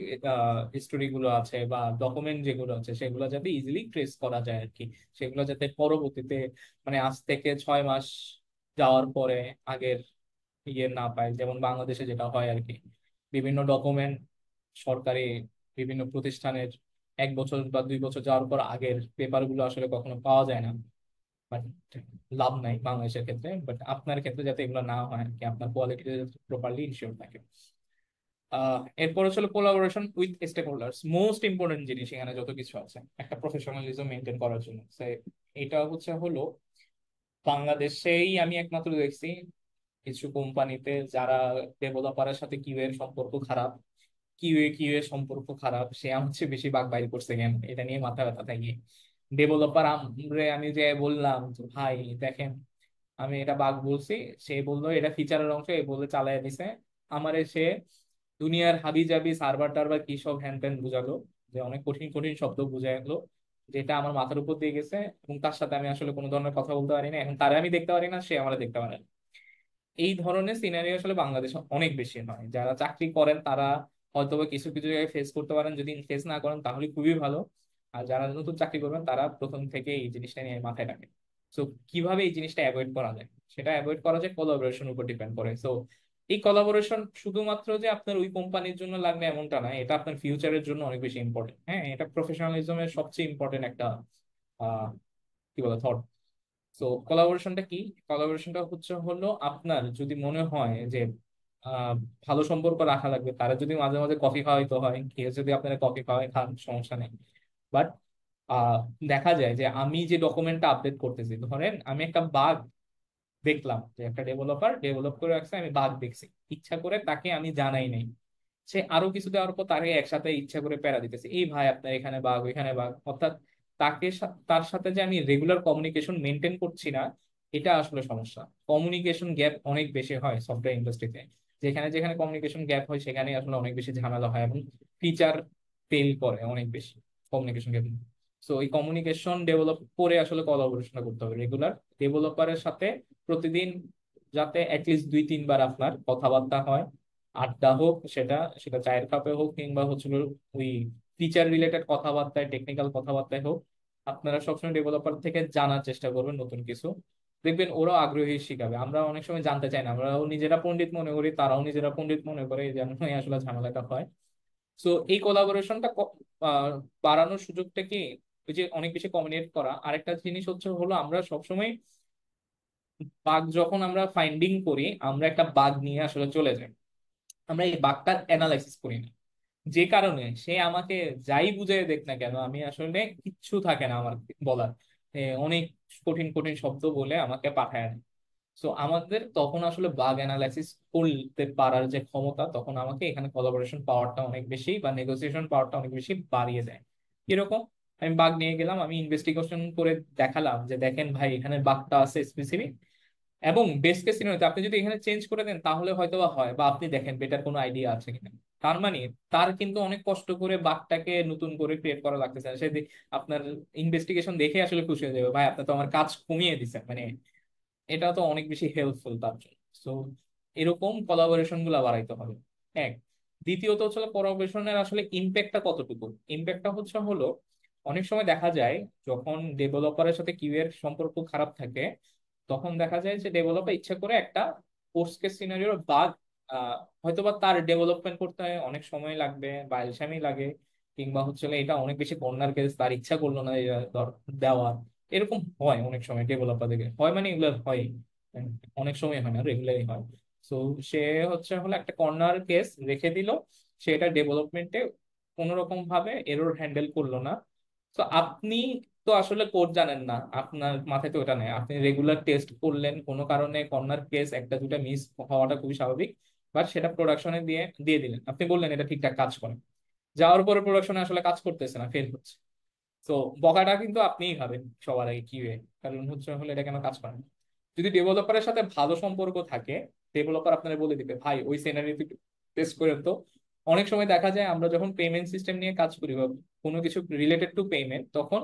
Speaker 1: স্টোরি গুলো আছে বা ডকুমেন্ট যেগুলো আছে সেগুলো যাতে ইজিলি ট্রেস করা যায় আর কি, সেগুলো যাতে পরবর্তীতে মানে আজ থেকে 6 মাস যাওয়ার পরে আগের ইয়ে না পায়, যেমন বাংলাদেশে যেটা হয় আর কি। বিভিন্ন ডকুমেন্ট সরকারি বিভিন্ন প্রতিষ্ঠানের 1 বছর বা 2 বছর যাওয়ার পর আগের পেপার গুলো আসলে কখনো পাওয়া যায় না, বাট লাভ নাই বাংলাদেশের ক্ষেত্রে। বাট আপনার ক্ষেত্রে যাতে এগুলো না হয় আর কি, আপনার কোয়ালিটি প্রপারলি ইনশিওর থাকে। এরপর হচ্ছে collaboration with stakeholders, most important জিনিস এখানে যত কিছু আছে একটা প্রফেশনালিজম মেনটেন করার জন্য। এটা হচ্ছে হলো বাংলাদেশেই আমি একমাত্র দেখছি কিছু কোম্পানিতে যারা ডেভেলপারের সাথে কিউ এর সম্পর্ক খারাপ, কিউ এর সম্পর্ক খারাপ, সে আমার চেয়ে বেশি বাগ বাইর করছে কেন এটা নিয়ে মাথা ব্যথা থাকে। ডেভেলপার আমি যে বললাম যে ভাই দেখেন আমি এটা বাগ বলছি, সে বললো এটা ফিচারের অংশ, এ বলে চালায় দিছে আমারে। সে দুনিয়ার হাবি জাবি সার্ভার টার্ভার কি সব হ্যান ত্যান বুঝালো, যে অনেক কঠিন কঠিন শব্দ বুঝাইলো, যেটা আমার মাথার উপর দিয়ে গেছে, এবং তার সাথে আমি আসলে কোনো ধরনের কথা বলতে পারি না, এখন তারে আমি দেখতে পারি না, সে আমার দেখতে পারে না। এই ধরনের সিনারিও আসলে বাংলাদেশে অনেক বেশি হয়। যারা চাকরি করেন তারা হয়তো বা কিছু কিছু জায়গায় ফেস করতে পারেন, যদি ফেস না করেন তাহলে খুবই ভালো। আর যারা নতুন চাকরি করবেন তারা প্রথম থেকে এই জিনিসটা নিয়ে মাথায় রাখেন। তো কিভাবে এই জিনিসটা অ্যাভয়েড করা যায়, সেটা অ্যাভয়েড করা যায় কোলাবোরেশন উপর ডিপেন্ড করে। তো এই কোলাবোরেশন শুধুমাত্র যে আপনার ওই কোম্পানির জন্য লাগবে এমনটা না, এটা আপনার ফিউচারের জন্য অনেক বেশি ইম্পর্টেন্ট। হ্যাঁ, এটা প্রফেশনালিজমের সবচেয়ে ইম্পর্টেন্ট একটা আহ কি বলে থট। তো কোলাবোরেশনটা কি? কোলাবোরেশনটা হচ্ছে হলো আপনার যদি মনে হয় যে আহ, ভালো সম্পর্ক রাখা লাগবে, তারা যদি মাঝে মাঝে কফি খাওয়াইতে হয়, কেউ যদি আপনারা কফি খাওয়াই খান সমস্যা নেই। বাট দেখা যায় যে আমি যে ডকুমেন্টটা আপডেট করতেছি, ধরেন আমি একটা বাগ দেখলাম যে একটা ডেভেলপার ডেভেলপ করে রাখছে, আমি বাগ দেখছি, ইচ্ছা করে তাকে আমি জানাই নাই, সে আরো কিছু দেওয়ার পর তাকে একসাথে ইচ্ছা করে প্যারা দিতেছে, এই ভাই আপনার এখানে বাগ ওইখানে বাগ, অর্থাৎ তার সাথে যে আমি রেগুলার কমিউনিকেশন মেনটেন করছি না, এটা আসলে সমস্যা। কমিউনিকেশন গ্যাপ অনেক বেশি হয় সফটওয়্যার ইন্ডাস্ট্রিতে, যেখানে যেখানে কমিউনিকেশন গ্যাপ হয় সেখানে আসলে অনেক বেশি ঝামেলা হয় এবং ফিচার ফেল করে অনেক বেশি কমিউনিকেশন গ্যাপ। সো এই কমিউনিকেশন ডেভেলপ করে আসলে কোলাবোরেশন করতে হবে রেগুলার ডেভেলপারের সাথে প্রতিদিন, যাতে অ্যাটলিস্ট 2-3 বার আপনার কথাবার্তা হয়, আড্ডা হোক, সেটা সেটা চায়ের কাপে হোক কিংবা হচ্ছিল ওই ফিচার রিলেটেড কথাবার্তায়, টেকনিক্যাল কথাবার্তায় হোক। আপনারা সবসময় ডেভেলপার থেকে জানার চেষ্টা করবেন নতুন কিছু, দেখবেন ওরাও আগ্রহী শিখাবে। আমরা অনেক সময় জানতে চাই না, আমরাও নিজেরা পণ্ডিত মনে করি, তারাও নিজেরা পণ্ডিত মনে করে, এই জন্যই আসলে ঝামেলাটা হয়। সো এই কোলাবোরেশনটা বাড়ানোর সুযোগটা কি, ওই যে অনেক বেশি কমিউনিকেট করা। আরেকটা জিনিস হচ্ছে হলো আমরা সবসময় বাগ যখন আমরা ফাইন্ডিং করি, আমরা একটা বাগ নিয়ে আসলে চলে যাই, আমরা এই বাগটার অ্যানালাইসিস করি না। যে কারণে সে আমাকে যাই বুঝে দেখ না কেন, আমি আসলে কিচ্ছু থাকে না আমার বলার। অনেক কঠিন কঠিন শব্দ বলে আমাকে পাঠায় না। সো আমাদের তখন আসলে বাগ অ্যানালাইসিস করতে পারার যে ক্ষমতা, তখন আমাকে এখানে কোলাবোরেশন পাওয়ারটা অনেক বেশি বা নেগোসিয়েশন পাওয়ারটা অনেক বেশি বাড়িয়ে দেয়। কিরকম? আমি বাগ নিয়ে গেলাম, আমি ইনভেস্টিগেশন করে দেখালাম যে দেখেন ভাই এখানে বাগটা আছে স্পেসিফিক, এবং বেস্ট কেস সিনারিওতে আপনি যদি এখানে চেঞ্জ করে দেন তাহলে হয়তো বা হয়, বা আপনি দেখেন বেটার কোনো আইডিয়া আছে কিনা। তার মানে তার কিন্তু অনেক কষ্ট করে বাগটাকে নতুন করে ক্রিয়েট করা লাগতেছে না। আপনার ইনভেস্টিগেশন দেখে আসলে খুশি হয়ে যাবে, ভাই আপনি তো আমার কাজ কমিয়ে দিচ্ছেন, মানে এটা তো অনেক বেশি হেল্পফুল তার জন্য। সো এরকম কোলাবোরেশন গুলা বাড়াইতে হবে, এক। দ্বিতীয়ত হচ্ছে কোলাবোরেশনের আসলে ইম্প্যাক্টটা কতটুকু। ইম্প্যাক্টটা হলো অনেক সময় দেখা যায় যখন ডেভেলপারের সাথে কিউ এর সম্পর্ক খারাপ থাকে, তখন দেখা যায় যে ডেভেলপার ইচ্ছা করে একটা পোস্ট কেস সিনারিওর বাগ, হয়তোবা তার ডেভেলপমেন্ট করতে অনেক সময় লাগবে বা এলসামি লাগে, কিংবা এটা অনেক বেশি কর্নার কেস, তার ইচ্ছা করলো না এটা দেওয়ার। এরকম হয় অনেক সময় ডেভেলপারদেরকে, হয় মানে এগুলো হয়, অনেক সময় হয় না, রেগুলারই হয়। তো সে একটা কর্নার কেস রেখে দিল, সেটা ডেভেলপমেন্টে কোনো রকম ভাবে এরর হ্যান্ডেল করলো না। তো আপনি তো আসলে কোড জানেন না, আপনার মাথায় তো ওটা নেই, আপনি রেগুলার টেস্ট করলেন, কোনো কারণে কর্নার কেস একটা দুটা মিস হওয়াটা খুবই স্বাভাবিক, বাট সেটা প্রোডাকশনে দিয়ে দিয়ে দিলেন, আপনি বললেন এটা ঠিকঠাক কাজ করে, যাওয়ার পরে প্রোডাকশনে আসলে কাজ করতেছে না, ফেল হচ্ছে। তো বকাটা কিন্তু আপনিই খাবেন সবার আগে কিউএ, কারণ এটা কেন কাজ করে না। যদি ডেভেলপারের সাথে ভালো সম্পর্ক থাকে, ডেভেলপার আপনারা বলে দিবে ভাই ওই সিনারিওতে টেস্ট করেন তো। অনেক সময় দেখা যায় আমরা যখন পেমেন্ট সিস্টেম নিয়ে কাজ করি বা কোনো কিছু রিলেটেড টু পেমেন্ট, তখন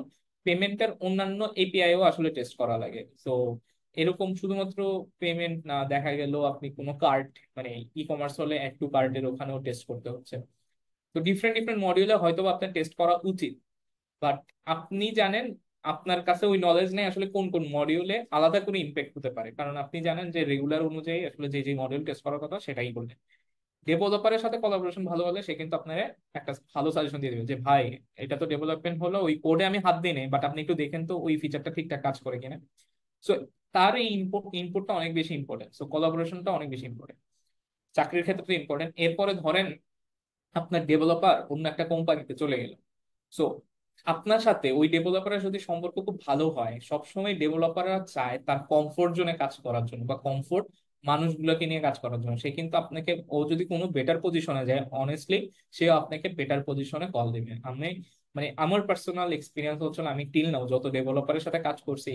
Speaker 1: পেমেন্টের অন্যান্য এপিআইও আসলে টেস্ট করা লাগে। তো এরকম শুধুমাত্র পেমেন্ট না, দেখা গেল আপনি কোনো কার্ড, মানে ই কমার্স হলে অ্যাড টু কার্ডের ওখানেও টেস্ট করতে হচ্ছে। তো ডিফারেন্ট ডিফারেন্ট মডিউলে হয়তো আপনার টেস্ট করা উচিত, বাট আপনি জানেন আপনার কাছে ওই নলেজ নেই আসলে কোন কোন মডিউলে আলাদা করে ইম্প্যাক্ট হতে পারে, কারণ আপনি জানেন যে রেগুলার অনুযায়ী আসলে যে যে মডিউল টেস্ট করার কথা সেটাই বললেন। ডেভেলপারের সাথে কোলাবোরেশন ভালো হলে সে কিন্তু আপনার একটা ভালো সাজেশন দিয়ে দেবে যে ভাই এটা তো ডেভেলপমেন্ট হলো, ওই কোডে আমি হাত দিই নাই, বাট আপনি একটু দেখেন তো ওই ফিচারটা ঠিকঠাক কাজ করে কিনা। সো তার এই ইনপুটটা অনেক বেশি ইম্পর্টেন্ট, সো কোলাবোরেশনটা অনেক বেশি ইম্পর্টেন্ট। চাকরির ক্ষেত্রে তো ইম্পর্টেন্ট। এরপরে ধরেন আপনার ডেভেলপার অন্য একটা কোম্পানিতে চলে গেল, সো আপনার সাথে ওই ডেভেলপারের যদি সম্পর্ক খুব ভালো হয়, সবসময় ডেভেলপাররা চায় তার কমফোর্ট জোনে কাজ করার জন্য বা কমফোর্ট মানুষগুলোকে নিয়ে কাজ করার জন্য। সে কিন্তু আপনাকে, ও যদি কোনো বেটার পজিশনে যায় অনেস্টলি, সে আপনাকে বেটার পজিশনে কল দিবে। আমি মানে আমার পার্সোনাল এক্সপিরিয়েন্স আমি টিল নাও যত ডেভেলপারের সাথে কাজ করছি,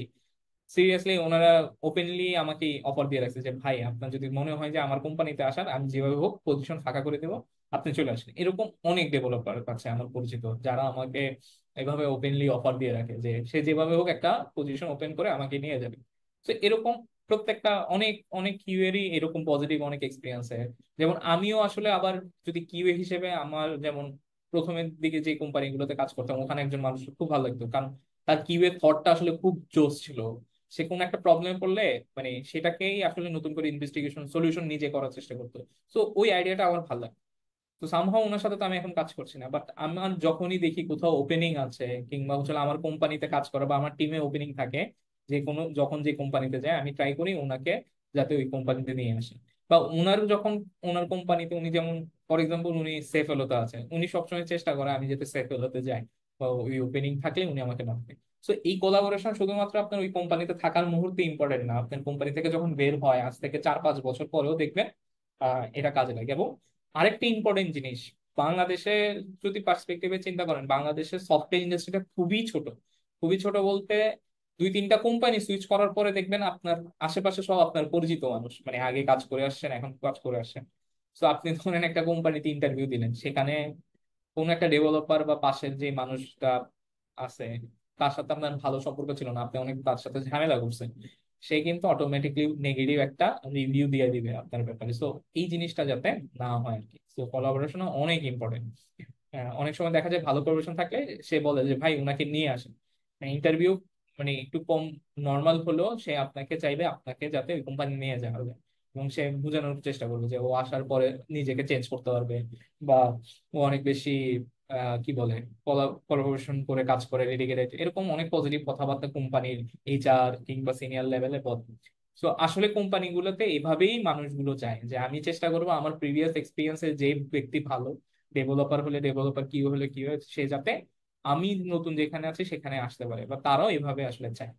Speaker 1: সিরিয়াসলি ওনারা ওপেনলি আমাকে অফার দিয়ে রাখছে যে ভাই আপনার যদি মনে হয় যে আমার কোম্পানিতে আসার, আমি যেভাবে হোক পজিশন ফাঁকা করে দেবো, আপনি চলে আসেন। এরকম অনেক ডেভেলপার আছে আমার পরিচিত যারা আমাকে এভাবে ওপেনলি অফার দিয়ে রাখে যে সে যেভাবে হোক একটা পজিশন ওপেন করে আমাকে নিয়ে যাবে। তো এরকম প্রত্যেকটা অনেক অনেক কিউএরই এরকম পজিটিভ অনেক এক্সপিরিয়েন্স। যেমন আমিও আসলে আবার যদি কিউএ হিসেবে আমার যেমন প্রথমের দিকে যে কোম্পানিগুলোতে কাজ করতাম ওখানে একজন মানুষ খুব ভালো লাগতো, কারণ তার কিউএ থটটা আসলে খুব জোস ছিল। সে কোনো একটা প্রবলেমে পড়লে মানে সেটাকেই আসলে নতুন করে ইনভেস্টিগেশন সলিউশন নিজে করার চেষ্টা করতো। তো ওই আইডিয়াটা আমার ভালো লাগে। তো সামহাও ওনার সাথে তো আমি এখন কাজ করছি না, বাট আমার যখনই দেখি কোথাও ওপেনিং আছে, কিংবা আমার কোম্পানিতে কাজ করা বা আমার টিমে ওপেনিং থাকে, যে কোনো যখন যে কোম্পানিতে যায় আমি ট্রাই করি ওনাকে যাতে ওই কোম্পানিতে নিয়ে আসে। বা ওনার যখন ওনার কোম্পানিতে উনি যেমন ফর এক্সাম্পল উনি সেফ এলোতে আছে, উনি সবসময় চেষ্টা করে আমি যাতে সেফ এলোতে যাই, বা ওই ওপেনিং থাকলে উনি আমাকে ডাকবে। তো এই কোলাবোরেশন শুধুমাত্র আপনার ওই কোম্পানিতে থাকার মুহূর্তে ইম্পর্টেন্ট না, আপনার কোম্পানি থেকে যখন বের হয় আজ থেকে 4-5 বছর পরেও দেখবেন এটা কাজে লাগে। এবং আরেকটা ইম্পর্টেন্ট জিনিস, বাংলাদেশে যদি পার্সপেক্টিভে চিন্তা করেন, বাংলাদেশের সফটওয়্যার ইন্ডাস্ট্রিটা খুবই ছোট। খুবই ছোট বলতে 2-3টা কোম্পানি সুইচ করার পরে দেখবেন আপনার আশেপাশে সব আপনার পরিচিত মানুষ, মানে আগে কাজ করে আসছেন এখন কাজ করে আসছেন। তো আপনি ধরেন একটা কোম্পানিতে ইন্টারভিউ দিলেন, সেখানে কোন একটা ডেভেলপার বা পাশের যে মানুষটা আছে তার সাথে আপনার ভালো সম্পর্ক ছিল না, আপনি অনেক তার সাথে ঝামেলা করছেন, সে কিন্তু অটোমেটিকলি নেগেটিভ একটা রিভিউ দিয়ে দিবে আপনার ব্যাপারে। সো এই জিনিসটা যাতে না হয় আর কি। সো কোলাবোরেশন অনেক ইম্পর্টেন্ট। অনেক সময় দেখা যায় ভালো কোলাবোরেশন থাকলে সে বলে যে ভাই ওনাকে নিয়ে আসেন, ইন্টারভিউ মানে একটু কম নর্মাল হলেও সে আপনাকে চাইবে আপনাকে যাতে ওই কোম্পানি নিয়ে যাওয়া হবে, এবং সে বোঝানোর চেষ্টা করবে যে ও আসার পরে নিজেকে চেঞ্জ করতে পারবে, বা ও অনেক বেশি কি বলে কোলাবোরেশন করে কাজ করে ডেডিকেটেড, এরকম অনেক পজিটিভ কথাবার্তা কোম্পানির এইচআর কিংবা সিনিয়র লেভেলে বলে। তো আসলে কোম্পানিগুলোতে এভাবেই মানুষগুলো চায় যে আমি চেষ্টা করবো আমার প্রিভিয়াস এক্সপিরিয়েন্সে যে ব্যক্তি ভালো ডেভেলপার হলে ডেভেলপার, কিউ হলে কিউ, সে যাতে আমি নতুন যেখানে আছি সেখানে আসতে পারে, বা তারাও এভাবে আসলে চায়।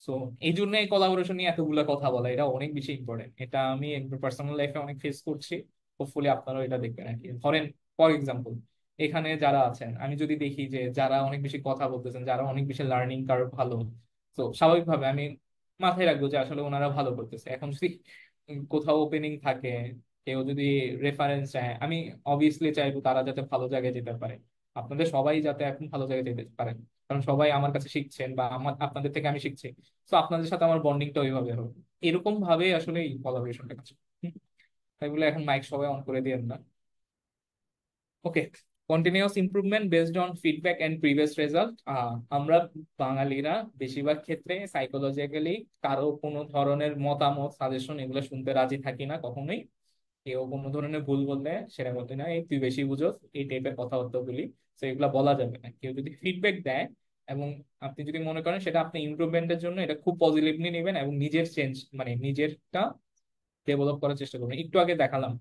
Speaker 1: সো এই জন্য এই কোলাবোরেশন নিয়ে এতগুলা কথা বলা এটা অনেক বেশি ইম্পর্টেন্ট। এটা আমি পার্সোনাল লাইফে অনেক ফেস করছি, হোপফুলি আপনারাও এটা দেখবেন আর কি। ধরেন ফর এক্সাম্পল, এখানে যারা আছেন আমি যদি দেখি যে যারা অনেক বেশি কথা বলতেছেন, যারা অনেক বেশি লার্নিং কার্ভ ভালো, তো স্বাভাবিকভাবে আমি মাথায় রাখবো যে আসলে ওনারা ভালো করতেছে। এখন যদি কোথাও ওপেনিং থাকে, কেউ যদি রেফারেন্স চায়, আমি অবভিয়াসলি চাইবো তারা যাতে ভালো জায়গায় যেতে পারে, আপনাদের সবাই যাতে এখন ভালো জায়গায় যেতে পারেন, কারণ সবাই আমার কাছে শিখছেন বা আমার আপনাদের থেকে আমি শিখছি। তো আপনাদের সাথে আমার বন্ডিংটা ওইভাবে হবে, এরকম ভাবে আসলে এই কোলাবোরেশনটা কাজ করে। তাই বলে এখন মাইক সবাই অন করে দিয়েন না। Okay, continuous improvement based on feedback and previous result. আমরা বাঙালিরা বেশিরভাগ ক্ষেত্রে সাইকোলজিক্যালি কারো কোনো ধরনের মতামত, সাজেশন এগুলো শুনতে রাজি থাকি না কখনোই। কেউ কোনো ধরনের ভুল বললে সেটা বলতে না, এই তুই বেশি বুঝোস, এই টাইপের কথাবার্তা বলি। তো এগুলা বলা যাবে না। কেউ যদি ফিডব্যাক দেয় এবং আপনি যদি মনে করেন সেটা আপনি ইমপ্রুভমেন্টের জন্য, এটা খুব পজিটিভলি নেবেন এবং নিজের চেঞ্জ মানে নিজেরটা ডেভেলপ করার চেষ্টা করবেন। একটু আগে দেখালাম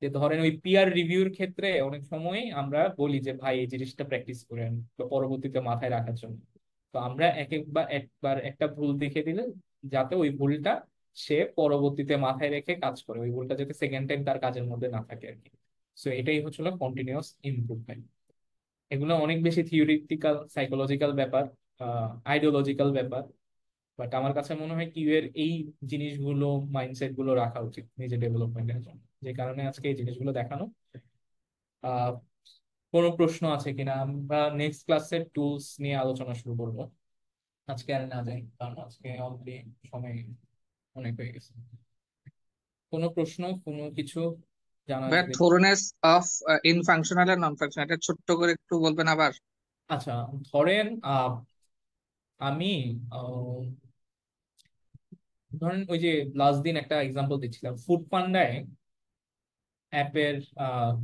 Speaker 1: যে ধরেন ওই পিয়ার রিভিউর ক্ষেত্রে অনেক সময় আমরা বলি যে ভাই এই জিনিসটা প্র্যাকটিস করেন বা পরবর্তীতে মাথায় রাখার জন্য। তো আমরা এক একবার একবার একটা ভুল দেখে দিলে যাতে ওই ভুলটা সে পরবর্তীতে মাথায় রেখে কাজ করে, ওই ভুলটা যাতে সেকেন্ড টাইম তার কাজের মধ্যে না থাকে আর কি। সো এটাই হচ্ছিল কন্টিনিউয়াস ইমপ্রুভমেন্ট। এগুলো অনেক বেশি থিওরিটিক্যাল সাইকোলজিক্যাল ব্যাপার, আইডিওলজিক্যাল ব্যাপার, বাট আমার কাছে মনে হয় কিউ এর এই জিনিসগুলো, মাইন্ডসেট গুলো রাখা উচিত নিজের ডেভেলপমেন্টের জন্য, যে কারণে আজকে এই জিনিসগুলো দেখানো। আহ কোনো প্রশ্ন আছে কিনা? আমরা নেক্সট ক্লাসের টুলস নিয়ে আলোচনা শুরু করবো, আজকে আর না যাই কারণ আজকে অলরেডি সময় অনেক হয়ে গেছে। কোনো প্রশ্ন, কোনো কিছু জানার
Speaker 6: ভাইয়া
Speaker 1: যদি।
Speaker 6: থোরনেস অফ ইন ফাংশনাল আর নন ফাংশনাল এটা ছোট্ট করে একটু বলবেন আবার।
Speaker 1: আচ্ছা, ধরেন আমি আহ, ধরেন ওই যে লাস্ট দিন একটা এক্সাম্পল দিচ্ছিলাম ফুড পান্ডায় অ্যাপের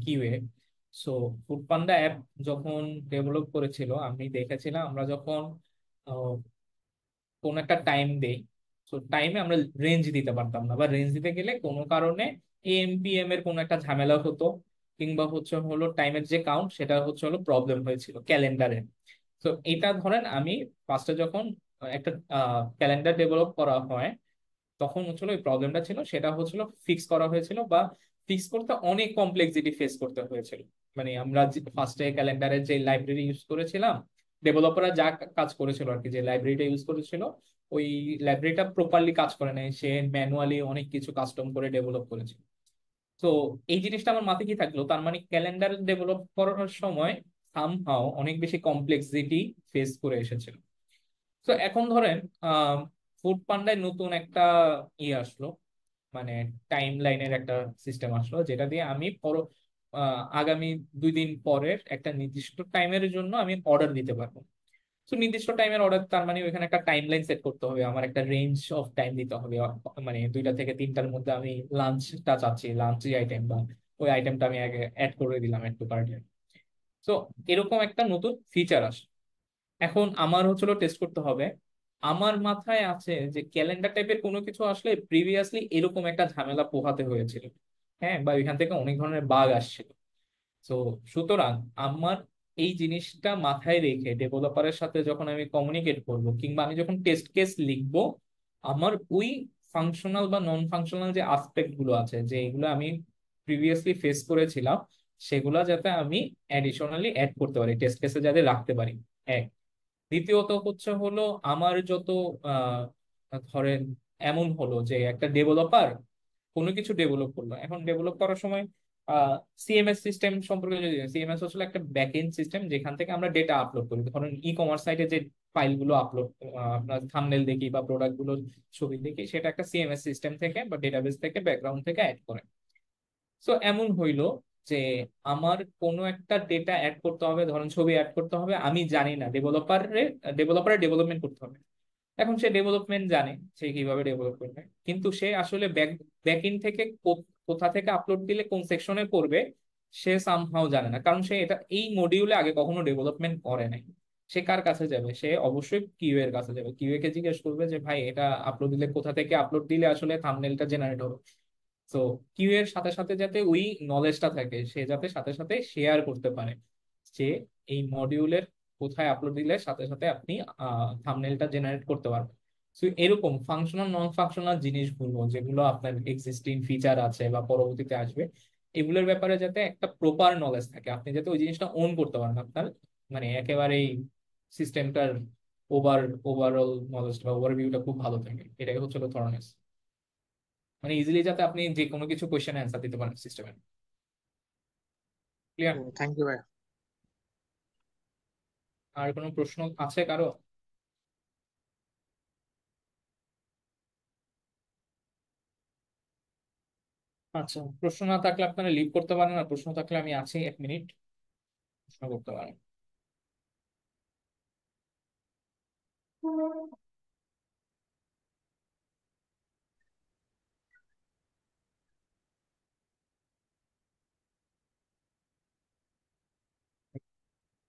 Speaker 1: কিউএ। সো ফুড পান্ডা অ্যাপ যখন ডেভেলপ করেছিল আমি দেখেছিলাম, আমরা যখন আহ, কোন একটা টাইম দেই, তো টাইমে আমরা রেঞ্জ দিতে পারতাম না, বা রেঞ্জ দিতে গেলে কোনো কারণে এএমপিএম এর কোনো একটা ঝামেলা হতো, কিংবা হলো টাইমের যে কাউন্ট সেটা হলো প্রবলেম হয়েছিল ক্যালেন্ডারে। তো এটা ধরেন আমি ফার্স্টে যখন একটা ক্যালেন্ডার ডেভেলপ করা হয়, তখন ওই প্রবলেমটা ছিল, সেটা ফিক্স করা হয়েছিল, বা ফিক্স করতে অনেক কমপ্লেক্সিটি ফেস করতে হয়েছিল। মানে আমরা ফার্স্টে ক্যালেন্ডারের যে লাইব্রেরি ইউজ করেছিলাম, ডেভেলপাররা যা কাজ করেছিল আর কি, যে লাইব্রেরিটা ইউজ করেছিল ওই লাইব্রেরিটা প্রপারলি কাজ করে নাই, সে ম্যানুয়ালি অনেক কিছু কাস্টম করে ডেভেলপ করেছিল। তো এই জিনিসটা আমার মাথায় কি থাকলো, তার মানে ক্যালেন্ডার ডেভেলপ করার সময় সামহাও অনেক বেশি কমপ্লেক্সিটি ফেস করে এসেছিল। তো এখন ধরেন ফুড পান্ডায় নতুন একটা আসলো, মানে টাইম লাইনের একটা সিস্টেম আসলো, যেটা দিয়ে আমি আগামী 2 দিন পরের একটা নির্দিষ্ট টাইমের জন্য আমি অর্ডার দিতে পারবো। তো নির্দিষ্ট টাইমের অর্ডার, তার মানে ওইখানে একটা টাইম লাইন সেট করতে হবে, আমার একটা রেঞ্জ অফ টাইম দিতে হবে। মানে 2টা থেকে 3টার মধ্যে আমি লাঞ্চটা চাচ্ছি, লাঞ্চ আইটেম বা ওই আইটেমটা আমি আগে অ্যাড করে দিলাম, একটু কার্টে। তো এরকম একটা নতুন ফিচার আসে। এখন আমার টেস্ট করতে হবে। আমার মাথায় আছে যে ক্যালেন্ডার টাইপের কোনো কিছু আসলে প্রিভিয়াসলি এরকম একটা ঝামেলা পোহাতে হয়েছিল, হ্যাঁ, বা এখান থেকে অনেক ধরনের বাগ আসছিল। তো সুতরাং আমার এই জিনিসটা মাথায় রেখে ডেভেলপারের সাথে যখন আমি কমিউনিকেট করব, কিংবা আমি যখন টেস্ট কেস লিখবো, আমার ওই ফাংশনাল বা নন ফাংশনাল যে আসপেক্ট গুলো আছে, যে এগুলো আমি প্রিভিয়াসলি ফেস করেছিলাম, সেগুলা যাতে আমি অ্যাডিশনালি অ্যাড করতে পারি, টেস্ট কেসে যাতে রাখতে পারি। এক, দ্বিতীয়ত আমার যত ধরেন এমন হলো যে একটা ডেভেলপার কোনো কিছু ডেভেলপ করলো, এখন ডেভেলপ করার সময় সিএমএস সিস্টেম সম্পর্কে যদি, সিএমএস একটা ব্যাক এন্ড সিস্টেম যেখান থেকে আমরা ডেটা আপলোড করি। ধরেন ই কমার্স সাইটে যে ফাইলগুলো আপলোড, আপনার থাম্বনেল দেখি বা প্রোডাক্ট গুলোর ছবি দেখি, সেটা একটা সিএমএস সিস্টেম থেকে বা ডেটাবেস থেকে ব্যাকগ্রাউন্ড থেকে অ্যাড করে। সো এমন হইলো যে আমার কোনো একটা ডেটা অ্যাড করতে হবে, ধরেন ছবি অ্যাড করতে হবে, আমি জানি না, ডেভেলপারের ডেভেলপমেন্ট করতে হবে। এখন সে ডেভেলপমেন্ট জানে, সে কিভাবে ডেভেলপ করবে, কিন্তু সে আসলে ব্যাক এন্ড থেকে কোথা থেকে আপলোড দিলে কোন সেকশনে করবে সে সামহাও জানে না, কারণ সে এটা এই মডিউলে আগে কখনো ডেভেলপমেন্ট করে নাই। সে কার কাছে যাবে? সে অবশ্যই কিউ এর কাছে যাবে, কিউ কে জিজ্ঞেস করবে যে ভাই এটা আপলোড দিলে কোথা থেকে আপলোড দিলে আসলে থাম্বনেলটা জেনারেট হবে। তো কিউ এর সাথে সাথে যাতে ওই নলেজটা থাকে, সে যাতে সাথে সাথে শেয়ার করতে পারে যে এই মডিউলের কোথায় আপলোড দিলে সাথে সাথে আপনি থাম্বনেলটা জেনারেট করতে পারবেন। তো এরকম ফাংশনাল নন ফাংশনাল জিনিসগুলো যেগুলো আপনার এক্সিস্টিং ফিচার আছে বা পরবর্তীতে আসবে, এগুলোর ব্যাপারে যাতে একটা প্রপার নলেজ থাকে, আপনি যাতে ওই জিনিসটা ওন করতে পারেন, আপনার মানে একেবারেই সিস্টেমটার ওভারঅল নলেজ বা ওভারভিউটা খুব ভালো থাকে, এটাই হচ্ছে থরনেস। মানে ইজিলি যাতে আপনি যে কোনো কিছু কোয়েশ্চেন অ্যান্সার দিতে পারেন সিস্টেমে। ক্লিয়ার?
Speaker 6: থ্যাংক ইউ ভাই।
Speaker 1: আর কোনো প্রশ্ন আছে কারো? আচ্ছা, প্রশ্ন না থাকলে আপনারা লিভ করতে পারেন, আর প্রশ্ন থাকলে আমি আছি, 1 মিনিট প্রশ্ন করতে পারেন।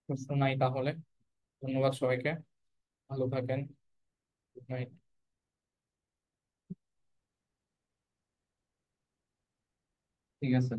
Speaker 1: প্রশ্ন নাই তাহলে ধন্যবাদ সবাইকে, ভালো থাকেন, গুড নাইট।
Speaker 3: ঠিক আছে।